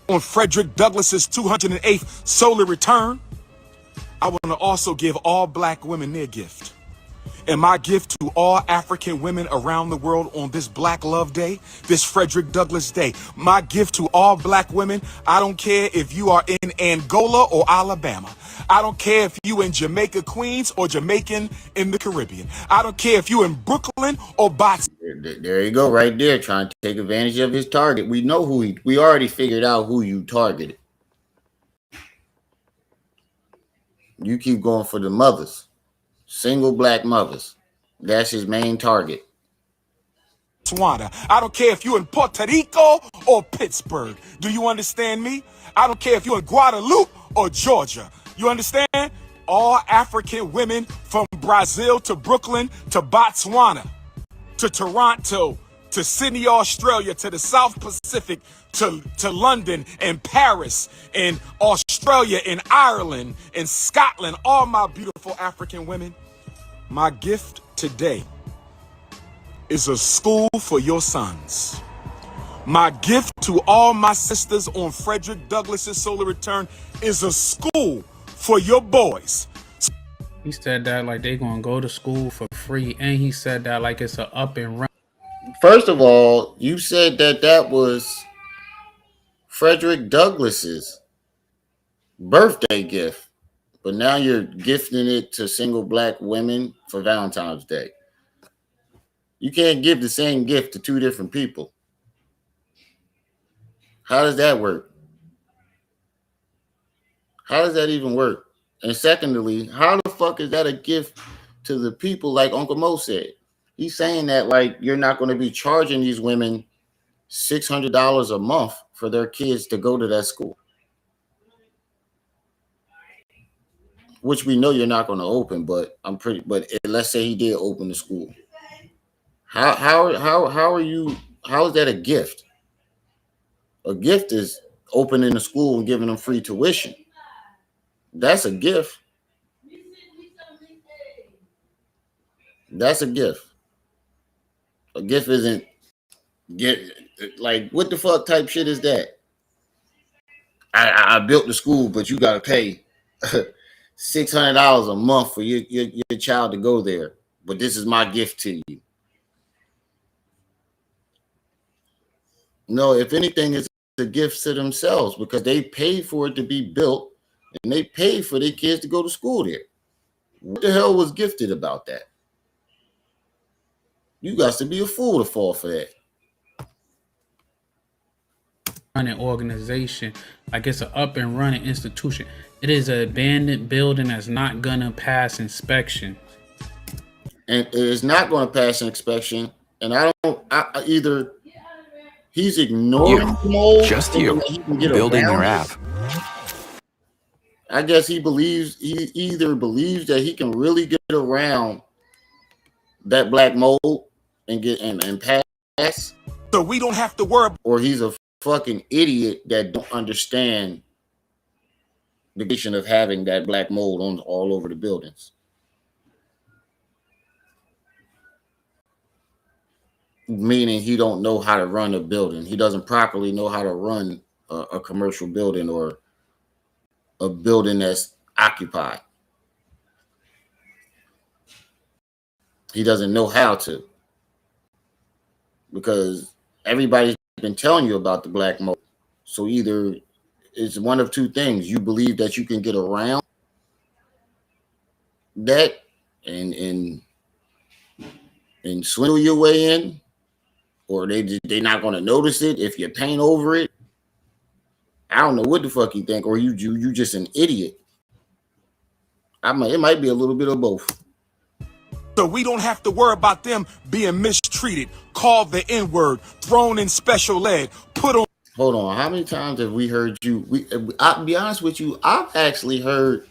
on Frederick Douglass's 208th solar return, I want to also give all black women their gift. And my gift to all African women around the world on this Black Love Day, this Frederick Douglass Day, my gift to all black women, I don't care if you are in Angola or Alabama. I don't care if you in Jamaica, Queens, or Jamaican in the Caribbean. I don't care if you in Brooklyn or Botswana. There you go, right there, trying to take advantage of his target. We know we already figured out who you targeted. You keep going for the mothers. Single black mothers. That's his main target. I don't care if you're in Puerto Rico or Pittsburgh. Do you understand me? I don't care if you're in Guadalupe or Georgia. You understand? All African women from Brazil to Brooklyn to Botswana to Toronto to Sydney, Australia, to the South Pacific, to London and Paris and Australia and Ireland and Scotland, all my beautiful African women. My gift today is a school for your sons. My gift to all my sisters on Frederick Douglass's solar return is a school for your boys. He said that like they gonna go to school for free, and he said that like it's a up and run. First of all, you said that was Frederick Douglass's birthday gift, but now you're gifting it to single black women for Valentine's Day. You can't give the same gift to two different people. How does that work? How does that even work? And secondly, how the fuck is that a gift to the people like Uncle Mo said? He's saying that like you're not going to be charging these women $600 a month for their kids to go to that school, which we know you're not going to open. But let's say he did open the school. How are you? How is that a gift? A gift is opening the school and giving them free tuition. That's a gift. That's a gift. A gift isn't like what the fuck type shit is that? I built the school, but you gotta pay $600 a month for your child to go there. But this is my gift to you. No, if anything, it's a gift to themselves because they paid for it to be built and they paid for their kids to go to school there. What the hell was gifted about that? You got to be a fool to fall for that. Running organization, like it's an up and running institution. It is an abandoned building that's not gonna pass inspection. And it's not going to pass an inspection. And either he's ignoring the mold, just you building your app. I guess he either believes that he can really get around that black mold and get and pass. So we don't have to worry. Or he's a fucking idiot that don't understand the condition of having that black mold on all over the buildings. Meaning he don't know how to run a building. He doesn't properly know how to run a commercial building or a building that's occupied. He doesn't know how to, because everybody's been telling you about the black mold. So either it's one of two things. You believe that you can get around that and swindle your way in, or they're not gonna notice it if you paint over it. I don't know what the fuck you think, or you just an idiot. It might be a little bit of both. So we don't have to worry about them being mistreated, called the N-word, thrown in special ed, put on. Hold on, how many times have we heard you? I'll be honest with you, I've actually heard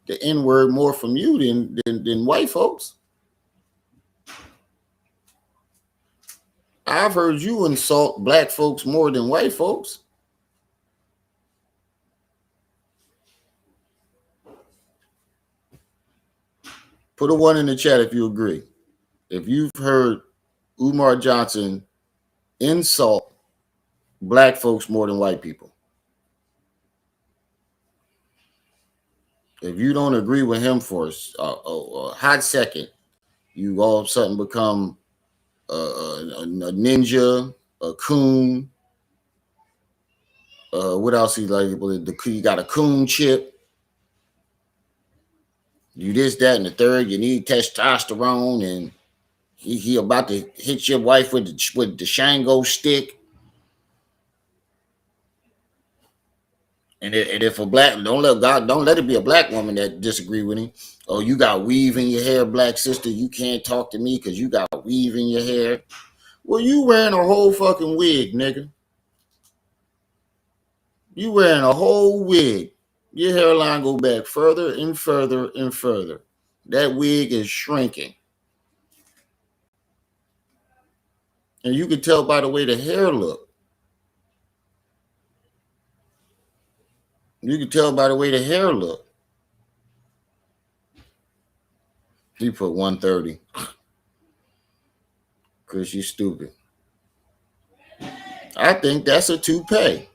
the N-word more from you than white folks. I've heard you insult black folks more than white folks. Put a 1 in the chat if you agree. If you've heard Umar Johnson insult black folks more than white people. If you don't agree with him for a hot second, you all of a sudden become a ninja, a coon. What else he like? You got a coon chip. You this, that, and the third. You need testosterone, and he about to hit your wife with the Shango stick. And if a black don't let it be a black woman that disagree with him. Oh, you got weave in your hair, black sister. You can't talk to me because you got weave in your hair. Well, you wearing a whole fucking wig, nigga. You wearing a whole wig. Your hairline go back further and further and further. That wig is shrinking. And you can tell by the way the hair look. You can tell by the way the hair look. He put 130. Because you stupid. I think that's a toupee.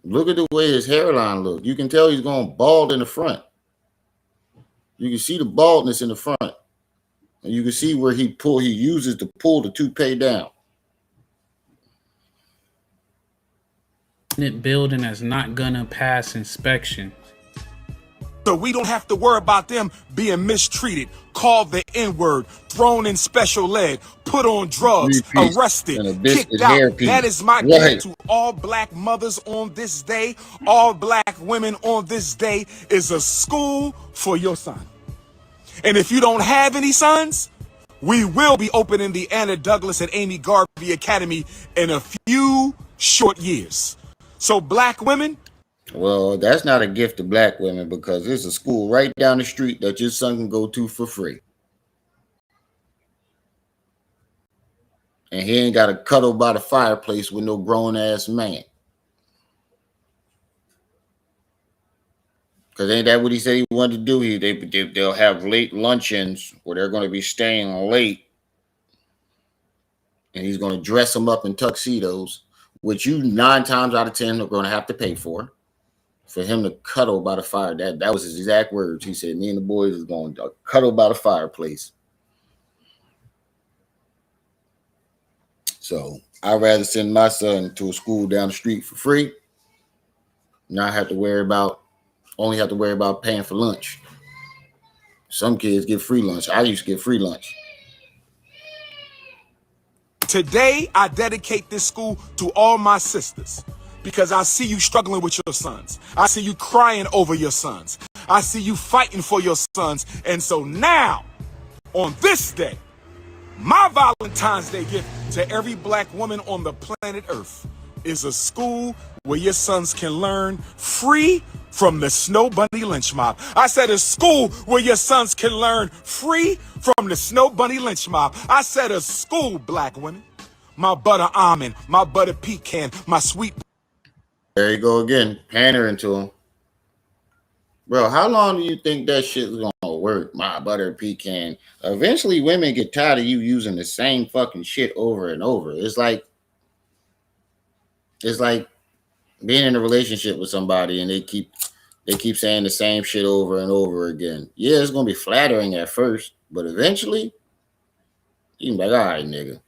Look at the way his hairline looks. You can tell he's going bald in the front. You can see the baldness in the front. And you can see where he uses to pull the toupee down. Building that's not gonna pass inspection. So we don't have to worry about them being mistreated, called the N-word, thrown in special ed, put on drugs, arrested, kicked out. That is my gift to all black mothers on this day, all black women on this day, is a school for your son. And if you don't have any sons, we will be opening the Anna Douglas and Amy Garvey Academy in a few short years. So black women. Well, that's not a gift to black women because there's a school right down the street that your son can go to for free. And he ain't got to cuddle by the fireplace with no grown-ass man. Because ain't that what he said he wanted to do? They'll have late luncheons where they're going to be staying late. And he's going to dress them up in tuxedos, which you 9 times out of 10 are going to have to pay for him to cuddle by the fire. That was his exact words. He said, me and the boys is going to cuddle by the fireplace. So I'd rather send my son to a school down the street for free. Not only have to worry about paying for lunch. Some kids get free lunch. I used to get free lunch. Today, I dedicate this school to all my sisters because I see you struggling with your sons. I see you crying over your sons. I see you fighting for your sons. And so now, on this day, my Valentine's Day gift to every black woman on the planet Earth is a school where your sons can learn free from the Snow Bunny lynch mob. I said a school where your sons can learn free from the Snow Bunny lynch mob. I said a school, black women. My butter almond, my butter pecan, my sweet. There you go again, pandering to him. Bro, how long do you think that shit's gonna work? My butter pecan. Eventually, women get tired of you using the same fucking shit over and over. It's like being in a relationship with somebody and they keep saying the same shit over and over again. Yeah, it's gonna be flattering at first, but eventually, you can be like, all right, nigga,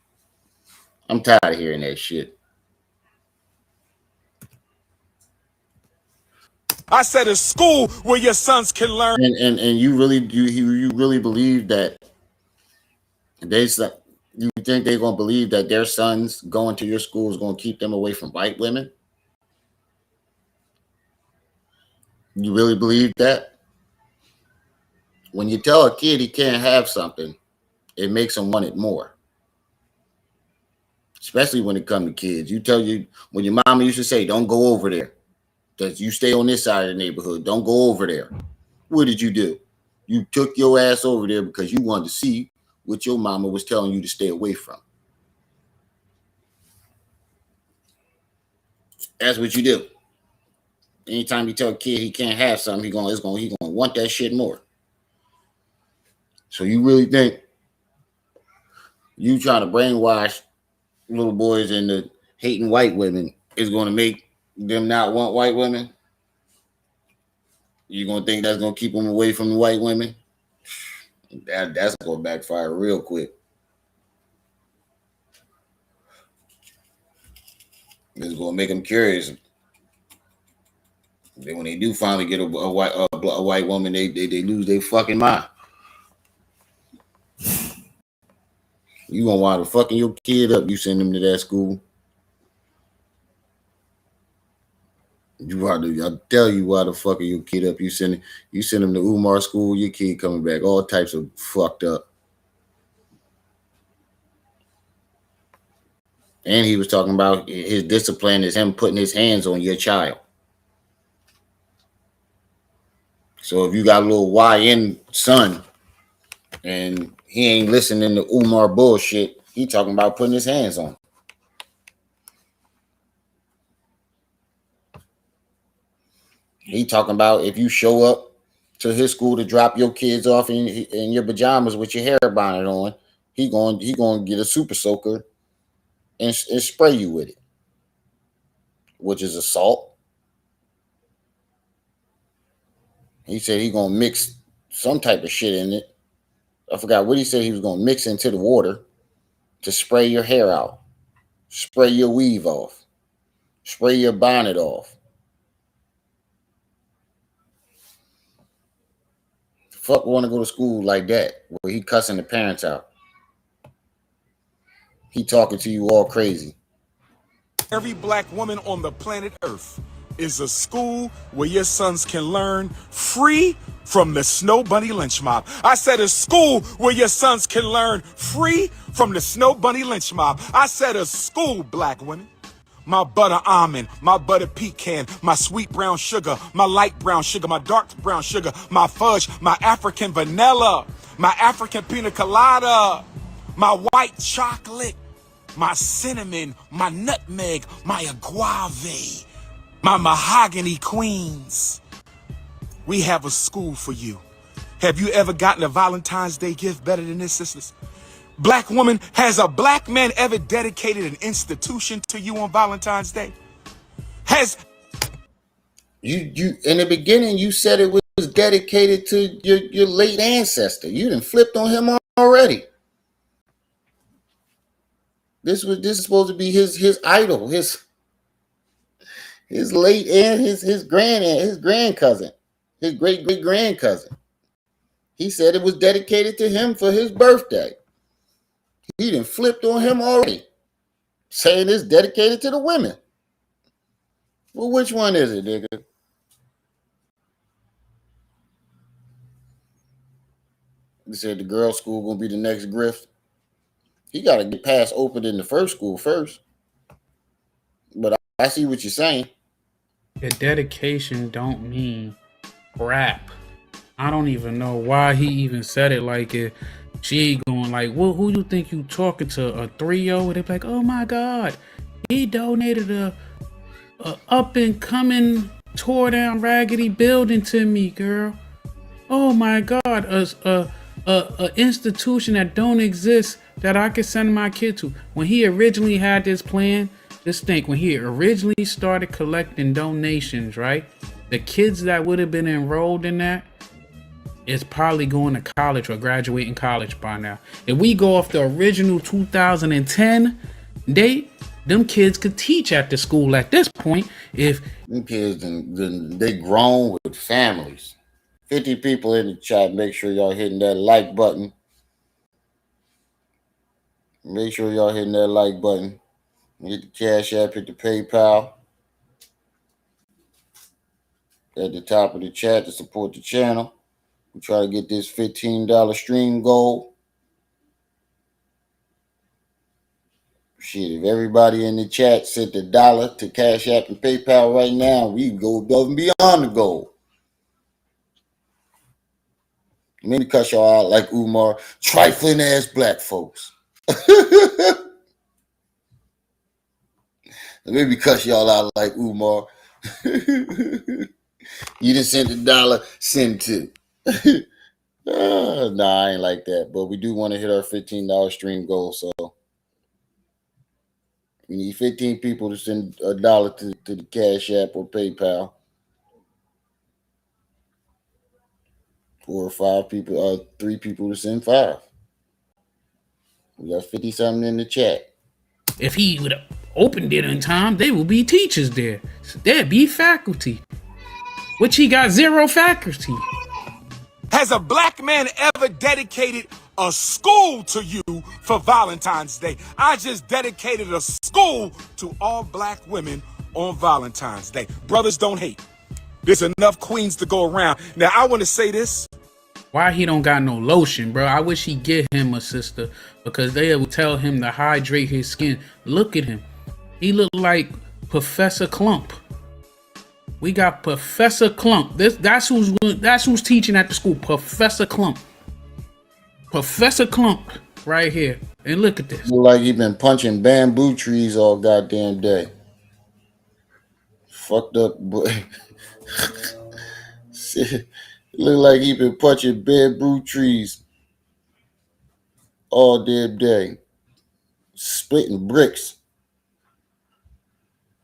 I'm tired of hearing that shit. I said a school where your sons can learn. And you really believe that you think they're gonna believe that their sons going to your school is gonna keep them away from white women? You really believe that? When you tell a kid he can't have something, it makes him want it more. Especially when it comes to kids. When your mama used to say, don't go over there. That you stay on this side of the neighborhood. Don't go over there. What did you do? You took your ass over there because you wanted to see what your mama was telling you to stay away from. That's what you do. Anytime you tell a kid he can't have something, he's gonna want that shit more. So you really think you trying to brainwash little boys into hating white women is going to make them not want white women? You gonna think that's gonna keep them away from the white women? That's gonna backfire real quick. It's gonna make them curious. Then when they do finally get a white woman, they lose their fucking mind. You gonna wind up fucking your kid up? You send them to that school. I'll tell you why the fucking your kid up. You send them to Umar school. Your kid coming back all types of fucked up. And he was talking about his discipline is him putting his hands on your child. So if you got a little YN son and he ain't listening to Umar bullshit, he talking about putting his hands on him. He talking about if you show up to his school to drop your kids off in your pajamas with your hair bonnet on, he going get a super soaker and spray you with it, which is assault. He said he gonna mix some type of shit in it. I forgot what he said he was gonna mix into the water to spray your hair out, spray your weave off, spray your bonnet off. Fuck want to go to school like that where he cussing the parents out. He talking to you all crazy. Every black woman on the planet Earth is a school where your sons can learn free from the Snow Bunny lynch mob. I said a school where your sons can learn free from the Snow Bunny lynch mob. I said a school, black women. My butter almond, my butter pecan, my sweet brown sugar, my light brown sugar, my dark brown sugar, my fudge, my African vanilla, my African pina colada, my white chocolate, my cinnamon, my nutmeg, my agave, my mahogany queens. We have a school for you. Have you ever gotten a Valentine's Day gift better than this, sisters? Black woman, has a black man ever dedicated an institution to you on Valentine's Day? Has you in the beginning you said it was dedicated to your late ancestor. You done flipped on him already. This is supposed to be his idol, his late aunt, his grand cousin, his great grand cousin. He said it was dedicated to him for his birthday. He done flipped on him already, saying it's dedicated to the women. Well, which one is it, nigga? He said the girls' school gonna be the next grift. He got to get past open in the first school first. But I see what you're saying. The dedication don't mean rap. I don't even know why he even said it like it. She going like, well, who you think you talking to? A 3-0? They be like, oh my God, he donated a up and coming tore down raggedy building to me, girl. Oh my God, a institution that don't exist that I could send my kid to. When he originally had this plan, just think, when he originally started collecting donations, right? The kids that would have been enrolled in that is probably going to college or graduating college by now. If we go off the original 2010 date, them kids could teach at the school at this point. If them kids, they grown with families. 50 people in the chat. Make sure y'all hitting that like button. Make sure y'all hitting that like button. Hit the Cash App, hit the PayPal at the top of the chat to support the channel. We try to get this $15 stream goal. Shit, if everybody in the chat sent $1 to Cash App and PayPal right now, we go above and beyond the goal. Let me cut y'all out like Umar, trifling ass black folks. Let me cut y'all out like Umar. You didn't send $1, send $2. Nah, I ain't like that. But we do want to hit our $15 stream goal. So we need 15 people to send $1 to the Cash App or PayPal. 4 or 5 people, 3 people to send 5. We got 50 something in the chat. If he would have opened it in time, they will be teachers there. There'd be faculty, which he got 0 faculty. Has a black man ever dedicated a school to you for Valentine's Day? I just dedicated a school to all black women on Valentine's Day. Brothers, don't hate. There's enough queens to go around. Now, I want to say this. Why he don't got no lotion, bro? I wish he get him a sister, because they would tell him to hydrate his skin. Look at him. He look like Professor Clump. We got Professor Clump. That's who's teaching at the school. Professor Clump. Professor Clump right here. And look at this. Look like he been punching bamboo trees all goddamn day. Fucked up boy. Look like he been punching bamboo trees all damn day. Splitting bricks.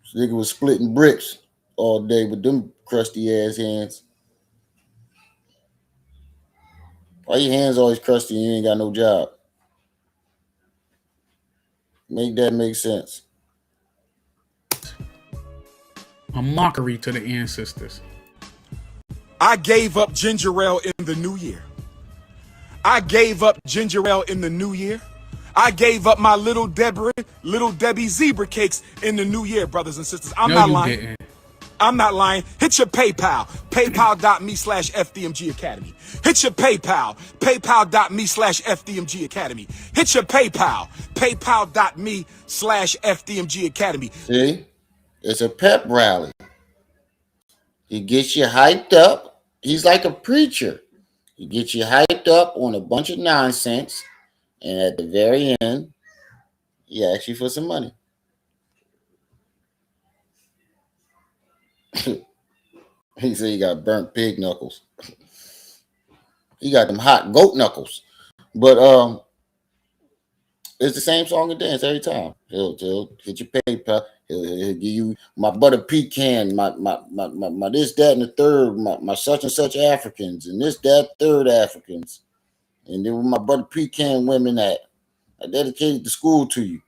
This nigga was splitting bricks all day with them crusty ass hands. Why your hands always crusty and you ain't got no job? Make that make sense. A mockery to the ancestors. I gave up ginger ale in the new year. I gave up ginger ale in the new year. I gave up my little Debbie zebra cakes in the new year, brothers and sisters. I'm not lying. Didn't. I'm not lying. Hit your PayPal, paypal.me/FDMG Academy. Hit your PayPal, paypal.me/FDMG Academy. Hit your PayPal, paypal.me/FDMG Academy. See? It's a pep rally. He gets you hyped up. He's like a preacher. He gets you hyped up on a bunch of nonsense. And at the very end, he asks you for some money. He said he got burnt pig knuckles. He got them hot goat knuckles. But it's the same song and dance every time. He'll hit your PayPal. He'll give you my butter pecan, my this, that, and the third, my such and such Africans, and this, that, third Africans. And then with my butter pecan women that I dedicated the school to you.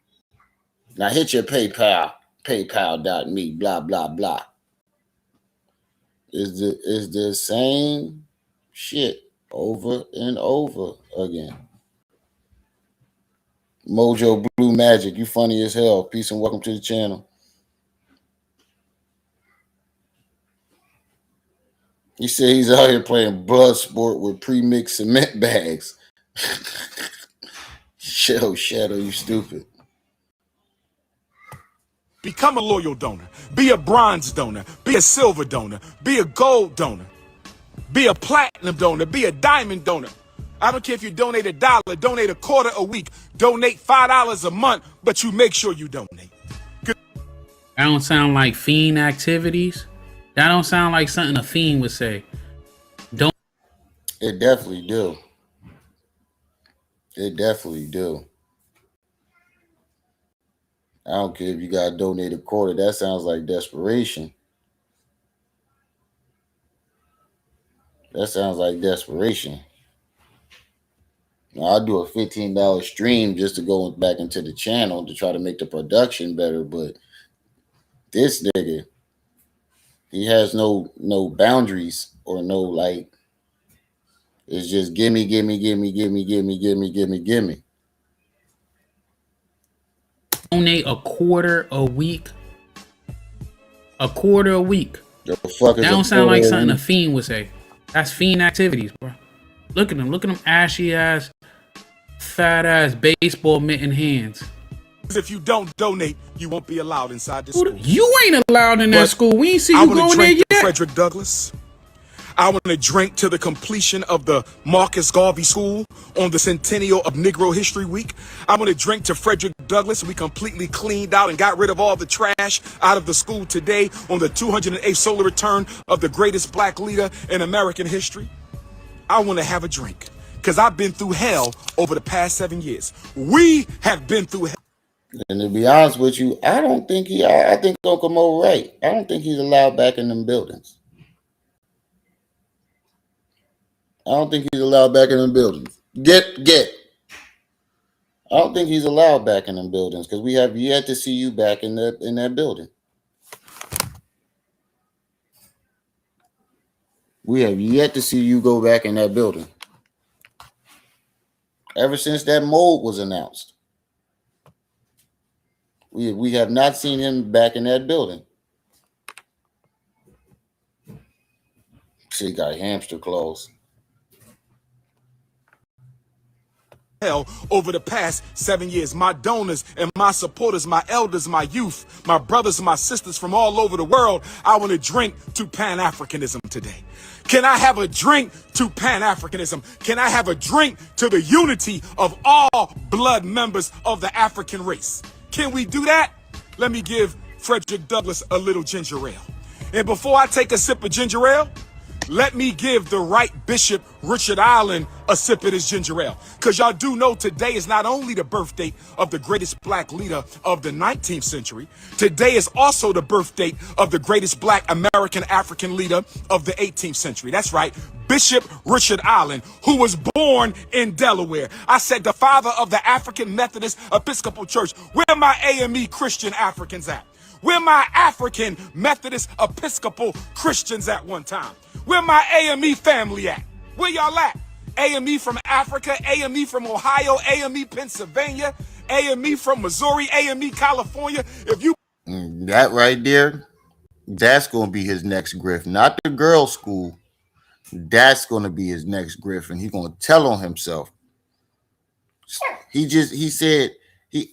Now hit your PayPal, paypal.me, blah, blah, blah. Is the same shit over and over again. Mojo Blue Magic, you funny as hell. Peace and welcome to the channel. He said he's out here playing blood sport with pre-mixed cement bags. Shadow, you stupid. Become a loyal donor. Be a bronze donor. Be a silver donor. Be a gold donor. Be a platinum donor. Be a diamond donor. I don't care if you donate $1, donate a quarter a week, donate $5 a month, but you make sure you donate. That don't sound like fiend activities. That don't sound like something a fiend would say. Don't. It definitely do. It definitely do. I don't care if you got to donate a quarter. That sounds like desperation. That sounds like desperation. I'll do a $15 stream just to go back into the channel to try to make the production better. But this nigga, he has no boundaries or no like. It's just gimme, gimme, gimme, gimme, gimme, gimme, gimme, gimme. Donate a quarter a week. A quarter a week. The fuck is that don't sound like something a fiend would say. That's fiend activities, bro. Look at them. Look at them ashy ass, fat ass baseball mitten hands. If you don't donate, you won't be allowed inside the school. You ain't allowed in that school. We ain't see you going there yet. Frederick Douglass. I want to drink to the completion of the Marcus Garvey School on the centennial of Negro History Week. I want to drink to Frederick Douglass. We completely cleaned out and got rid of all the trash out of the school today on the 208th solar return of the greatest black leader in American history. I want to have a drink because I've been through hell over the past 7 years. We have been through hell. And to be honest with you, I think Uncle Mo right. I don't think he's allowed back in them buildings. I don't think he's allowed back in them buildings. I don't think he's allowed back in them buildings because we have yet to see you back in that building. We have yet to see you go back in that building. Ever since that mold was announced, we have not seen him back in that building. She got hamster claws. Hell over the past 7 years. My donors and my supporters, my elders, my youth, my brothers and my sisters from all over the world, I want to drink to Pan-Africanism today. Can I have a drink to Pan-Africanism? Can I have a drink to the unity of all blood members of the African race? Can we do that? Let me give Frederick Douglass a little ginger ale. And before I take a sip of ginger ale, let me give the right Bishop Richard Allen a sip of this ginger ale. Because y'all do know today is not only the birth date of the greatest black leader of the 19th century, today is also the birth date of the greatest black American African leader of the 18th century. That's right, Bishop Richard Allen, who was born in Delaware. I said the father of the African Methodist Episcopal Church. Where are my AME Christian Africans at? Where my African Methodist Episcopal Christians at one time? Where my AME family at? Where y'all at? AME from Africa, AME from Ohio, AME Pennsylvania, AME from Missouri, AME California. If you that right there, that's going to be his next grift. Not the girls' school. That's going to be his next grift, and he's going to tell on himself. He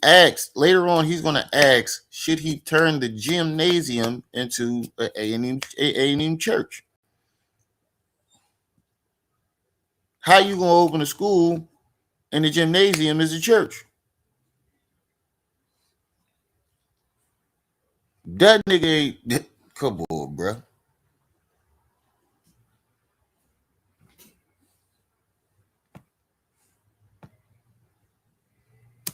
asked later on, he's going to ask, should he turn the gymnasium into an A&M church? How you going to open a school and the gymnasium is a church? That nigga ain't, come on, bro.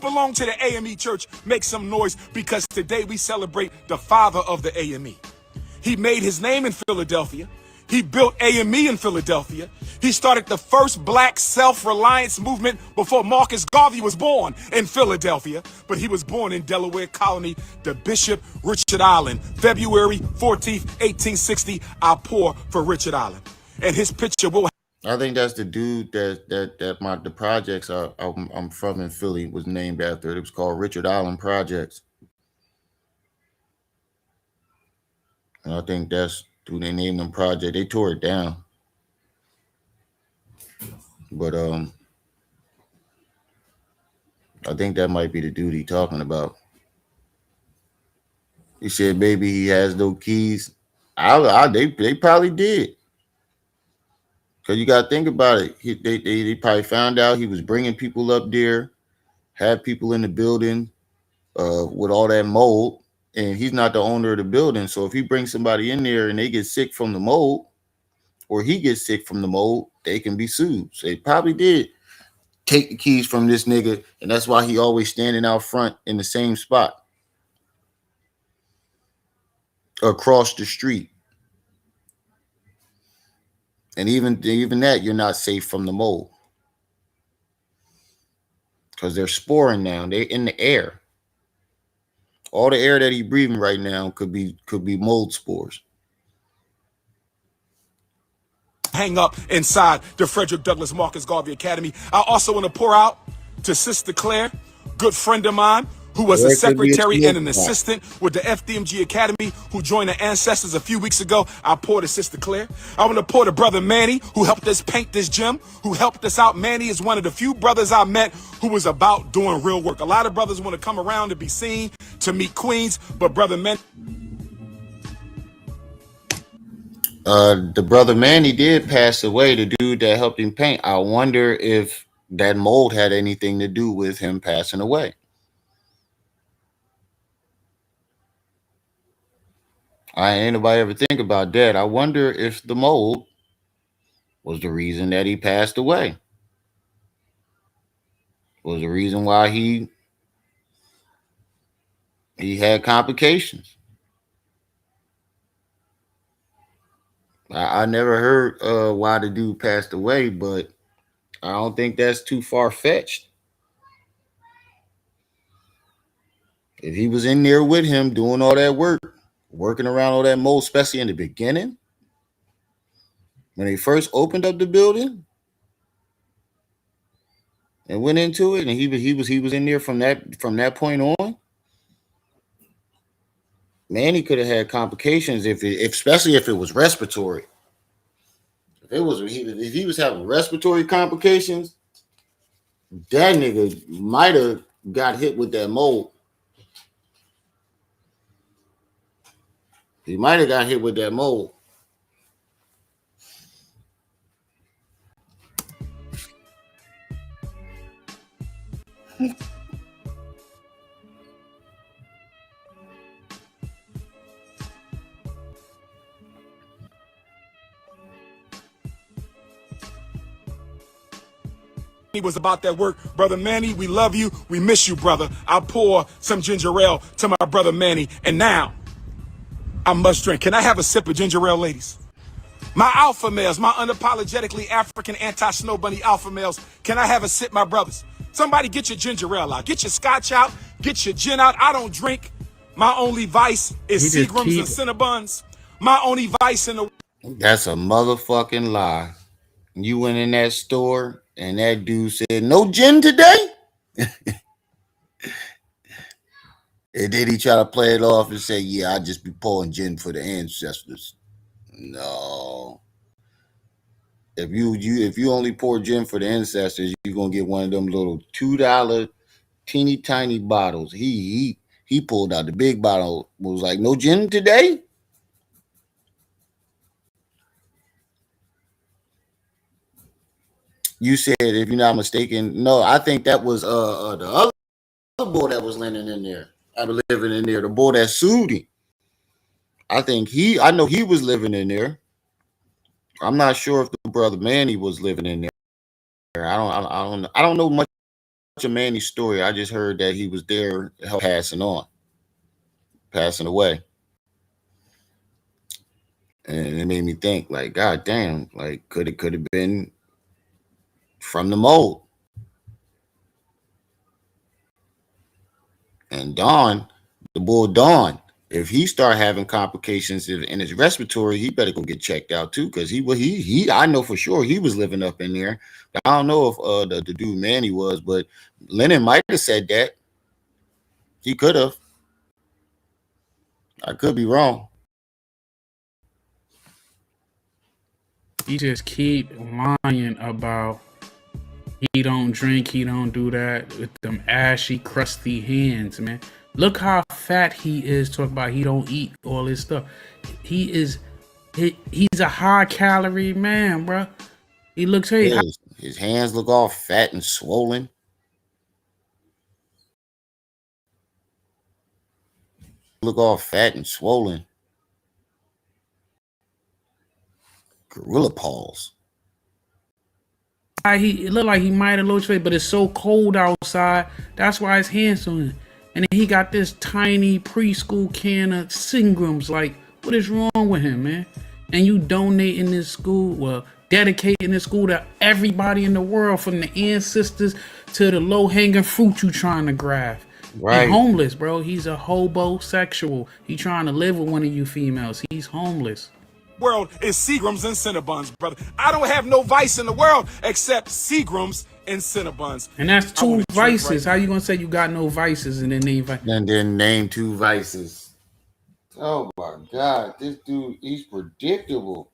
belong to the AME church, make some noise, because today we celebrate the father of the AME. He made his name in Philadelphia. He built AME in Philadelphia. He started the first black self-reliance movement before Marcus Garvey was born in Philadelphia. But he was born in Delaware Colony, the Bishop Richard Allen. February 14th, 1860, I'll pour for Richard Allen. And his picture will... I think that's the dude the projects I'm from in Philly was named after. It was called Richard Allen Projects. And I think that's who they named them project. They tore it down. But I think that might be the dude he's talking about. He said maybe he has no keys. They probably did. Because you got to think about it. They probably found out he was bringing people up there, had people in the building with all that mold, and he's not the owner of the building. So if he brings somebody in there and they get sick from the mold, or he gets sick from the mold, they can be sued. So they probably did take the keys from this nigga, and that's why he always standing out front in the same spot across the street. And even that, you're not safe from the mold. because they're sporing now. They're in the air. All the air that he's breathing right now could be mold spores. Hang up inside the Frederick Douglass Marcus Garvey Academy. I also want to pour out to Sister Claire, good friend of mine, who was a secretary and an assistant with the FDMG Academy, who joined the Ancestors a few weeks ago. I pour to Sister Claire. I want to pour to Brother Manny, who helped us paint this gym, who helped us out. Manny is one of the few brothers I met who was about doing real work. A lot of brothers want to come around to be seen, to meet queens, but Brother Manny... The brother Manny did pass away, the dude that helped him paint. I wonder if that mold had anything to do with him passing away. Ain't nobody ever think about that. I wonder if the mold was the reason that he passed away. Was the reason why he had complications. I never heard why the dude passed away, but I don't think that's too far-fetched. If he was in there with him doing all that work, working around all that mold, especially in the beginning, when they first opened up the building and went into it, and he was in there from that point on, man, he could have had complications especially if it was respiratory. If he was having respiratory complications, that nigga might have got hit with that mold. He might have got hit with that mold. He was about that work. Brother Manny, we love you. We miss you, brother. I'll pour some ginger ale to my brother Manny. And now, I must drink. Can I have a sip of ginger ale, ladies? My alpha males, my unapologetically African anti-snow bunny alpha males. Can I have a sip, my brothers? Somebody get your ginger ale out. Get your scotch out. Get your gin out. I don't drink. My only vice is Seagrams and Cinnabons. My only vice in the... That's a motherfucking lie. You went in that store and that dude said, "No gin today?" And then he tried to play it off and say, "Yeah, I just be pouring gin for the ancestors." No. If you only pour gin for the ancestors, you're gonna get one of them little $2 teeny tiny bottles. He pulled out the big bottle, was like, "No gin today?" You said, if you're not mistaken, no, I think that was the other boy that was living in there. The boy that sued him. I know he was living in there. I'm not sure if the brother Manny was living in there. I don't know much of Manny's story. I just heard that he was there passing away. And it made me think, like, God damn, like, could have been from the mold. And Don, the bull Don, if he start having complications in his respiratory, he better go get checked out too, because I know for sure he was living up in there. I don't know if the dude Manny was, but Lennon might have said that. He could have. I could be wrong. He just keep lying about he don't drink, he don't do that with them ashy, crusty hands, man. Look how fat he is. Talk about he don't eat all this stuff. He's a high calorie man, bro. He looks his hands look all fat and swollen. Look all fat and swollen. Gorilla paws. It looked like he might have lost weight, but it's so cold outside. That's why his hands swollen. And then he got this tiny preschool can of Seagrams. Like, what is wrong with him, man? And you donate in this school, well, dedicating the school to everybody in the world, from the ancestors to the low-hanging fruit you trying to grab. Right. He homeless, bro. He's a hobosexual. He trying to live with one of you females. He's homeless. World is Seagrams and Cinnabons, brother. I don't have no vice in the world except Seagrams and Cinnabons. And that's two vices. How you gonna say you got no vices and then name two vices? Oh my God, this dude, he's predictable.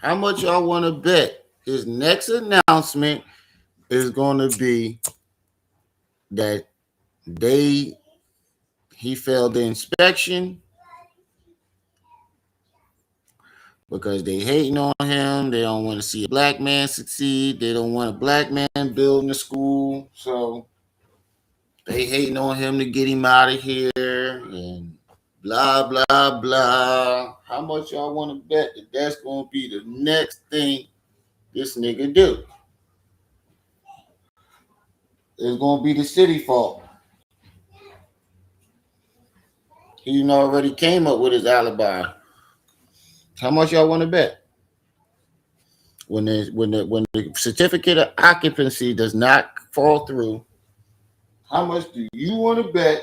How much y'all want to bet his next announcement is going to be that he failed the inspection because they hating on him. They don't want to see a black man succeed. They don't want a black man building a school. So they hating on him to get him out of here and blah, blah, blah. How much y'all want to bet that that's going to be the next thing this nigga do? It's going to be the city fault. He already came up with his alibi. How much y'all want to bet? When the certificate of occupancy does not fall through, how much do you want to bet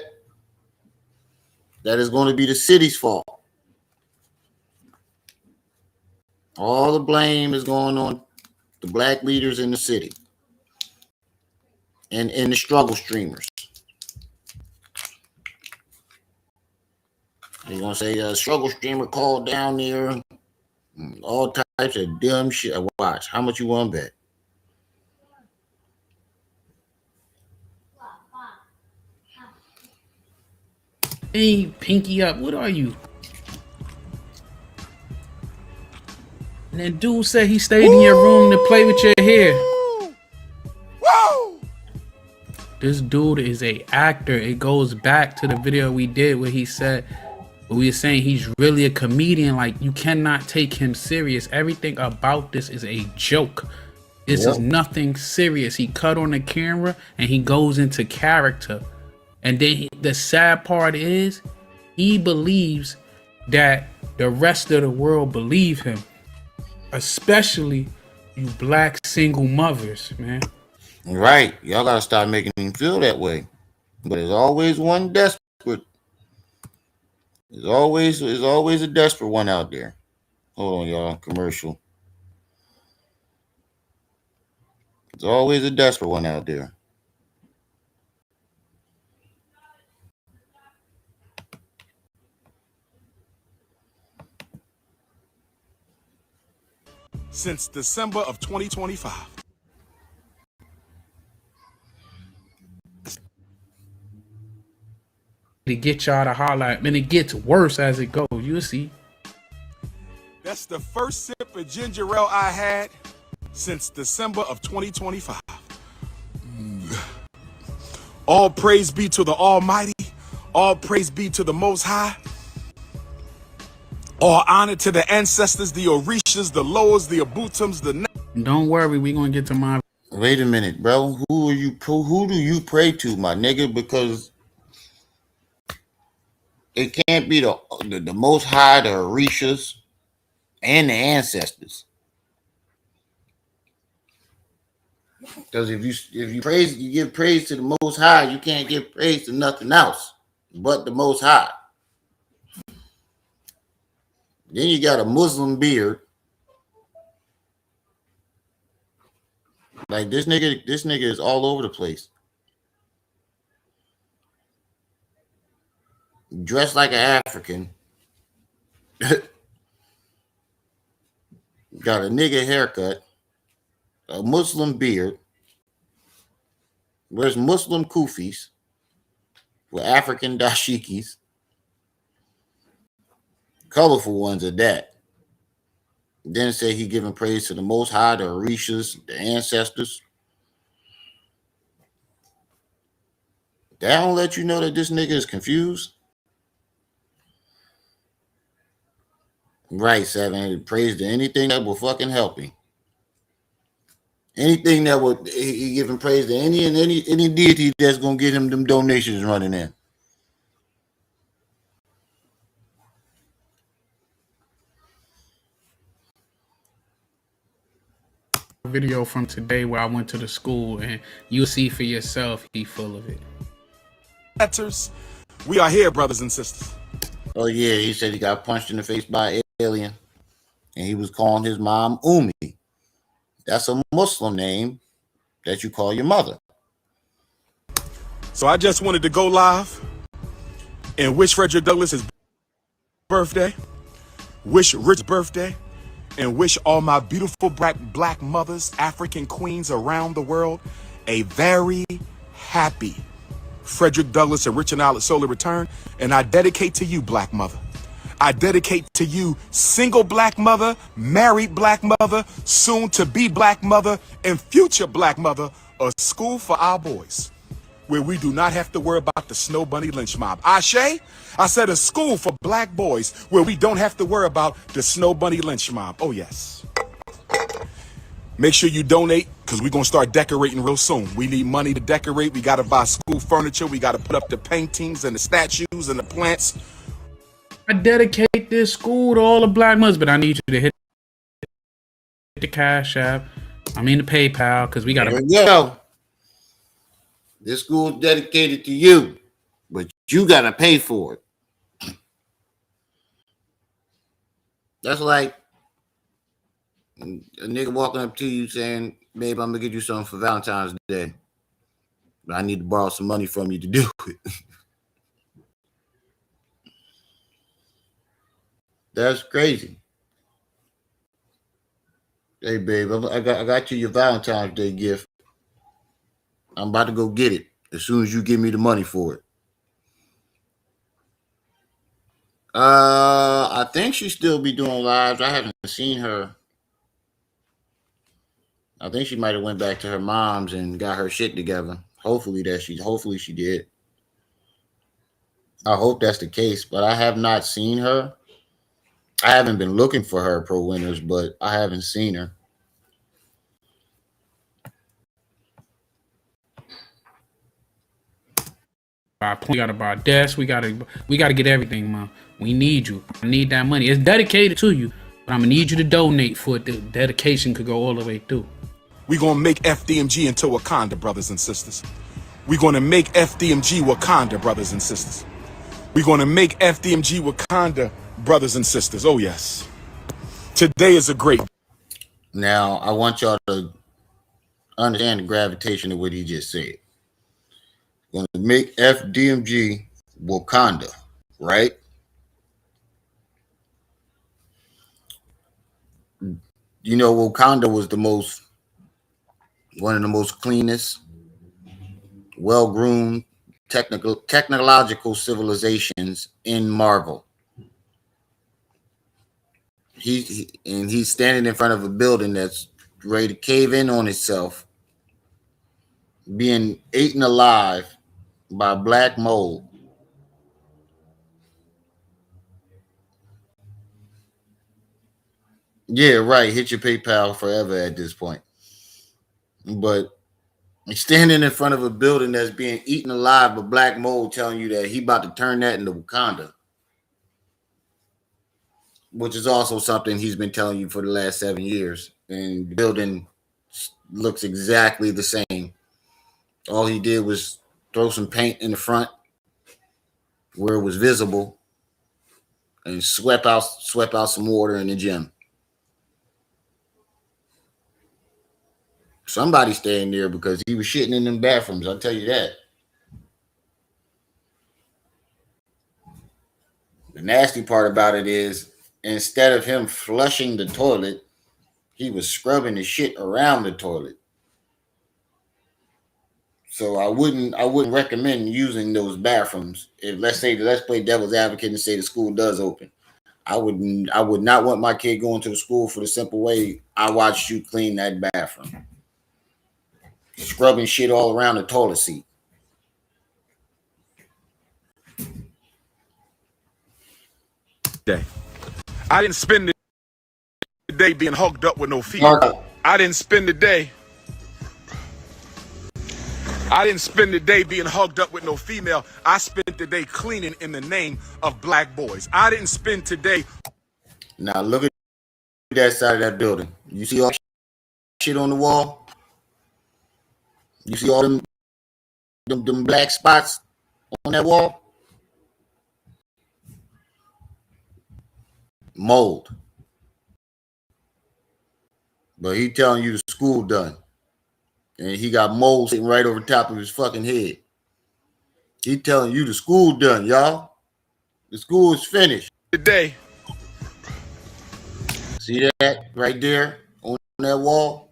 that is going to be the city's fault? All the blame is going on the black leaders in the city and the struggle streamers. You're going to say a struggle streamer called down there, all types of dumb shit. Watch. How much you want to bet? Hey, pinky up. What are you? And then dude said he stayed in your room to play with your hair. Woo! This dude is a actor. It goes back to the video we did where he said, we were saying he's really a comedian. Like, you cannot take him serious. Everything about this is a joke. This is nothing serious. He cut on the camera and he goes into character. And then the sad part is he believes that the rest of the world believe him, especially you black single mothers, man. Right. Y'all got to start making him feel that way. But there's always one desperate. There's always a desperate one out there. Hold on, y'all. Commercial. There's always a desperate one out there. Since December of 2025. To get y'all to holler at, and it gets worse as it goes. You'll see. That's the first sip of ginger ale I had since December of 2025. All praise be to the Almighty. All praise be to the Most High. All honor to the ancestors, the Orishas, the Loas, the Abutums, the... Don't worry, we gonna get to my... Wait a minute, bro. Who do you pray to, my nigga? Because it can't be the Most High, the Orishas, and the ancestors. Because if you give praise to the Most High, you can't give praise to nothing else but the Most High. Then you got a Muslim beard. Like this nigga is all over the place. Dressed like an African. Got a nigga haircut. A Muslim beard. Wears Muslim kufis with African dashikis. Colorful ones at that. Then say he giving praise to the Most High, the Orishas, the ancestors. That don't let you know that this nigga is confused. Right, Seven. Praise to anything that will fucking help him. Anything that would he giving praise to any deity that's gonna get him them donations running in. video from today where I went to the school, and you'll see for yourself. He full of it. We are here, brothers and sisters. Oh yeah, he said he got punched in the face by an alien, and he was calling his mom Umi. That's a Muslim name that you call your mother. So I just wanted to go live and wish Frederick Douglass his birthday, wish Rich's birthday, and wish all my beautiful black mothers, African queens around the world, a very happy Frederick Douglass and Rich and Alex Solar return. And I dedicate to you, black mother. I dedicate to you, single black mother, married black mother, soon to be black mother, and future black mother, a school for our boys, where we do not have to worry about the Snow Bunny lynch mob. Ashe, I said a school for black boys where we don't have to worry about the Snow Bunny lynch mob. Oh yes. Make sure you donate, because we're going to start decorating real soon. We need money to decorate. We got to buy school furniture. We got to put up the paintings and the statues and the plants. I dedicate this school to all the black mothers, but I need you to hit the Cash App. I mean the PayPal, because we got to. Yo, this school is dedicated to you, but you got to pay for it. That's like a nigga walking up to you saying, babe, I'm going to get you something for Valentine's Day, but I need to borrow some money from you to do it. That's crazy. Hey, babe, I got you your Valentine's Day gift. I'm about to go get it as soon as you give me the money for it. I think she still be doing lives. I haven't seen her. I think she might have went back to her mom's and got her shit together. Hopefully she did. I hope that's the case, but I have not seen her. I haven't been looking for her pro winners, but I haven't seen her. We gotta buy desks. We gotta get everything, man. We need you. I need that money. It's dedicated to you, but I'm gonna need you to donate for it. The dedication could go all the way through. We're going to make FDMG into Wakanda, brothers and sisters. We're going to make FDMG Wakanda, brothers and sisters. We're going to make FDMG Wakanda, brothers and sisters. Oh, yes. Today is a great. Now, I want y'all to understand the gravitation of what he just said. Going to make FDMG Wakanda, right? You know, Wakanda was one of the most cleanest, well-groomed, technological civilizations in Marvel. He's standing in front of a building that's ready to cave in on itself, being eaten alive by black mold. Yeah, right. Hit your PayPal forever at this point. But standing in front of a building that's being eaten alive by black mold, telling you that he about to turn that into Wakanda, which is also something he's been telling you for the last 7 years. And the building looks exactly the same. All he did was throw some paint in the front where it was visible and swept out some water in the gym. Somebody staying there because he was shitting in them bathrooms. I'll tell you that. The nasty part about it is, instead of him flushing the toilet, he was scrubbing the shit around the toilet. So I wouldn't recommend using those bathrooms. If let's play devil's advocate and say the school does open. I would not want my kid going to the school for the simple way I watched you clean that bathroom. Scrubbing shit all around the toilet seat. I didn't spend the day being hugged up with no female. I didn't spend the day being hugged up with no female. I spent the day cleaning in the name of black boys. I didn't spend today. Now look at that side of that building. You see all shit on the wall? You see all them black spots on that wall? Mold. But he telling you the school done. And he got mold sitting right over top of his fucking head. He telling you the school done, y'all. The school is finished. Today. See that right there on that wall?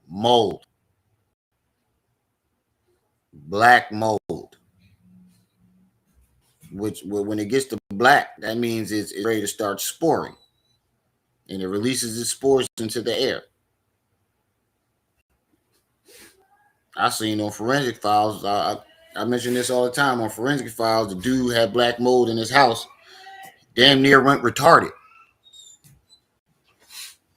Mold. Black mold. Which, when it gets to black, that means it's ready to start sporing. And it releases its spores into the air. I seen on forensic files, I mention this all the time on forensic files, the dude had black mold in his house, damn near went retarded.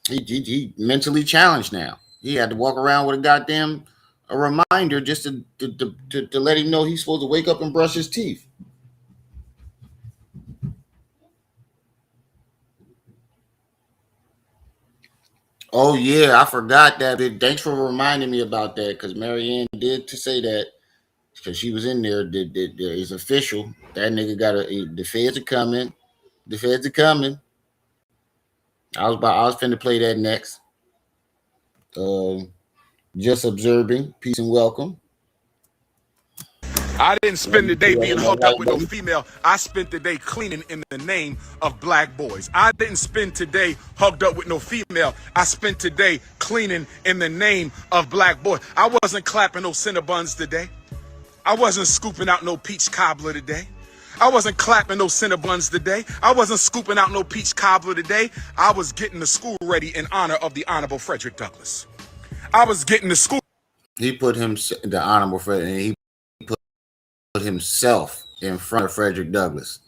He mentally challenged now. He had to walk around with a reminder just to let him know he's supposed to wake up and brush his teeth. Oh yeah, I forgot that. Thanks for reminding me about that, because Marianne did to say that, because she was in there. There is official. That nigga the feds are coming. The feds are coming. I was finna play that next. Just observing. Peace and welcome. I didn't spend the day being hooked up with no female. I spent the day cleaning in the name of black boys. I didn't spend today hugged up with no female. I spent today cleaning in the name of black boys. I wasn't clapping no Cinnabons today. I wasn't scooping out no peach cobbler today. I wasn't clapping no Cinnabons today. I wasn't scooping out no peach cobbler today. I was getting the school ready in honor of the Honorable Frederick Douglass. I was getting the school. He put the Honorable Frederick, and he put himself in front of Frederick Douglass,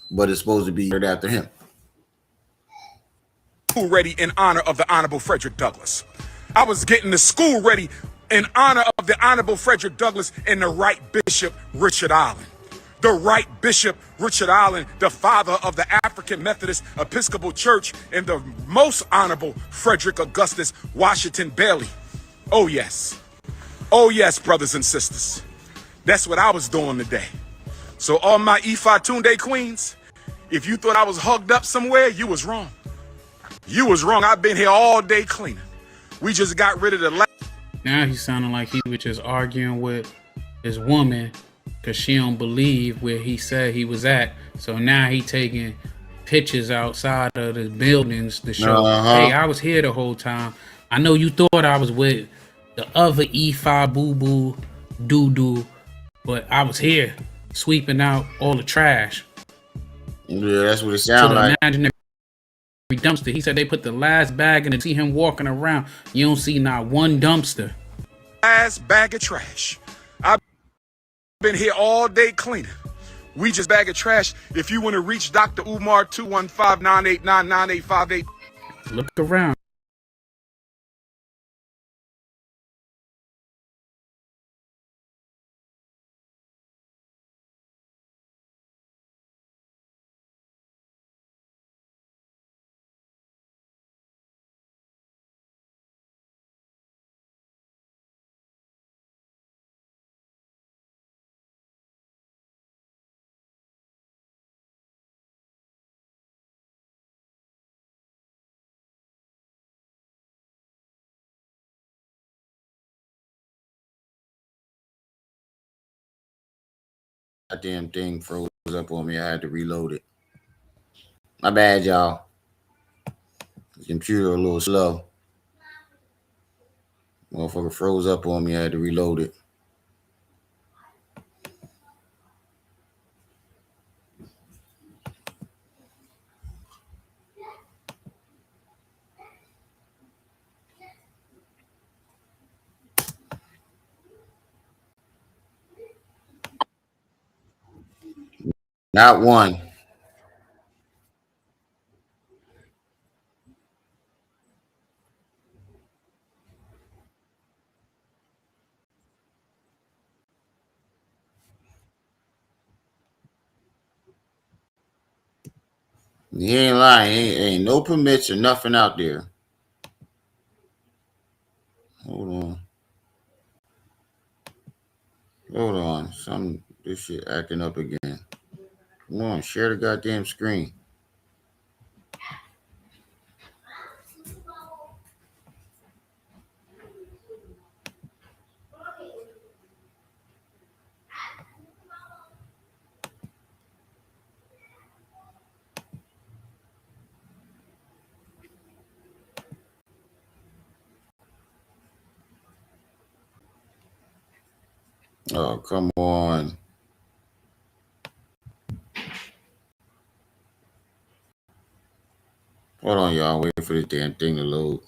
but it's supposed to be named after him. School ready in honor of the Honorable Frederick Douglass. I was getting the school ready in honor of the Honorable Frederick Douglass and the right Bishop Richard Allen. The right Bishop Richard Allen, the father of the African Methodist Episcopal Church, and the most honorable Frederick Augustus Washington Bailey. Oh yes, brothers and sisters. That's what I was doing today. So all my Ifa Tunde queens, if you thought I was hugged up somewhere, you was wrong. You was wrong. I've been here all day cleaning. We just got rid of the Now he's sounding like he was just arguing with his woman because she don't believe where he said he was at. So now he taking pictures outside of the buildings to show, hey, I was here the whole time. I know you thought I was with the other Ifa boo-boo doo-doo, but I was here sweeping out all the trash. Yeah, that's what it sounds like. Imaginary dumpster. He said they put the last bag in and see him walking around. You don't see not one dumpster. Last bag of trash. I've been here all day cleaning. We just bag of trash. If you want to reach Dr. Umar, 215-989-9858. Look around. That damn thing froze up on me. I had to reload it. My bad, y'all. The computer a little slow. Motherfucker froze up on me. I had to reload it. Not one. He ain't lying. Ain't no permits or nothing out there. Hold on. This shit acting up again. Come on, share the goddamn screen. Oh, come on. Hold on, y'all. Wait for this damn thing to load.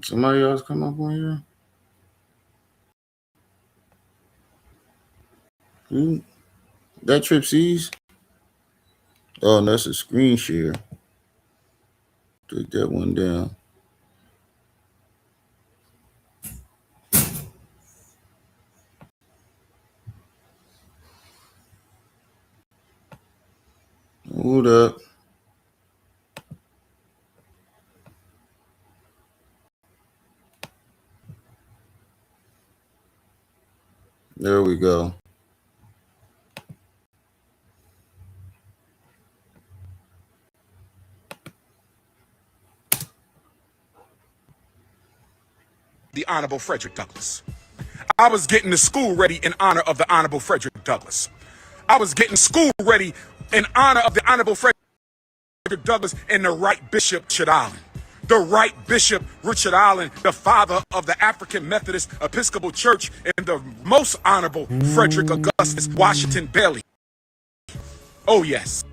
Somebody else come up on here? Who? That Trip C's? Oh, that's a screen share. Take that one down. Hold up. There we go. The Honorable Frederick Douglass. I was getting the school ready in honor of the Honorable Frederick Douglass. I was getting school ready in honor of the Honorable Frederick Douglass and the right Bishop Richard Allen. The right Bishop Richard Allen, the father of the African Methodist Episcopal Church, and the most honorable Frederick Augustus Washington Bailey. Oh, yes.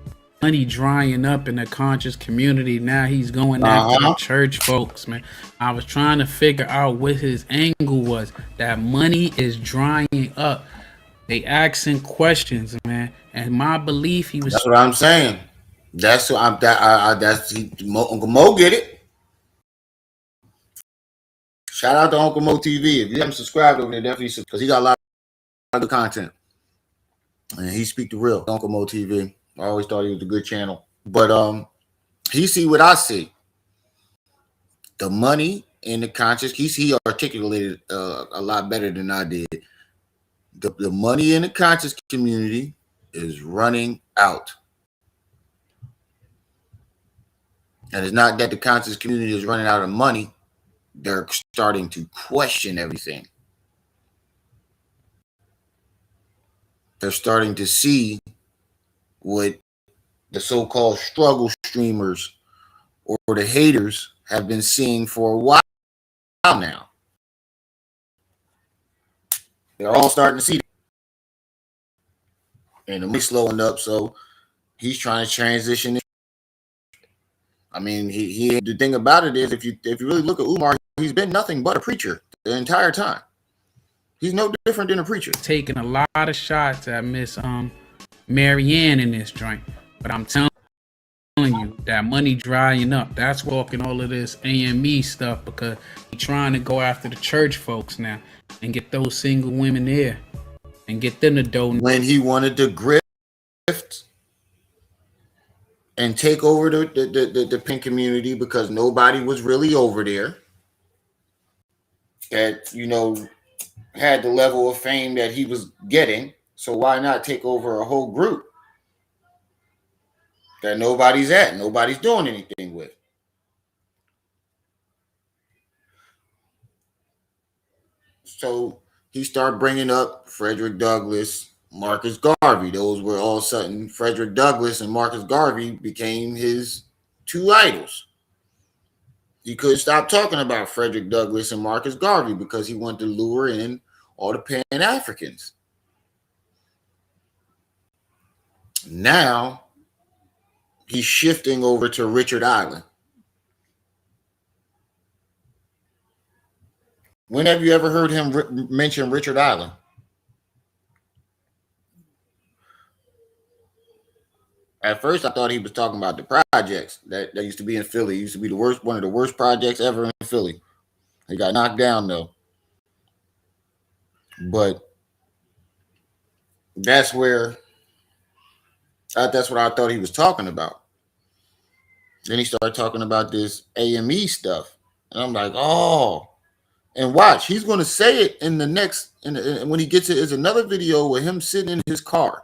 Money drying up in the conscious community. Now he's going after the church folks, man. I was trying to figure out what his angle was. That money is drying up. They asking questions, man. And my belief, he was. That's what I'm saying. That's what Uncle Mo get it. Shout out to Uncle Mo TV. If you haven't subscribed over there, definitely subscribe, because he got a lot of good content. And he speak the real. Uncle Mo TV. I always thought he was a good channel. But he see what I see. The money in the conscious, he articulated a lot better than I did. The money in the conscious community is running out. And it's not that the conscious community is running out of money. They're starting to question everything. They're starting to see what the so-called struggle streamers or the haters have been seeing for a while now. They're all starting to see it. And the money's slowing up, so he's trying to transition in. I mean, the thing about it is, if you really look at Umar, he's been nothing but a preacher the entire time. He's no different than a preacher. Taking a lot of shots at Miss Marianne in this joint, but I'm telling you, that money drying up. That's walking all of this AME stuff, because he's trying to go after the church folks now and get those single women there and get them to donate. When he wanted to grift and take over the pink community because nobody was really over there that, had the level of fame that he was getting. So why not take over a whole group that nobody's doing anything with? So he started bringing up Frederick Douglass, Marcus Garvey. Those were all of a sudden, Frederick Douglass and Marcus Garvey became his two idols. He couldn't stop talking about Frederick Douglass and Marcus Garvey because he wanted to lure in all the Pan-Africans. Now he's shifting over to Richard Allen. When have you ever heard him mention Richard Allen? At first, I thought he was talking about the projects that used to be in Philly. It used to be one of the worst projects ever in Philly. He got knocked down though. But That's where that's what I thought he was talking about. Then he started talking about this AME stuff, and I'm like, oh. And watch, he's going to say it in the next. When he gets it, is another video with him sitting in his car.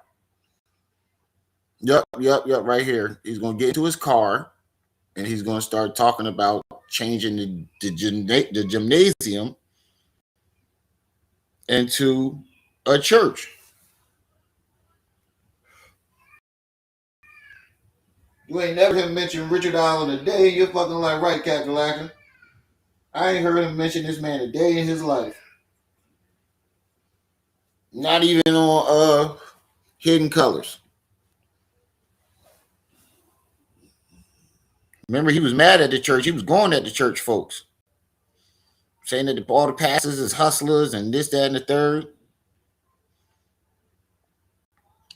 Yep, right here. He's going to get into his car, and he's going to start talking about changing the gymnasium into a church. You ain't never heard him mention Richard Allen a day. You're fucking like right, Kakalaka. I ain't heard him mention this man a day in his life. Not even on Hidden Colors. Remember, he was mad at the church. He was going at the church folks, saying that all the pastors is hustlers and this, that, and the third.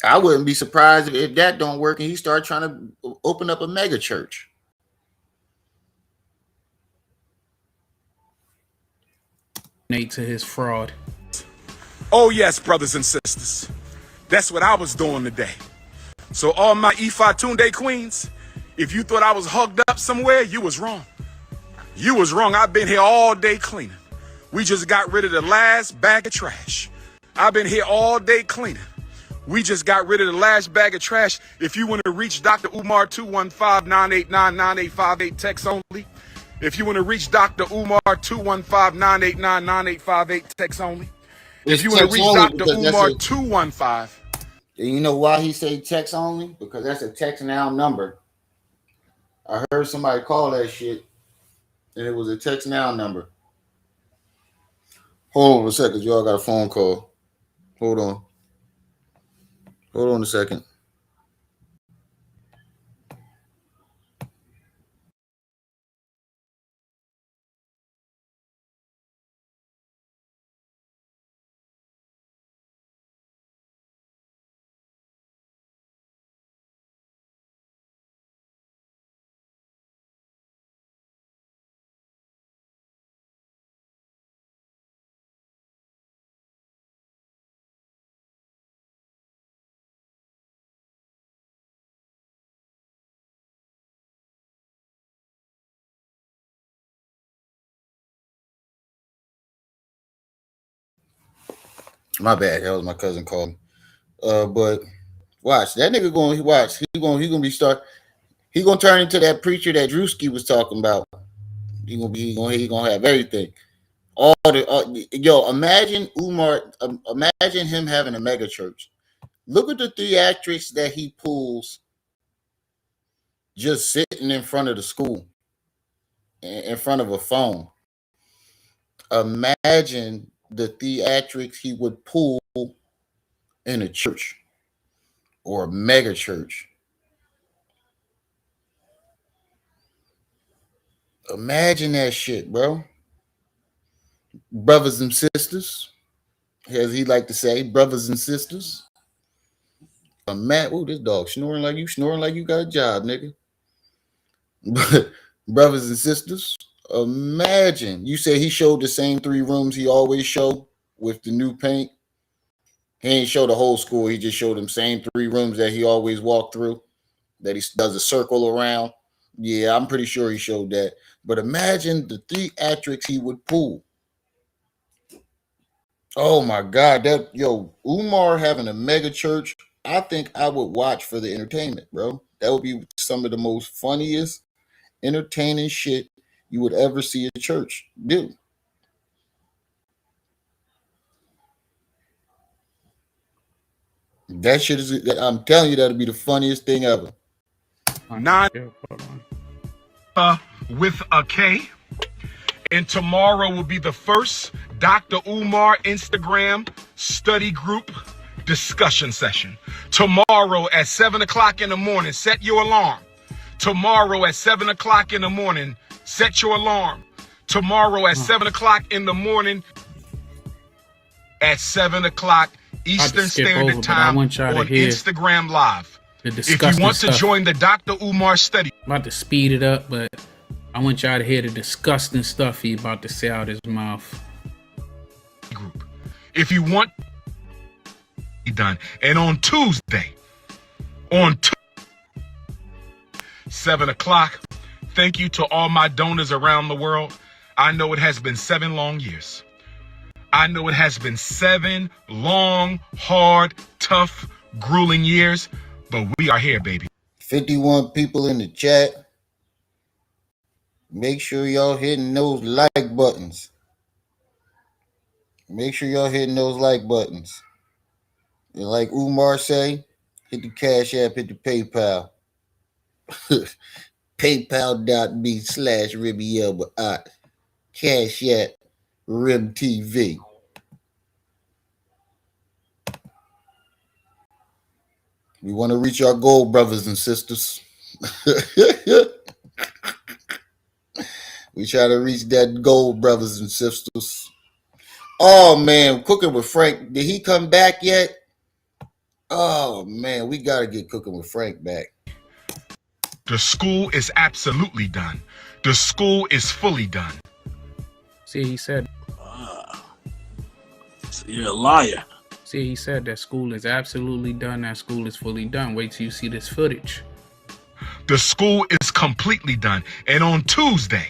I wouldn't be surprised if that don't work and he start trying to open up a mega church. Nate to his fraud. Oh, yes, brothers and sisters. That's what I was doing today. So all my Ifa Tunde queens, if you thought I was hugged up somewhere, you was wrong. You was wrong. I've been here all day cleaning. We just got rid of the last bag of trash. I've been here all day cleaning. We just got rid of the last bag of trash. If you want to reach Dr. Umar, 215-989-9858, text only. If you want to reach Dr. Umar, 215-989-9858, text only. If you want to reach Dr. Umar, 215. You know why he say text only? Because that's a text now number. I heard somebody call that shit, and it was a text now number. Hold on a second, y'all got a phone call. Hold on a second. My bad. That was my cousin calling. But watch that nigga going. Watch he gonna be start. He gonna turn into that preacher that Drewski was talking about. He gonna have everything. Imagine Umar. Imagine him having a mega church. Look at the theatrics that he pulls. Just sitting in front of the school, in front of a phone. Imagine the theatrics he would pull in a church or a mega church. Imagine that shit, bro. Brothers and sisters, as he like to say, brothers and sisters. This dog snoring like you got a job, nigga. Brothers and sisters, imagine. You say he showed the same 3 rooms he always show with the new paint. He ain't show the whole school. He just showed them same 3 rooms that he always walked through, that he does a circle around. Yeah, I'm pretty sure he showed that. But imagine the theatrics he would pull. Oh my God, Umar having a mega church. I think I would watch for the entertainment, bro. That would be some of the most funniest, entertaining shit you would ever see a church do. That shit is, I'm telling you, that'll be the funniest thing ever. With a K. And tomorrow will be the first Dr. Umar Instagram study group discussion session. Tomorrow at 7 o'clock in the morning, set your alarm. Tomorrow at 7 o'clock in the morning, set your alarm. Tomorrow at 7 o'clock in the morning, at 7 o'clock Eastern Standard Time on Instagram Live. If you want to join the Dr. Umar study. I'm about to speed it up, but I want y'all to hear the disgusting stuff he about to say out his mouth. If you want done. And on Tuesday, 7 o'clock, thank you to all my donors around the world. I know it has been 7 long years. I know it has been 7 long, hard, tough, grueling years, but we are here, baby. 51 people in the chat. Make sure y'all hitting those like buttons. Make sure y'all hitting those like buttons. And like Umar say, hit the Cash App, hit the PayPal. PayPal.me/RibbyElba. Cash App, Rim TV. We want to reach our goal, brothers and sisters. We try to reach that goal, brothers and sisters. Oh, man, Cooking with Frank. Did he come back yet? Oh, man, we got to get Cooking with Frank back. The school is absolutely done. The school is fully done. See, he said. So you're a liar. See, he said that school is absolutely done. That school is fully done. Wait till you see this footage. The school is completely done. And on Tuesday,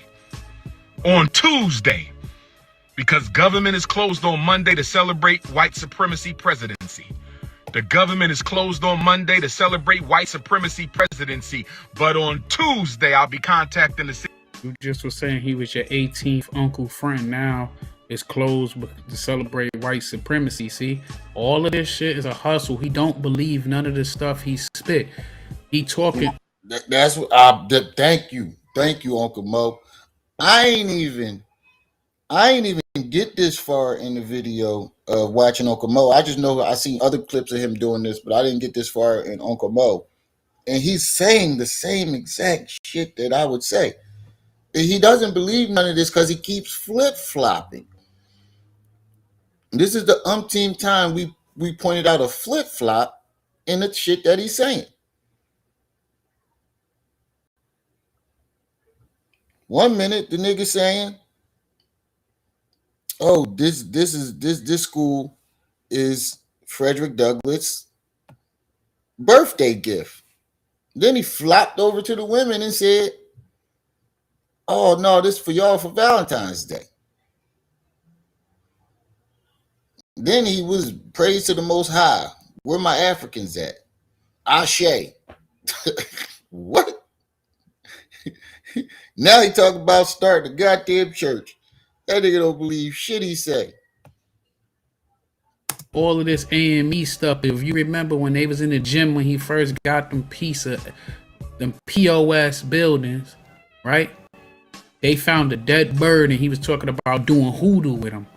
because government is closed on Monday to celebrate white supremacy presidency. The government is closed on Monday to celebrate white supremacy presidency. But on Tuesday, I'll be contacting the city. You just was saying he was your 18th uncle friend. Now it's closed to celebrate white supremacy. See, all of this shit is a hustle. He don't believe none of the stuff he spit. He talking. That's what thank you, Uncle Mo. I ain't even get this far in the video of watching Uncle Mo. I just know I seen other clips of him doing this, but I didn't get this far in Uncle Mo. And he's saying the same exact shit that I would say. He doesn't believe none of this because he keeps flip-flopping. This is the umpteenth time we pointed out a flip-flop in the shit that he's saying. One minute the nigga saying, oh, this school is Frederick Douglass' birthday gift. Then he flopped over to the women and said, oh no, this is for y'all for Valentine's Day. Then he was praised to the Most High. Where my Africans at? Ashe. What? Now he talk about starting a goddamn church. That nigga don't believe shit he say. All of this AME stuff. If you remember when they was in the gym when he first got them POS buildings, right? They found a dead bird and he was talking about doing hoodoo with him.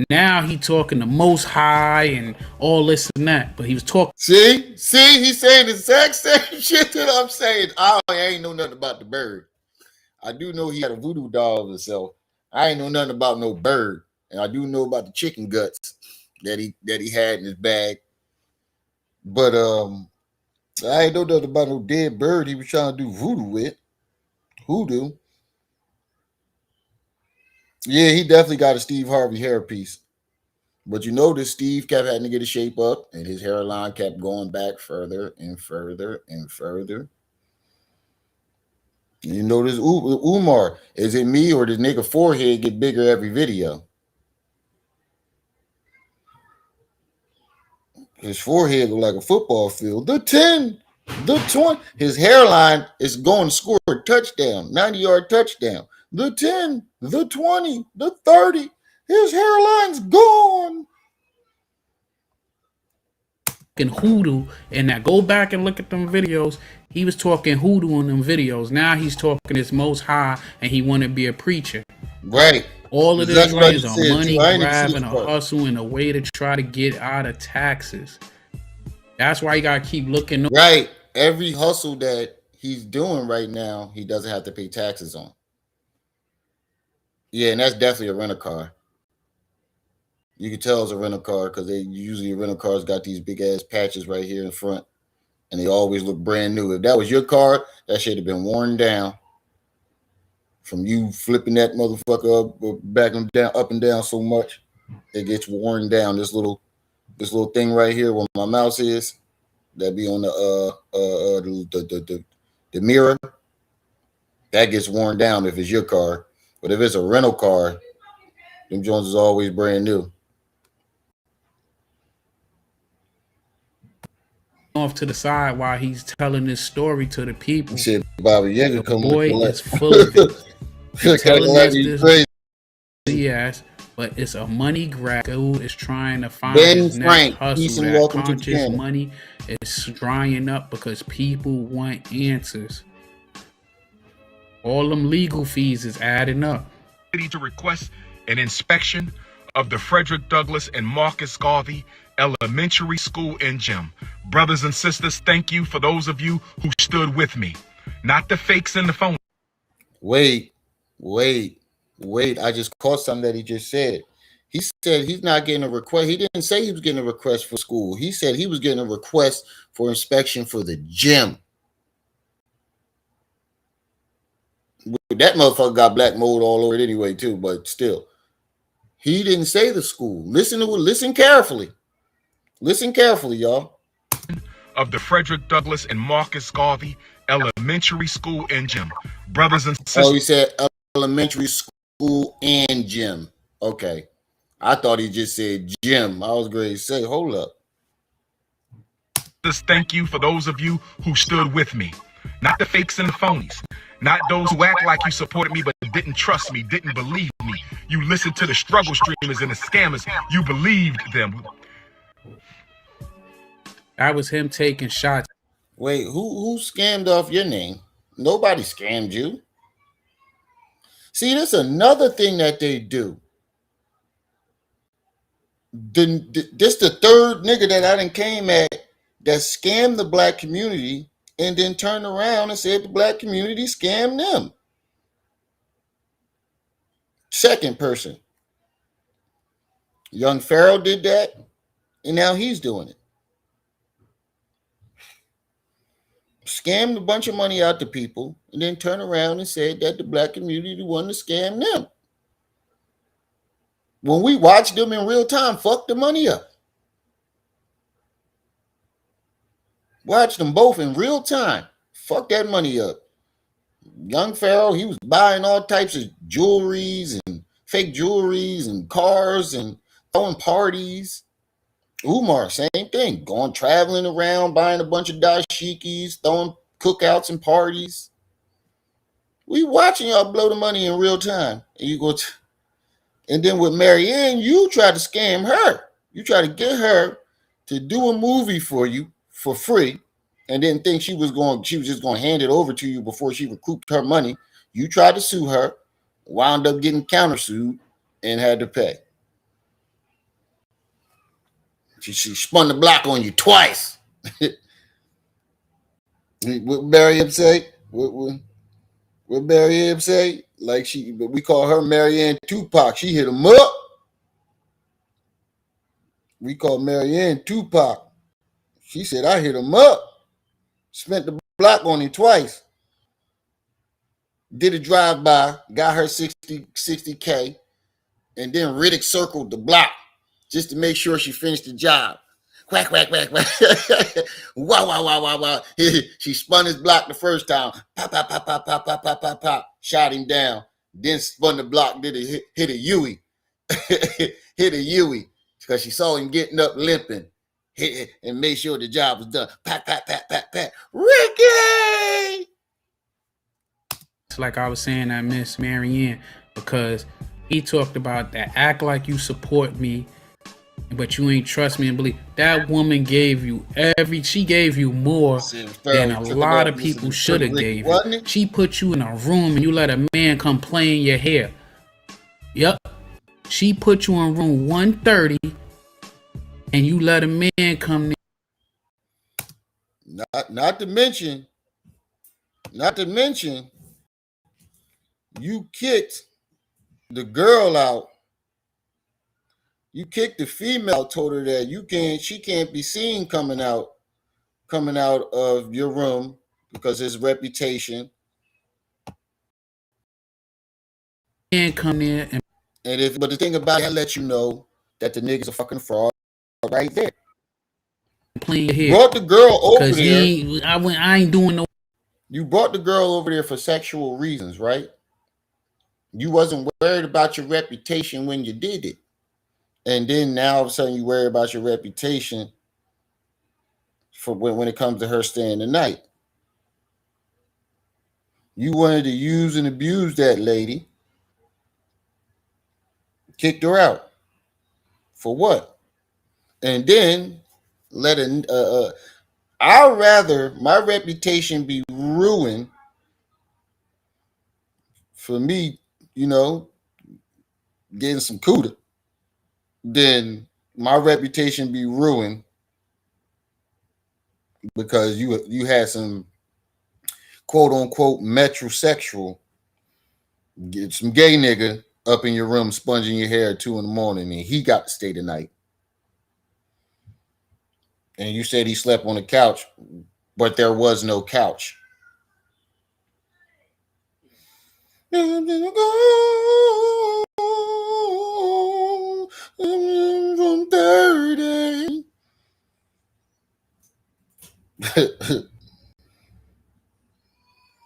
Now he talking the Most High and all this and that, but he was talking. See, he's saying the exact same shit that I'm saying. I ain't know nothing about the bird. I do know he had a voodoo doll of himself. I ain't know nothing about no bird, and I do know about the chicken guts that he had in his bag. But I ain't know nothing about no dead bird he was trying to do voodoo with. Hoodoo. Yeah, he definitely got a Steve Harvey hairpiece. But you notice Steve kept having to get his shape up, and his hairline kept going back further and further and further. And you notice Umar, is it me or does nigga forehead get bigger every video? His forehead look like a football field. The 10, the 20. His hairline is going to score a touchdown, 90-yard touchdown. The 10, the 20, the 30. His hairline's gone. Hoodoo, and now go back and look at them videos. He was talking hoodoo in them videos. Now he's talking his Most High, and he want to be a preacher. Right. All of this right is a money grab and a hustle and a way to try to get out of taxes. That's why you gotta keep looking. Right. Every hustle that he's doing right now, he doesn't have to pay taxes on. Yeah, and that's definitely a rental car. You can tell it's a rental car because usually rental cars got these big ass patches right here in front, and they always look brand new. If that was your car, that should have been worn down from you flipping that motherfucker up and down so much, it gets worn down. This little this little thing right here where my mouse is, that be on the mirror, that gets worn down if it's your car. But if it's a rental car, them Jones is always brand new. Off to the side while he's telling this story to the people. Shit, Bobby Yaga The come boy is full of it. He's telling us this yes, but it's a money grab. Dude is trying to find his next hustle. That conscious money is drying up because people want answers. All them legal fees is adding up. To request an inspection of the Frederick Douglass and Marcus Garvey Elementary School and Gym. Brothers and sisters, thank you for those of you who stood with me. Not the fakes in the phone. Wait. I just caught something that he just said. He said he's not getting a request. He didn't say he was getting a request for school. He said he was getting a request for inspection for the gym. That motherfucker got black mold all over it anyway, too, but still. He didn't say the school. Listen carefully. Listen carefully, y'all. Of the Frederick Douglass and Marcus Garvey Elementary School and Gym. Brothers and sisters. Oh, he said elementary school and gym. Okay. I thought he just said gym. I was going to say, hold up. Thank you for those of you who stood with me. Not the fakes and the phonies. Not those who act like you supported me but didn't trust me, didn't believe me. You listened to the struggle streamers and the scammers. You believed them. That was him taking shots. Wait, who scammed off your name? Nobody scammed you. See, that's another thing that they do. This the third nigga that I done came at that scammed the black community and then turned around and said the black community scammed them. Second person. Young Pharaoh did that, and now he's doing it. Scammed a bunch of money out to people and then turn around and said that the black community wanted to scam them. When we watched them in real time, fuck the money up. Watch them both in real time. Fuck that money up. Young Pharaoh, he was buying all types of jewelries and fake jewelries and cars and throwing parties. Umar, same thing. Going traveling around, buying a bunch of dashikis, throwing cookouts and parties. We watching y'all blow the money in real time. And you go and then with Marianne, you try to scam her. You try to get her to do a movie for you for free, and then think she was just going to hand it over to you before she recouped her money. You tried to sue her, wound up getting countersued, and had to pay. She spun the block on you twice. What Marianne say? What Marianne say? But we call her Marianne Tupac. She hit him up. We call Marianne Tupac. She said, I hit him up. Spent the block on him twice. Did a drive-by, got her 60K, and then Riddick circled the block just to make sure she finished the job. Whack, whack, whack, whack. Wow, wow, wow, wow, wow. She spun his block the first time. Pop, pop, pop, pop, pop, pop, pop, pop, pop. Shot him down. Then spun the block, hit a Yui. Hit a Yui. Because she saw him getting up limping. Hit it and made sure the job was done. Pat, pat, pat, pat, pat. Ricky! It's like I was saying that Miss Marianne, because he talked about that act like you support me, but you ain't trust me and believe. That woman gave you she gave you more than a lot of people should have gave you. She put you in a room and you let a man come play in your hair. Yep. She put you in room 130 and you let a man come in. Not to mention, you kicked the girl out. You kicked the female, told her that she can't be seen coming out of your room because his reputation. And come in but the thing about it, I let you know that the nigga's a fucking fraud. right there. Playing here. Brought the girl over there. I ain't doing no. You brought the girl over there for sexual reasons, right? You wasn't worried about your reputation when you did it. And then now all of a sudden you worry about your reputation for when it comes to her staying the night. You wanted to use and abuse that lady. Kicked her out. For what? And then I'd rather my reputation be ruined for me, getting some cooter, than my reputation be ruined because you had some quote unquote metrosexual, get some gay nigga up in your room sponging your hair at 2 a.m. and he got to stay the night. And you said he slept on the couch, but there was no couch. From 30.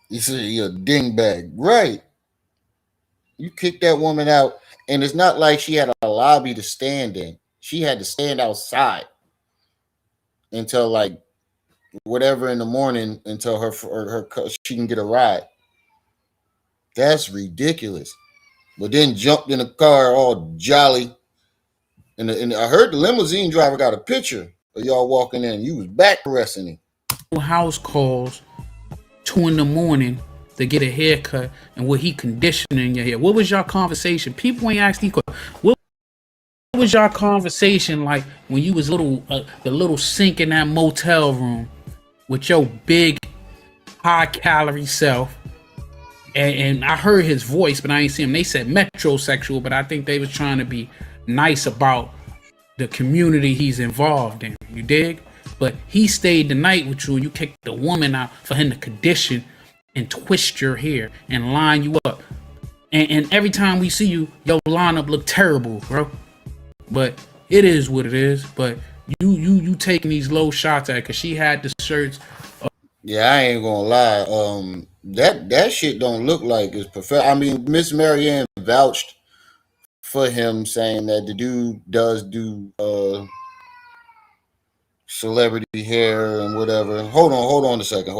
You said you're a dingbag. Right. You kicked that woman out, and it's not like she had a lobby to stand in. She had to stand outside until like whatever in the morning until her she can get a ride. That's ridiculous. But then jumped in a car all jolly. And I heard the limousine driver got a picture of y'all walking in. You was back caressing him. House calls 2 a.m. to get a haircut, and what he conditioning your hair. What was your conversation? People ain't asked you. What was your conversation like when you was the little sink in that motel room with your big high calorie self? And I heard his voice, but I ain't see him. They said metrosexual, but I think they was trying to be nice about the community he's involved in. You dig? But he stayed the night with you, and you kicked the woman out for him to condition and twist your hair and line you up. And every time we see you, your lineup look terrible, bro. But it is what it is. But you taking these low shots at it because she had the shirts. Yeah, I ain't gonna lie. That shit don't look like it's perfect. I mean, Miss Marianne vouched for him, saying that the dude does do celebrity hair and whatever. Hold on a second.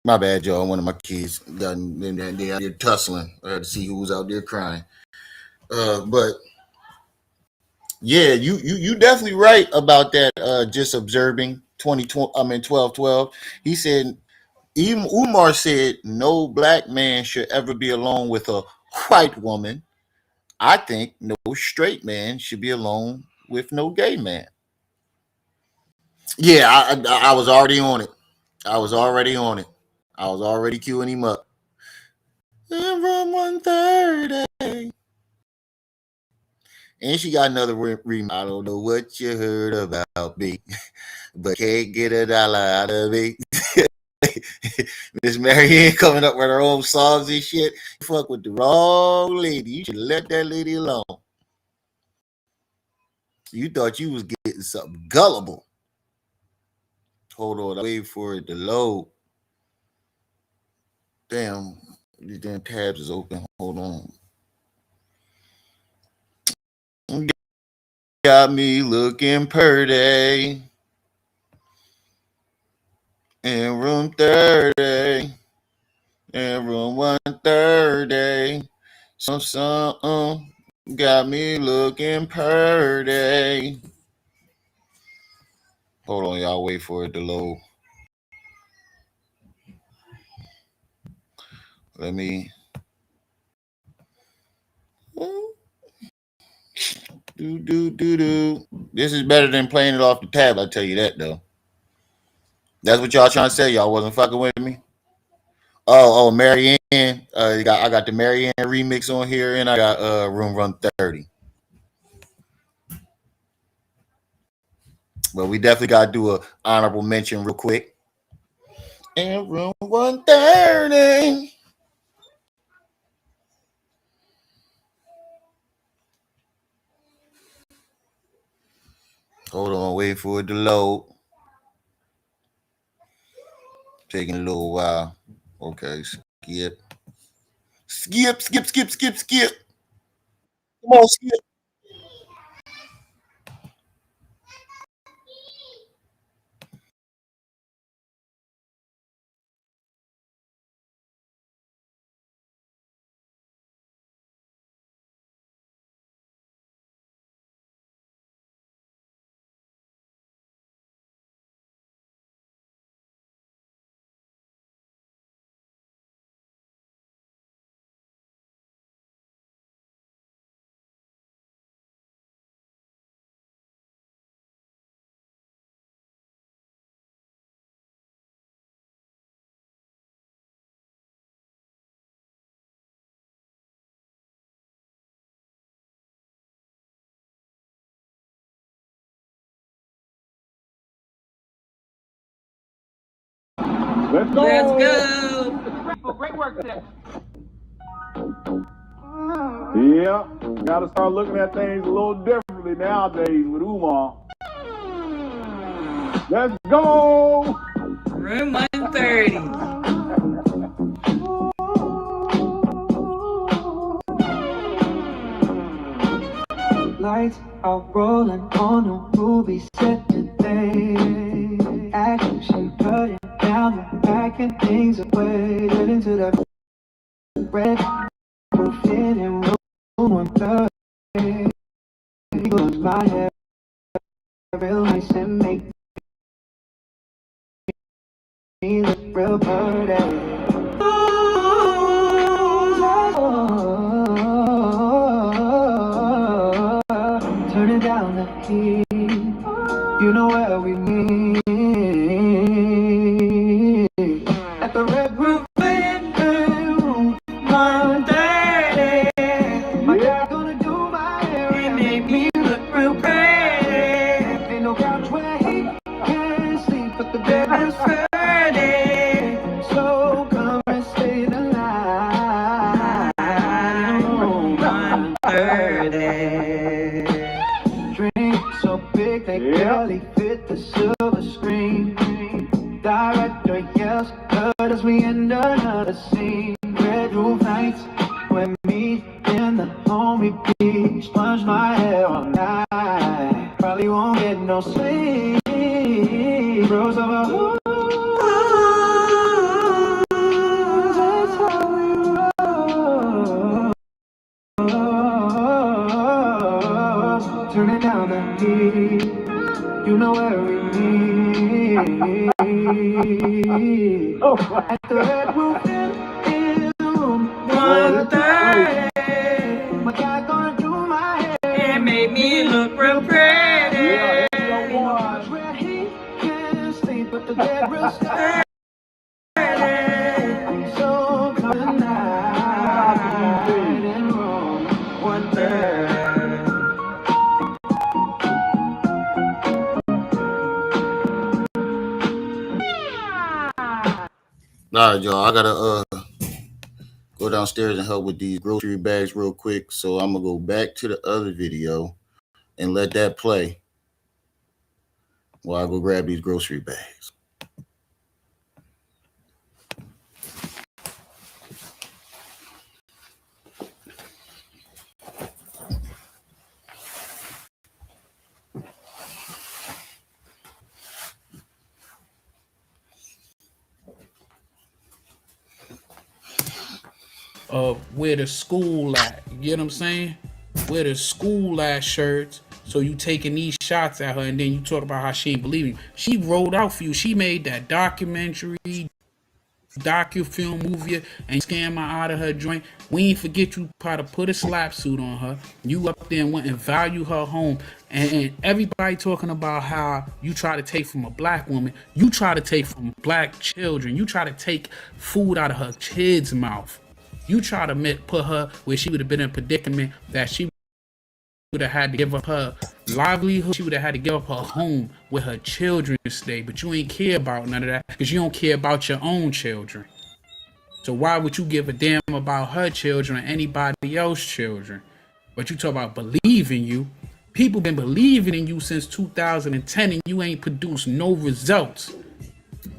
My bad, y'all. One of my kids they out there tussling. I had to see who was out there crying. But yeah, you definitely right about that. Just observing 12:12. He said, even Umar said, no black man should ever be alone with a white woman. I think no straight man should be alone with no gay man. Yeah, I was already on it. I was already queuing him up. And from 1:30. And she got another I don't know what you heard about me, but can't get $1 out of me. Miss Marianne coming up with her own songs and shit. You fuck with the wrong lady. You should let that lady alone. You thought you was getting something gullible. Hold on, I wait for it to load. Damn, these damn tabs is open. Hold on. Got me looking pretty in room 30, in room 130. Something got me looking purty. Hold on, y'all. Wait for it to load. Let me. Do. This is better than playing it off the tab. I tell you that though. That's what y'all trying to say. Y'all wasn't fucking with me. Oh, Marianne. I got the Marianne remix on here, and I got Room Run 30. But we definitely got to do a honorable mention real quick. And Room 130. Hold on, wait for it to load. Taking a little while. Okay, skip. Skip. Come on, skip. Let's go. Great work today. Yeah, gotta start looking at things a little differently nowadays with Umar. Let's go. Room 130. Lights are rolling on a movie set today. Action, she cutting down the back and things away. Get into the red roof in room 130. Goes my hair real nice and make me look real pretty. Turning down the heat, you know where we meet. At the red roof in room 130. My dad gonna do my hair and make me look real pretty. Ain't no couch where he can sleep, but the bed is ready. So come and stay the night in room 130. Drink so big they barely fit the silver screen. Director yells, cut as we end another scene. Red roof nights, when me and the homie B sponge my hair all night. Probably won't get no sleep. Bros of a that's how we roll. Turning down the heat, you know where we meet. At the red roof in room 130. My guy gonna do my hair and make me look real pretty. Where he can sleep, but the bed real steady. So come tonight in room 130. All right, y'all. I gotta go downstairs and help with these grocery bags real quick. So I'm gonna go back to the other video and let that play while I go grab these grocery bags. of where the school at. You get what I'm saying? Where the school at shirts. So you taking these shots at her, and then you talk about how she ain't believe you. She rolled out for you. She made that documentary, docu-film movie, and scam her out of her joint. We ain't forget you try to put a slap suit on her. You up there and went and value her home. And everybody talking about how you try to take from a black woman. You try to take from black children. You try to take food out of her kid's mouth. You try to put her where she would have been in a predicament that she would have had to give up her livelihood. She would have had to give up her home where her children stay. But you ain't care about none of that because you don't care about your own children. So why would you give a damn about her children or anybody else's children? But you talk about believing you. People been believing in you since 2010 and you ain't produced no results.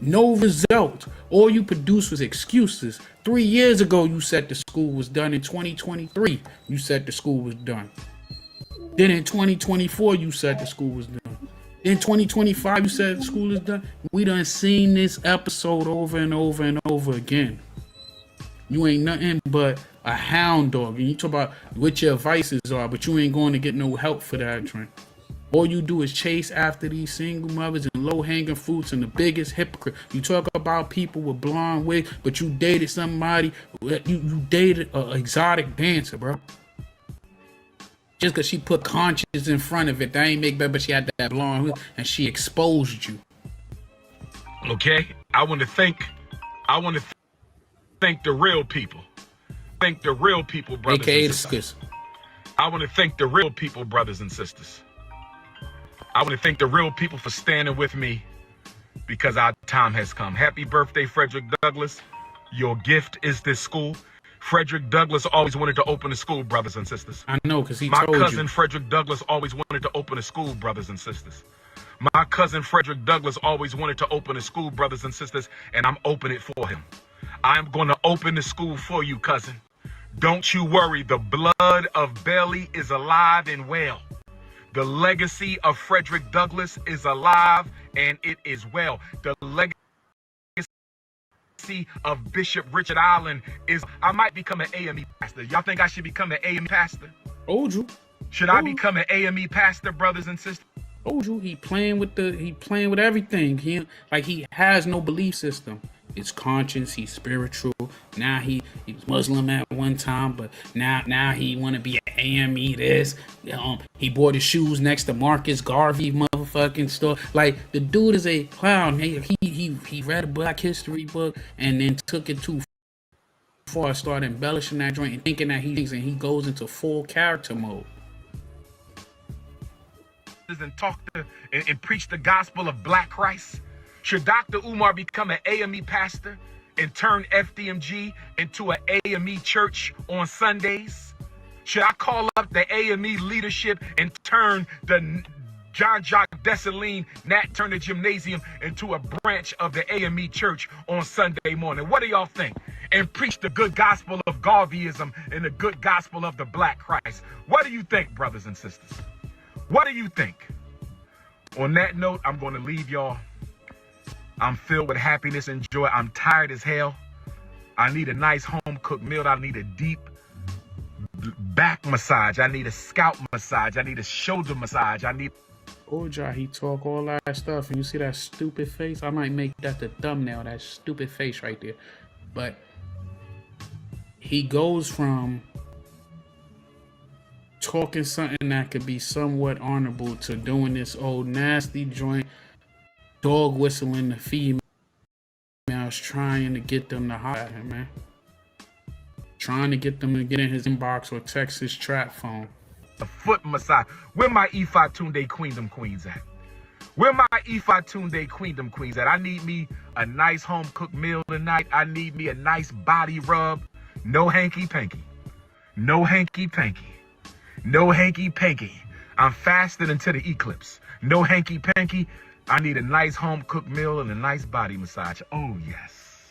No result. All you produced was excuses. 3 years ago, you said the school was done. In 2023, you said the school was done. Then in 2024, you said the school was done. In 2025, you said the school is done. We done seen this episode over and over and over again. You ain't nothing but a hound dog. And you talk about what your vices are, but you ain't going to get no help for that drink. All you do is chase after these single mothers and low-hanging fruits and the biggest hypocrite. You talk about people with blonde wigs, but you dated somebody, you dated an exotic dancer, bro. Just because she put conscience in front of it, that ain't make better, but she had that blonde wig and she exposed you. Okay? I want to thank the real people. Thank the real people, brothers AKA and sisters. the skis. I want to thank the real people, brothers and sisters. I want to thank the real people for standing with me because our time has come. Happy birthday, Frederick Douglass. Your gift is this school. Frederick Douglass always wanted to open a school, brothers and sisters. I know, because he told you. My cousin Frederick Douglass always wanted to open a school, brothers and sisters. My cousin Frederick Douglass always wanted to open a school, brothers and sisters, and I'm opening it for him. I'm going to open the school for you, cousin. Don't you worry. The blood of Bailey is alive and well. The legacy of Frederick Douglass is alive and it is well. The legacy of Bishop Richard Allen is, I might become an AME pastor. Y'all think I should become an AME pastor? Told you. Should I become an AME pastor, brothers and sisters? Told you. He playing with everything. He has no belief system. His conscience, he's spiritual. Now he was Muslim at one time, but now he want to be an AME this. He bought his shoes next to Marcus Garvey motherfucking store. Like, the dude is a clown. He read a Black History book and then took it too far, started embellishing that joint and thinking that he goes into full character mode. And talk and preach the gospel of Black Christ. Should Dr. Umar become an AME pastor and turn FDMG into an AME church on Sundays? Should I call up the AME leadership and turn the John Jacques Dessalines Nat Turner Gymnasium into a branch of the AME church on Sunday morning? What do y'all think? And preach the good gospel of Garveyism and the good gospel of the Black Christ. What do you think, brothers and sisters? What do you think? On that note, I'm going to leave y'all. I'm filled with happiness and joy. I'm tired as hell. I need a nice home-cooked meal. I need a deep back massage. I need a scalp massage. I need a shoulder massage. I need... Oja, he talk all that stuff, and you see that stupid face? I might make that the thumbnail, that stupid face right there. But he goes from talking something that could be somewhat honorable to doing this old nasty joint, dog whistling the females, trying to get them to holler at him, man. Trying to get them to get in his inbox or text his trap phone. A foot massage. Where my Ifa Tunde Queendom Queens at? Where my Ifa Tunde Queendom Queens at? I need me a nice home-cooked meal tonight. I need me a nice body rub. No hanky-panky. No hanky-panky. No hanky-panky. I'm fasting until the eclipse. No hanky-panky. I need a nice home-cooked meal and a nice body massage. Oh, yes.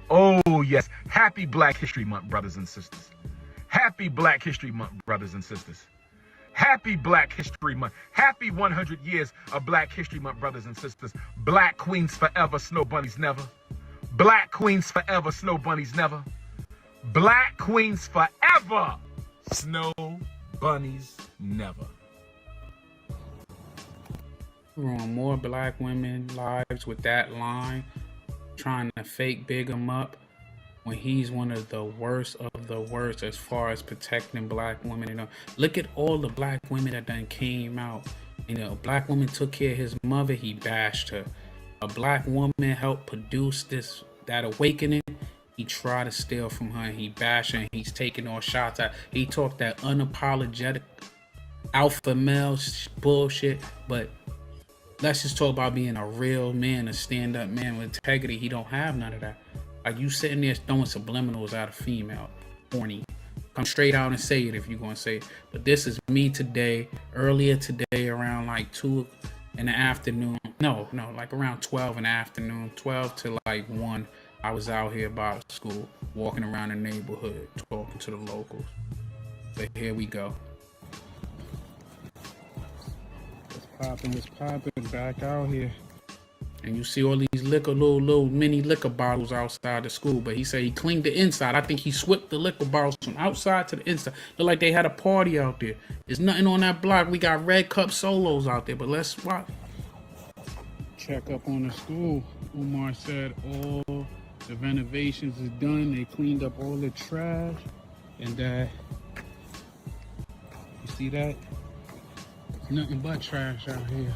Oh, yes. Happy Black History Month, brothers and sisters. Happy Black History Month, brothers and sisters. Happy Black History Month. Happy 100 years of Black History Month, brothers and sisters. Black queens forever, snow bunnies never. Black queens forever, snow bunnies never. Black queens forever. Snow bunnies never. Ruin more black women lives with that line, trying to fake big him up when he's one of the worst as far as protecting black women. You know, look at all the black women that done came out. You know, a black woman took care of his mother, he bashed her. A black woman helped produce that awakening, he tried to steal from her and he bashed her and he's taking all shots at. He talked that unapologetic alpha male bullshit, but let's just talk about being a real man, a stand-up man with integrity. He don't have none of that. Like, you sitting there throwing subliminals at a female, horny. Come straight out and say it if you're gonna say it. But this is me today, earlier today, around like 2 in the afternoon. No, like around 12 in the afternoon, 12 to like 1. I was out here by school, walking around the neighborhood, talking to the locals. But here we go. It's popping back out here. And you see all these little mini liquor bottles outside the school. But he said he cleaned the inside. I think he swept the liquor bottles from outside to the inside. Look like they had a party out there. There's nothing on that block. We got red cup solos out there. But let's watch. Check up on the school. Umar said all the renovations is done. They cleaned up all the trash. And you see that? Nothing but trash out here.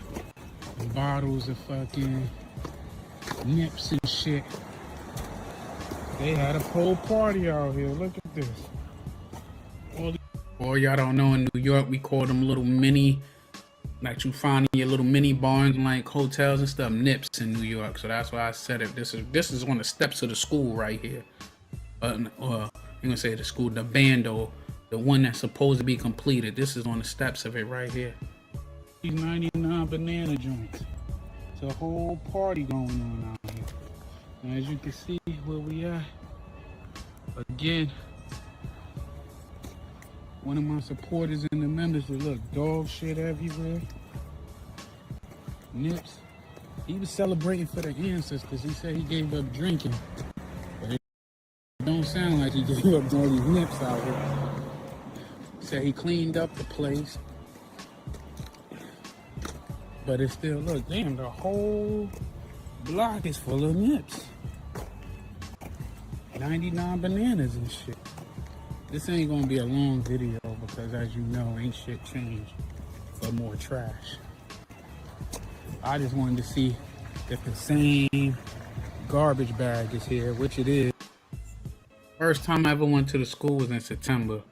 And bottles of fucking nips and shit. They had a whole party out here. Look at this. All y'all don't know, in New York, we call them little mini, like you find in your little mini barns, like hotels and stuff, nips in New York. So that's why I said it. This is on the steps of the school right here. I'm gonna say the school, the bando, the one that's supposed to be completed. This is on the steps of it right here. 99 banana joints. It's a whole party going on out here. And as you can see where we at, again, one of my supporters and the members would look dog shit everywhere. Nips. He was celebrating for the ancestors. He said he gave up drinking. But it don't sound like he gave up all these nips out here. He said he cleaned up the place. But it still, look, damn, the whole block is full of nips. 99 bananas and shit. This ain't gonna be a long video because, as you know, ain't shit changed for more trash. I just wanted to see if the same garbage bag is here, which it is. First time I ever went to the school was in September,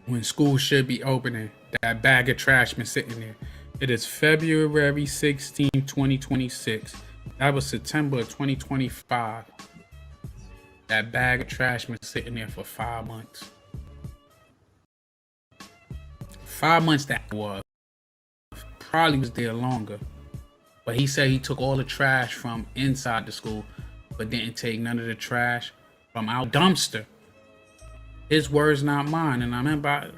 when school should be opening. That bag of trash been sitting there. It is February 16, 2026. That was September of 2025. That bag of trash been sitting there for 5 months. 5 months that was. Probably was there longer. But he said he took all the trash from inside the school, but didn't take none of the trash from our dumpster. His words, not mine. And I remember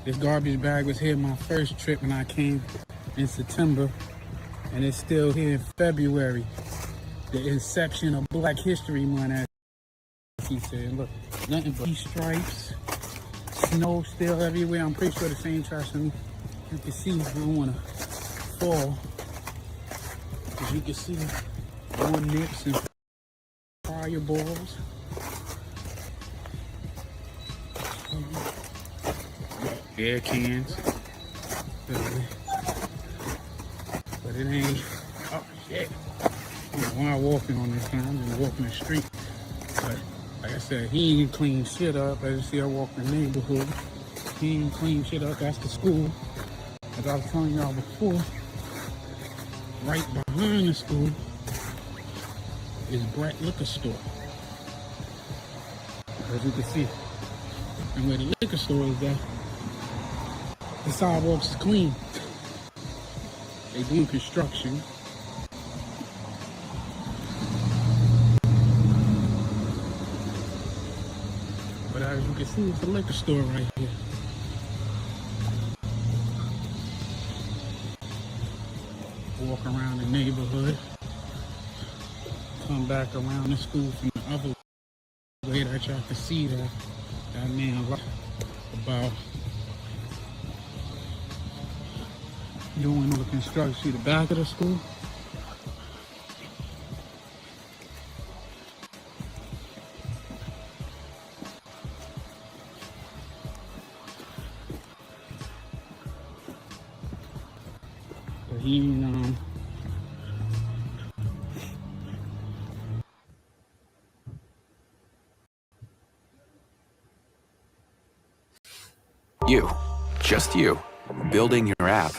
this garbage bag was here my first trip when I came in September, and it's still here in February. The inception of Black History Month, as he said. Look, nothing but these stripes, snow still everywhere. I'm pretty sure the same trash. You can see we don't want to fall. As you can see, more nips and fireballs. Beer cans. But it ain't. Oh shit. Why I'm walking on this time, I'm just walking the street. But like I said, he ain't clean shit up. As you see, I walk the neighborhood. He ain't clean shit up. That's the school. As I was telling y'all before, right behind the school is Brett Liquor Store. As you can see. And where the liquor store is at, the sidewalks is clean. They doing construction. But as you can see, it's a liquor store right here. Walk around the neighborhood. Come back around the school from the other that y'all can see that man right about doing all the construction. See the back of the school? But he ain't, You, just you, building your app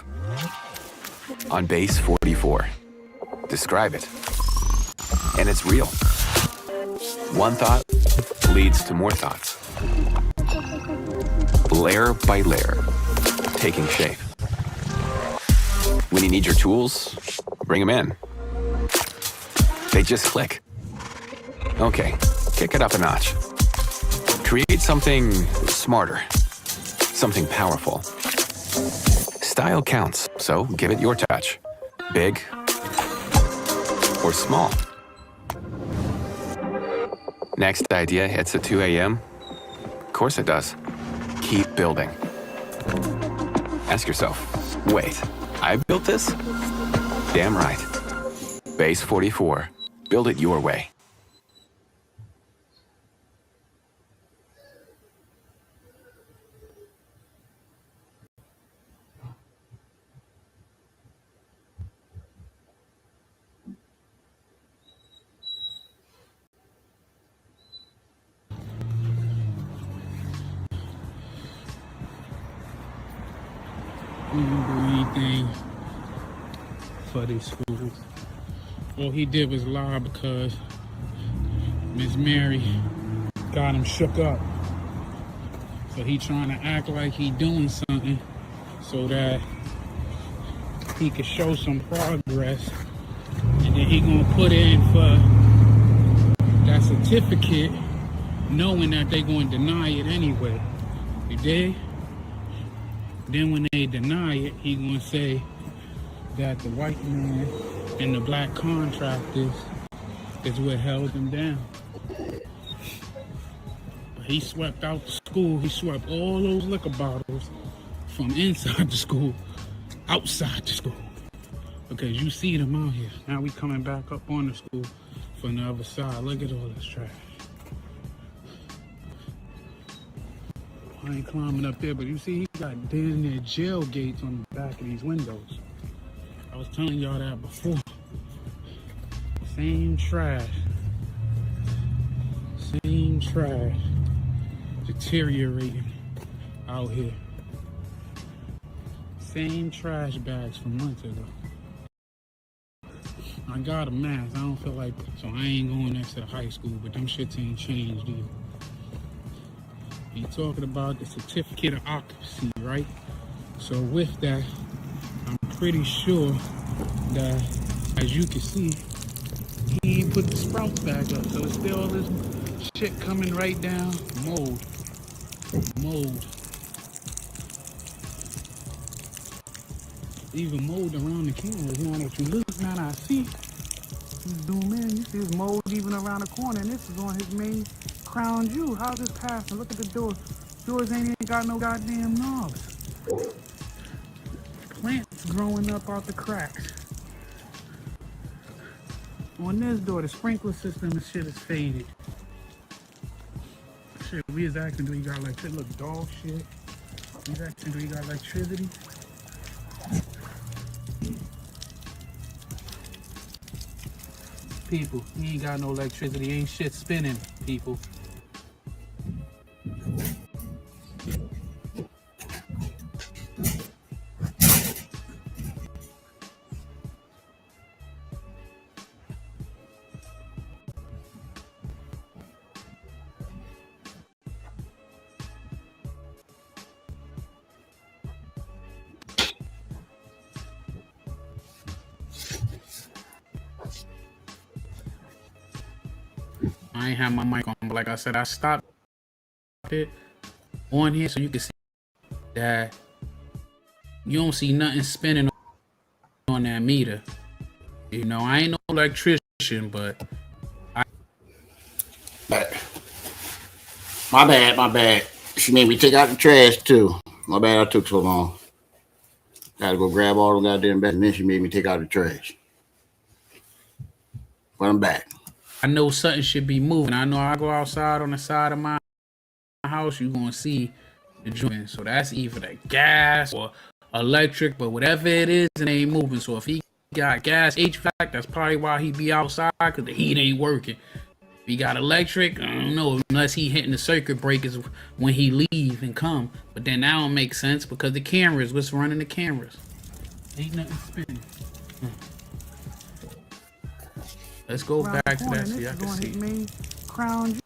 on base 44. Describe it. And it's real. One thought leads to more thoughts. Layer by layer, taking shape. When you need your tools, bring them in. They just click. Okay, kick it up a notch. Create something smarter. Something powerful. Style counts, so give it your touch. Big or small. Next idea hits at 2 a.m. Of course it does. Keep building. Ask yourself, wait, I built this? Damn right. Base 44. Build it your way. he didn't do anything for this school. All he did was lie because Miss Mary got him shook up. So he trying to act like he doing something so that he could show some progress, and then he gonna put in for that certificate knowing that they gonna deny it anyway. You dig? Then when they deny it, he gonna say that the white man and the black contractors is what held him down. But he swept out the school. He swept all those liquor bottles from inside the school, outside the school. Because you see them out here. Now we coming back up on the school from the other side. Look at all this trash. I ain't climbing up there, but you see he got damn near jail gates on the back of these windows. I was telling y'all that before. Same trash. Same trash. Deteriorating out here. Same trash bags from months ago. I got a mask. I don't feel like, so I ain't going next to the high school, but them shits ain't changed either. You talking about the certificate of occupancy, right? So with that, I'm pretty sure that, as you can see, he ain't put the sprouts back up. So it's still all this shit coming right down. Mold. Even mold around the cameras. Now that you look, now I see. Zoom in, you see his mold even around the corner, and this is on his main crown jewel. How's this passing? Look at the doors. Doors ain't even got no goddamn knobs. Plants growing up out the cracks. On this door, the sprinkler system and shit is faded. Shit, we was asking, do we got electricity? Look, dog shit. We was asking, do we got electricity? People, he ain't got no electricity, ain't shit spinning, people. I ain't have my mic on, but like I said, I stopped it on here so you can see that you don't see nothing spinning on that meter. You know, I ain't no electrician, but My bad, my bad. She made me take out the trash too. My bad, I took so long. Gotta go grab all the goddamn bags, and then she made me take out the trash. But I'm back. I know something should be moving. I know I go outside on the side of my house, you're gonna see the joint. So that's either the gas or electric, but whatever it is, it ain't moving. So if he got gas HVAC, that's probably why he be outside, because the heat ain't working. If he got electric, I don't know, unless he hitting the circuit breakers when he leave and come. But then that don't make sense because the cameras, what's running the cameras? Ain't nothing spinning. Let's go back to that so y'all can see. Me, crown.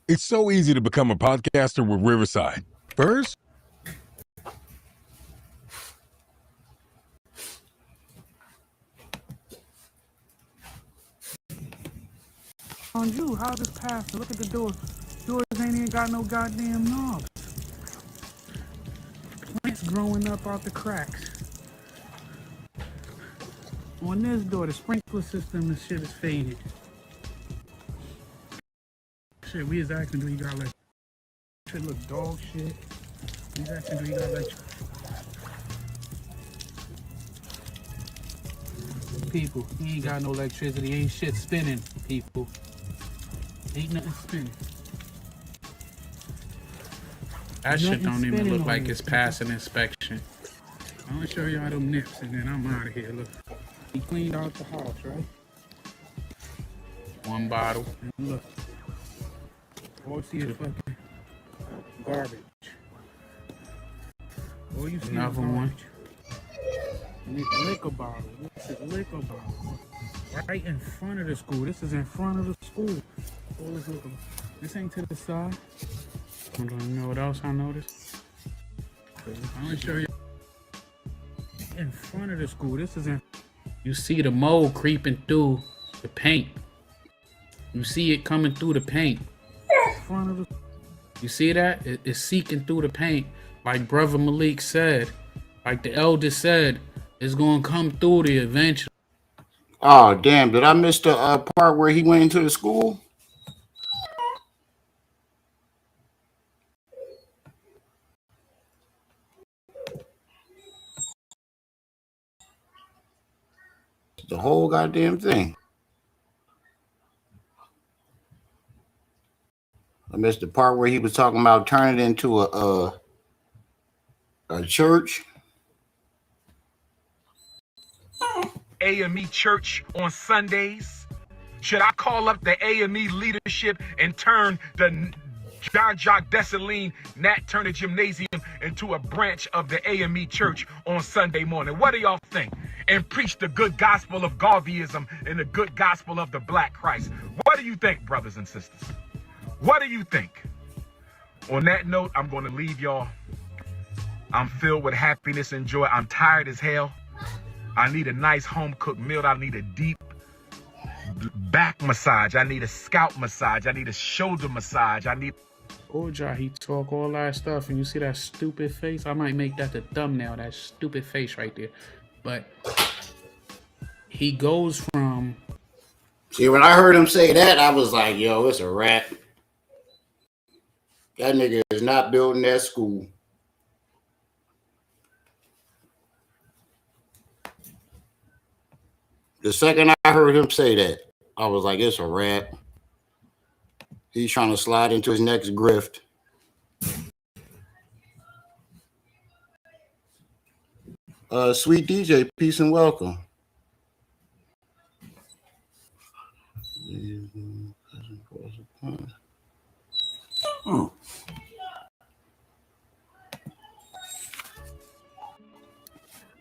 It's so easy to become a podcaster with Riverside. First, On you, how this pass? Look at the door. Doors ain't even got no goddamn knobs. Plants growing up out the cracks. On this door, the sprinkler system and shit is faded. Shit, we is asking, do you got like shit look dog shit? We is asking, do you got like people? He ain't got no electricity, ain't shit spinning, people. Ain't nothing spinning. That shit don't even look like it's passing inspection. I'm gonna show y'all them nips and then I'm out of here. Look, he cleaned out the house, right? One bottle, and look. All you see is fucking garbage. All you see another is garbage. One. And it's liquor bottle. This is liquor bottle. Right in front of the school. This is in front of the school. All this liquor. This ain't to the side. I don't know what else I noticed. I'm gonna show you. In front of the school. This is in. You see the mold creeping through the paint. You see it coming through the paint. Front of the. You see that? It's seeking through the paint. Like Brother Malik said, like the elder said, it's gonna come through the eventually. Oh damn! Did I miss the part where he went into the school? The whole goddamn thing. I missed the part where he was talking about turning it into a church. AME church on Sundays? Should I call up the AME leadership and turn the Jean-Jacques Dessalines Nat Turner Gymnasium into a branch of the AME church on Sunday morning? What do y'all think? And preach the good gospel of Garveyism and the good gospel of the Black Christ. What do you think, brothers and sisters? What do you think? On that note, I'm going to leave y'all. I'm filled with happiness and joy. I'm tired as hell. I need a nice home-cooked meal. I need a deep back massage. I need a scalp massage. I need a shoulder massage. I need... Oja, he talk all that stuff, and you see that stupid face? I might make that the thumbnail, that stupid face right there. But he goes from... See, when I heard him say that, I was like, yo, it's a wrap. That nigga is not building that school. The second I heard him say that, I was like, it's a wrap. He's trying to slide into his next grift. Sweet DJ, peace and welcome.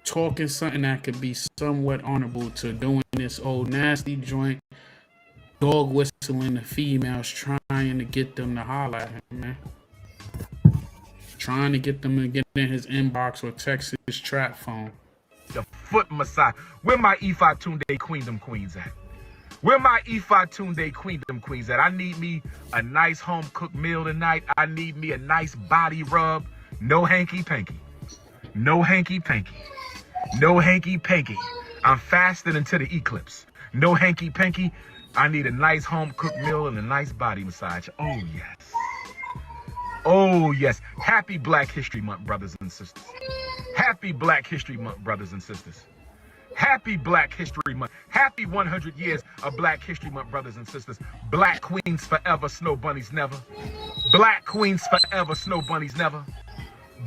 Talking something that could be somewhat honorable to doing this old nasty joint, dog whistling the females, trying to get them to holler at him, man. Trying to get them to get in his inbox or text his trap phone. The foot massage. Where my Ifa Tunde Queendom Queens at? Where my Ifa Tunde Queendom Queens at? I need me a nice home-cooked meal tonight. I need me a nice body rub. No hanky-panky. No hanky-panky. No hanky-panky. I'm fasting until the eclipse. No hanky panky. I need a nice home cooked meal and a nice body massage. Oh yes. Oh yes. Happy Black History Month, brothers and sisters. Happy Black History Month, brothers and sisters. Happy Black History Month. Happy 100 years of Black History Month, brothers and sisters. Black queens forever, snow bunnies never. Black queens forever, snow bunnies never.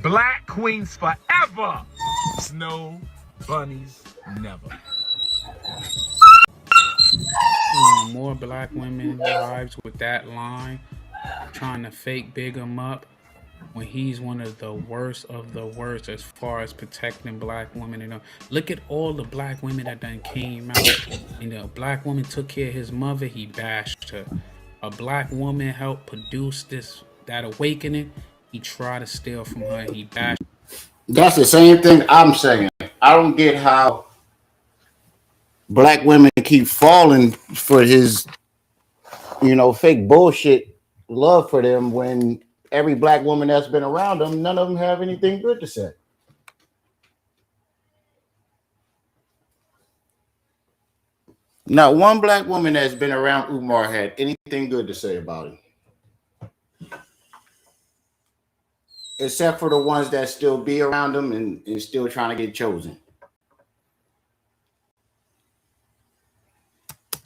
Black queens forever, snow bunnies never. More black women lives with that line, trying to fake big him up when he's one of the worst as far as protecting black women. And look at all the black women that done came out. A black woman took care of his mother, he bashed her. A black woman helped produce that awakening, he tried to steal from her, he bashed. That's the same thing I'm saying. I don't get how black women keep falling for his, fake bullshit love for them when every black woman that's been around them, none of them have anything good to say. Not one black woman that's been around Umar had anything good to say about him. Except for the ones that still be around him and still trying to get chosen.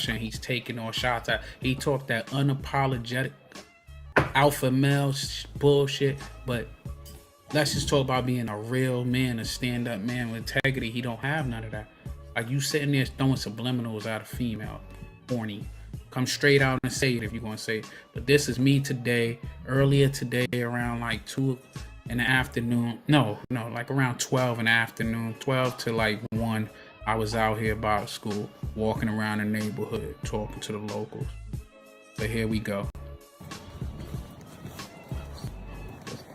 He's taking all shots out. He talked that unapologetic alpha male bullshit, but let's just talk about being a real man, a stand-up man with integrity. He don't have none of that. Like, you sitting there throwing subliminals out of female, horny. Come straight out and say it if you're gonna say it. But this is me today, earlier today, around like 2 in the afternoon. No, like around 12 in the afternoon, 12 to like 1. I was out here by school, walking around the neighborhood, talking to the locals. But here we go.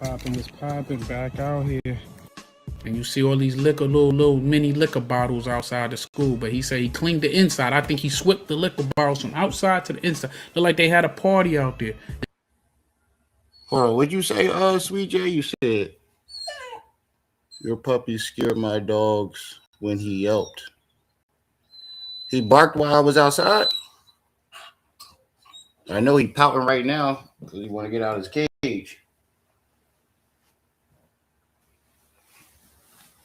It's popping back out here. And you see all these little mini liquor bottles outside the school. But he said he cleaned the inside. I think he swept the liquor bottles from outside to the inside. Looked like they had a party out there. Hold on, what'd you say, Sweet J? You said your puppy scared my dogs when he yelped. He barked while I was outside. I know he's pouting right now because he want to get out of his cage.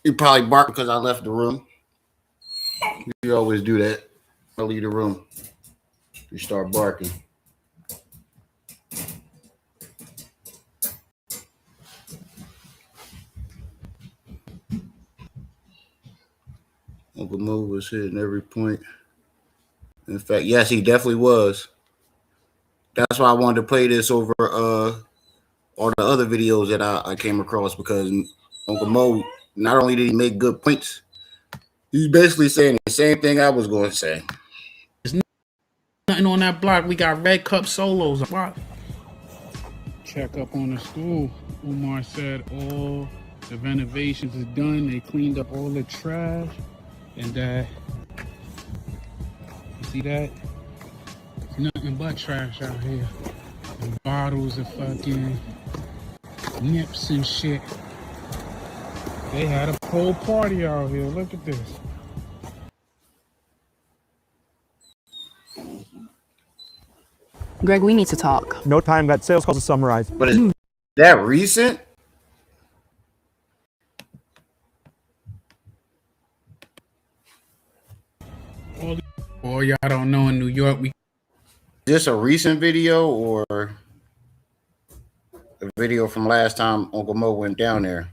He probably barked because I left the room. You always do that. I leave the room. You start barking. Uncle Mo was hitting every point. In fact, yes, he definitely was. That's why I wanted to play this over all the other videos that I came across, because Uncle Mo, not only did he make good points, he's basically saying the same thing I was going to say. There's nothing on that block. We got red cup solos. Check up on the school. Umar said all the renovations is done. They cleaned up all the trash. And you see that? It's nothing but trash out here. And bottles of fucking nips and shit. They had a whole party out here. Look at this. Greg, we need to talk. No time, got sales calls to summarize. But is that recent? Boy, y'all don't know, in New York, we... Is this a recent video or a video from last time Uncle Mo went down there?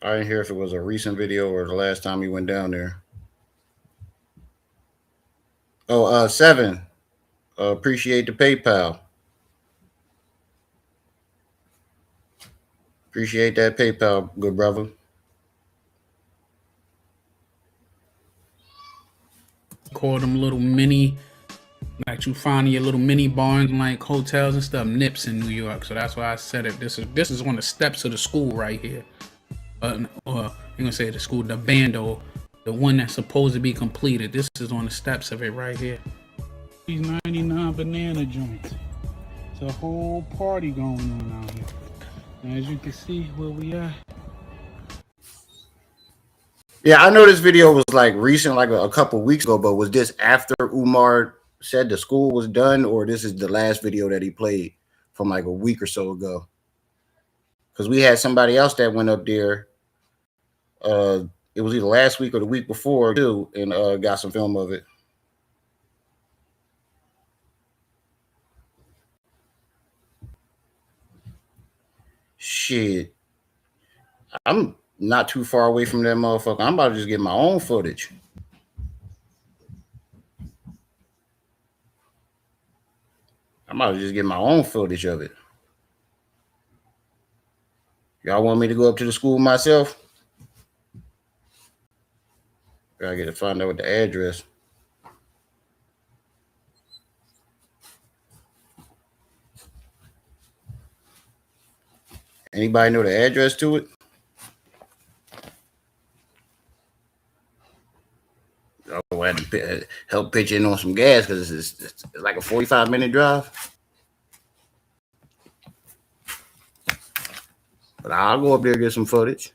I didn't hear if it was a recent video or the last time he went down there. Oh, 7. Appreciate the PayPal. Appreciate that PayPal, good brother. Call them little mini, like you find in your little mini barns, like hotels and stuff, nips in New York. So that's why I said it. This is on the steps of the school right here. Or you're gonna say the school, the bando, the one that's supposed to be completed. This is on the steps of it right here. These 99 banana joints. It's a whole party going on out here. As you can see where we at. Yeah, I know this video was like recent, like a couple weeks ago, but was this after Umar said the school was done, or this is the last video that he played from like a week or so ago? Because we had somebody else that went up there. It was either last week or the week before too, and got some film of it. Shit, I'm not too far away from that motherfucker. I'm about to just get my own footage. I'm about to just get my own footage of it. Y'all want me to go up to the school myself? I gotta find out what the address. Anybody know the address to it? Oh, I had to help pitch in on some gas because it's like a 45-minute drive. But I'll go up there and get some footage.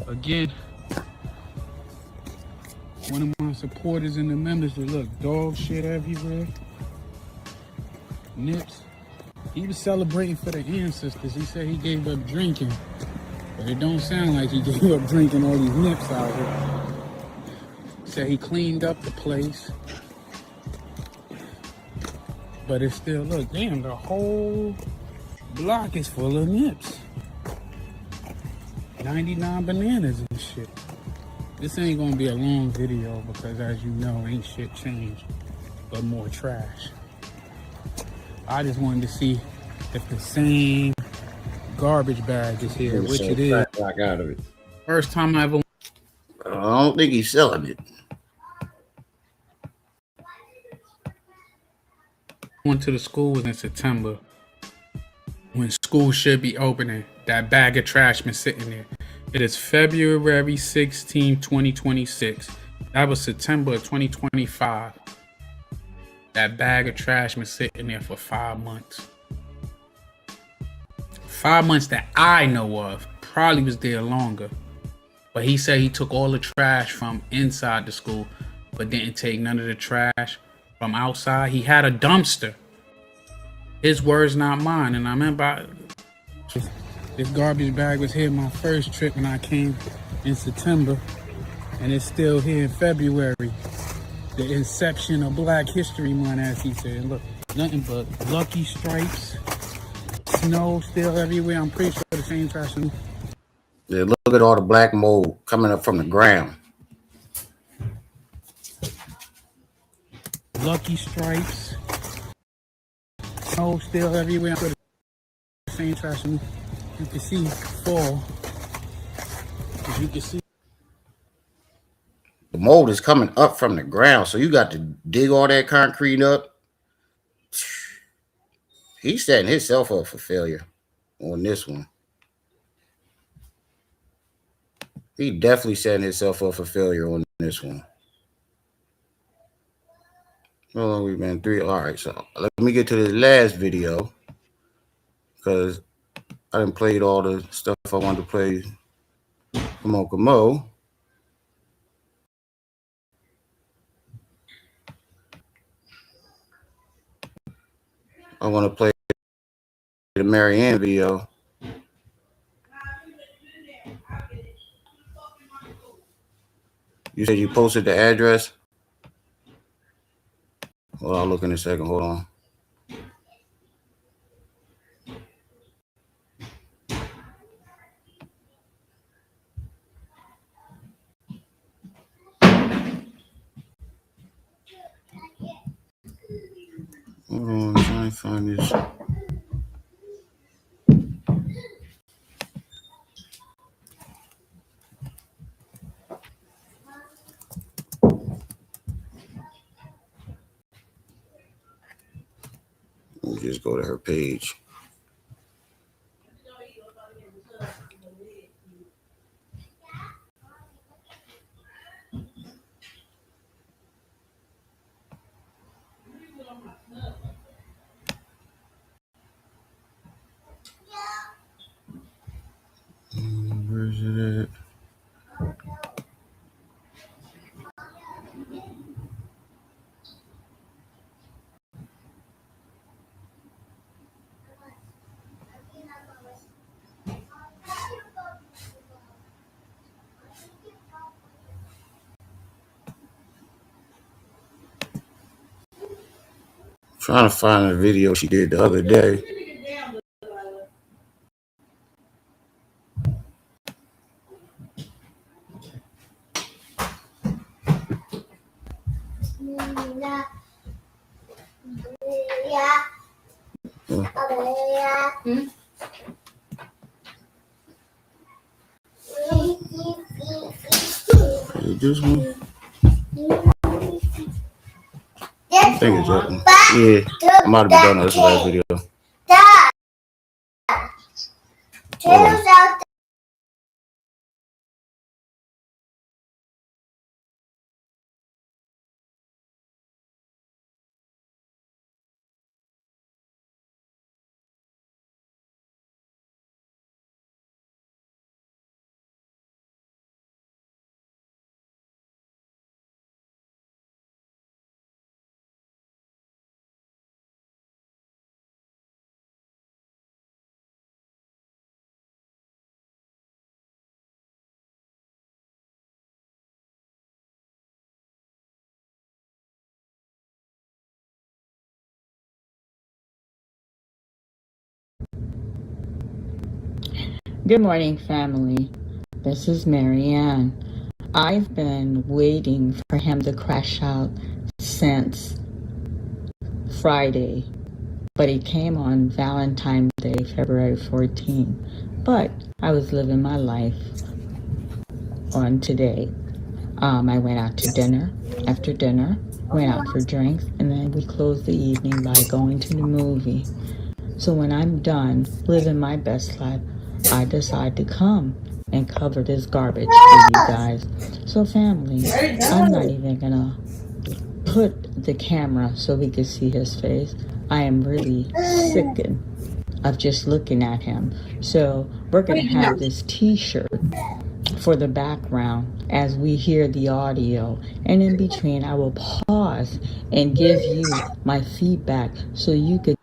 Again, one of my supporters and the members that look dog shit everywhere. Nips. He was celebrating for the ancestors. He said he gave up drinking. But it don't sound like he gave up drinking all these nips out here. Said he cleaned up the place. But it's still, look, damn, the whole block is full of nips. 99 bananas and shit. This ain't gonna be a long video because, as you know, ain't shit changed, but more trash. I just wanted to see if the same garbage bag is here, which it is. Out of it. First time I ever. I don't think he's selling it. Went to the school was in September, when school should be opening. That bag of trash been sitting there. It is February 16, 2026. That was September of 2025. That bag of trash been sitting there for 5 months. 5 months that I know of. Probably was there longer. But he said he took all the trash from inside the school, but didn't take none of the trash from outside. He had a dumpster. His words, not mine. And I remember this garbage bag was here my first trip when I came in September. And it's still here in February. The inception of Black History Month, as he said. Look, nothing but Lucky Stripes. Snow still everywhere. I'm pretty sure the same trash. Yeah, look at all the black mold coming up from the ground. Lucky Stripes. Snow still everywhere. I'm pretty sure the same trash. You can see fall. As you can see. The mold is coming up from the ground, so you got to dig all that concrete up. He's setting himself up for failure on this one. He definitely setting himself up for failure on this one. How long we've been? 3. All right, so let me get to the last video because I done played all the stuff I wanted to play. Come on. I want to play the Marianne video. You said you posted the address? Well, I'll look in a second. Hold on. Hold on, I'm trying to find this. We'll just go to her page. Trying to find a video she did the other day. This one? I think it's that one. Yeah, I might have been done on this last video. Good morning, family. This is Marianne. I've been waiting for him to crash out since Friday, but he came on Valentine's Day, February 14. But I was living my life on today. I went out to dinner. After dinner, went out for drinks, and then we closed the evening by going to the movie. So when I'm done living my best life, I decide to come and cover this garbage for you guys. So family, I'm not even gonna put the camera so we can see his face. I am really sickened of just looking at him. So we're gonna have this t-shirt for the background as we hear the audio, and in between I will pause and give you my feedback so you can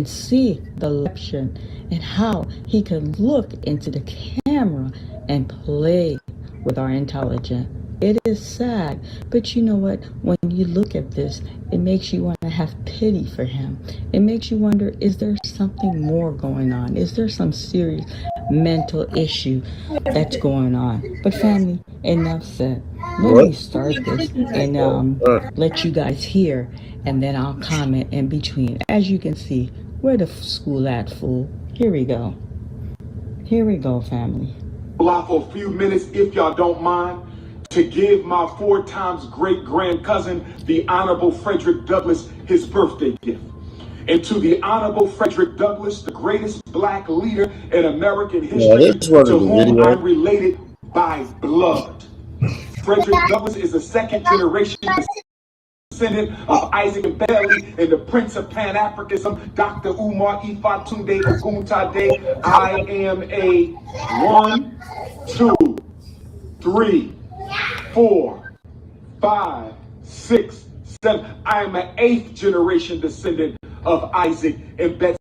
see the reaction and how he can look into the camera and play with our intelligence. It is sad, but you know what? When you look at this, it makes you want to have pity for him. It makes you wonder, is there something more going on? Is there some serious mental issue that's going on? But family, enough said. Let me start this and let you guys hear, and then I'll comment in between. As you can see, where the school at, fool? Here we go. Here we go, family. For a few minutes, if y'all don't mind, to give my 4 times great grand cousin, the Honorable Frederick Douglass, his birthday gift. And to the Honorable Frederick Douglass, the greatest black leader in American history, to whom I'm related by blood. Frederick Douglass is a second generation descendant of Isaac and Bailey and the Prince of Pan-Africanism, Dr. Umar Ifatunde Oguntade. I am a 1, 2, 3, 4, 5, 6, 7. I am an 8th generation descendant of Isaac and Betsy.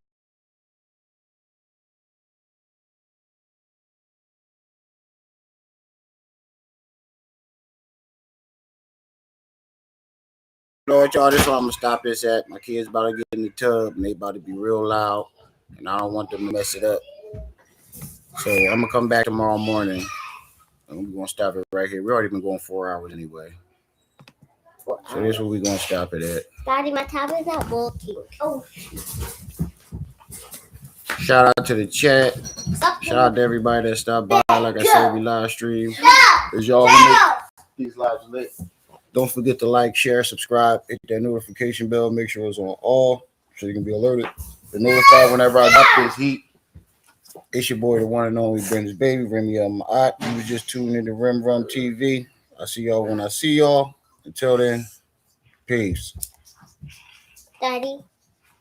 Lord, y'all, this is where I'm gonna stop this at. My kids about to get in the tub and they about to be real loud, and I don't want them to mess it up. So I'm gonna come back tomorrow morning and we're gonna stop it right here. We already been going 4 hours anyway. So this is where we're gonna stop it at. Daddy, my tablet's not working. Oh. Shout out to the chat. Shout out to everybody that stopped by. Like I said, we live stream. As y'all make these lives lit. Don't forget to like, share, subscribe, hit that notification bell. Make sure it's on all so you can be alerted. Be notified whenever I drop this heat. It's your boy, the one and only Brenda's baby, Remy Ma'at. You was just tuning in to Rim Rum TV. I see y'all when I see y'all. Until then, peace. Daddy.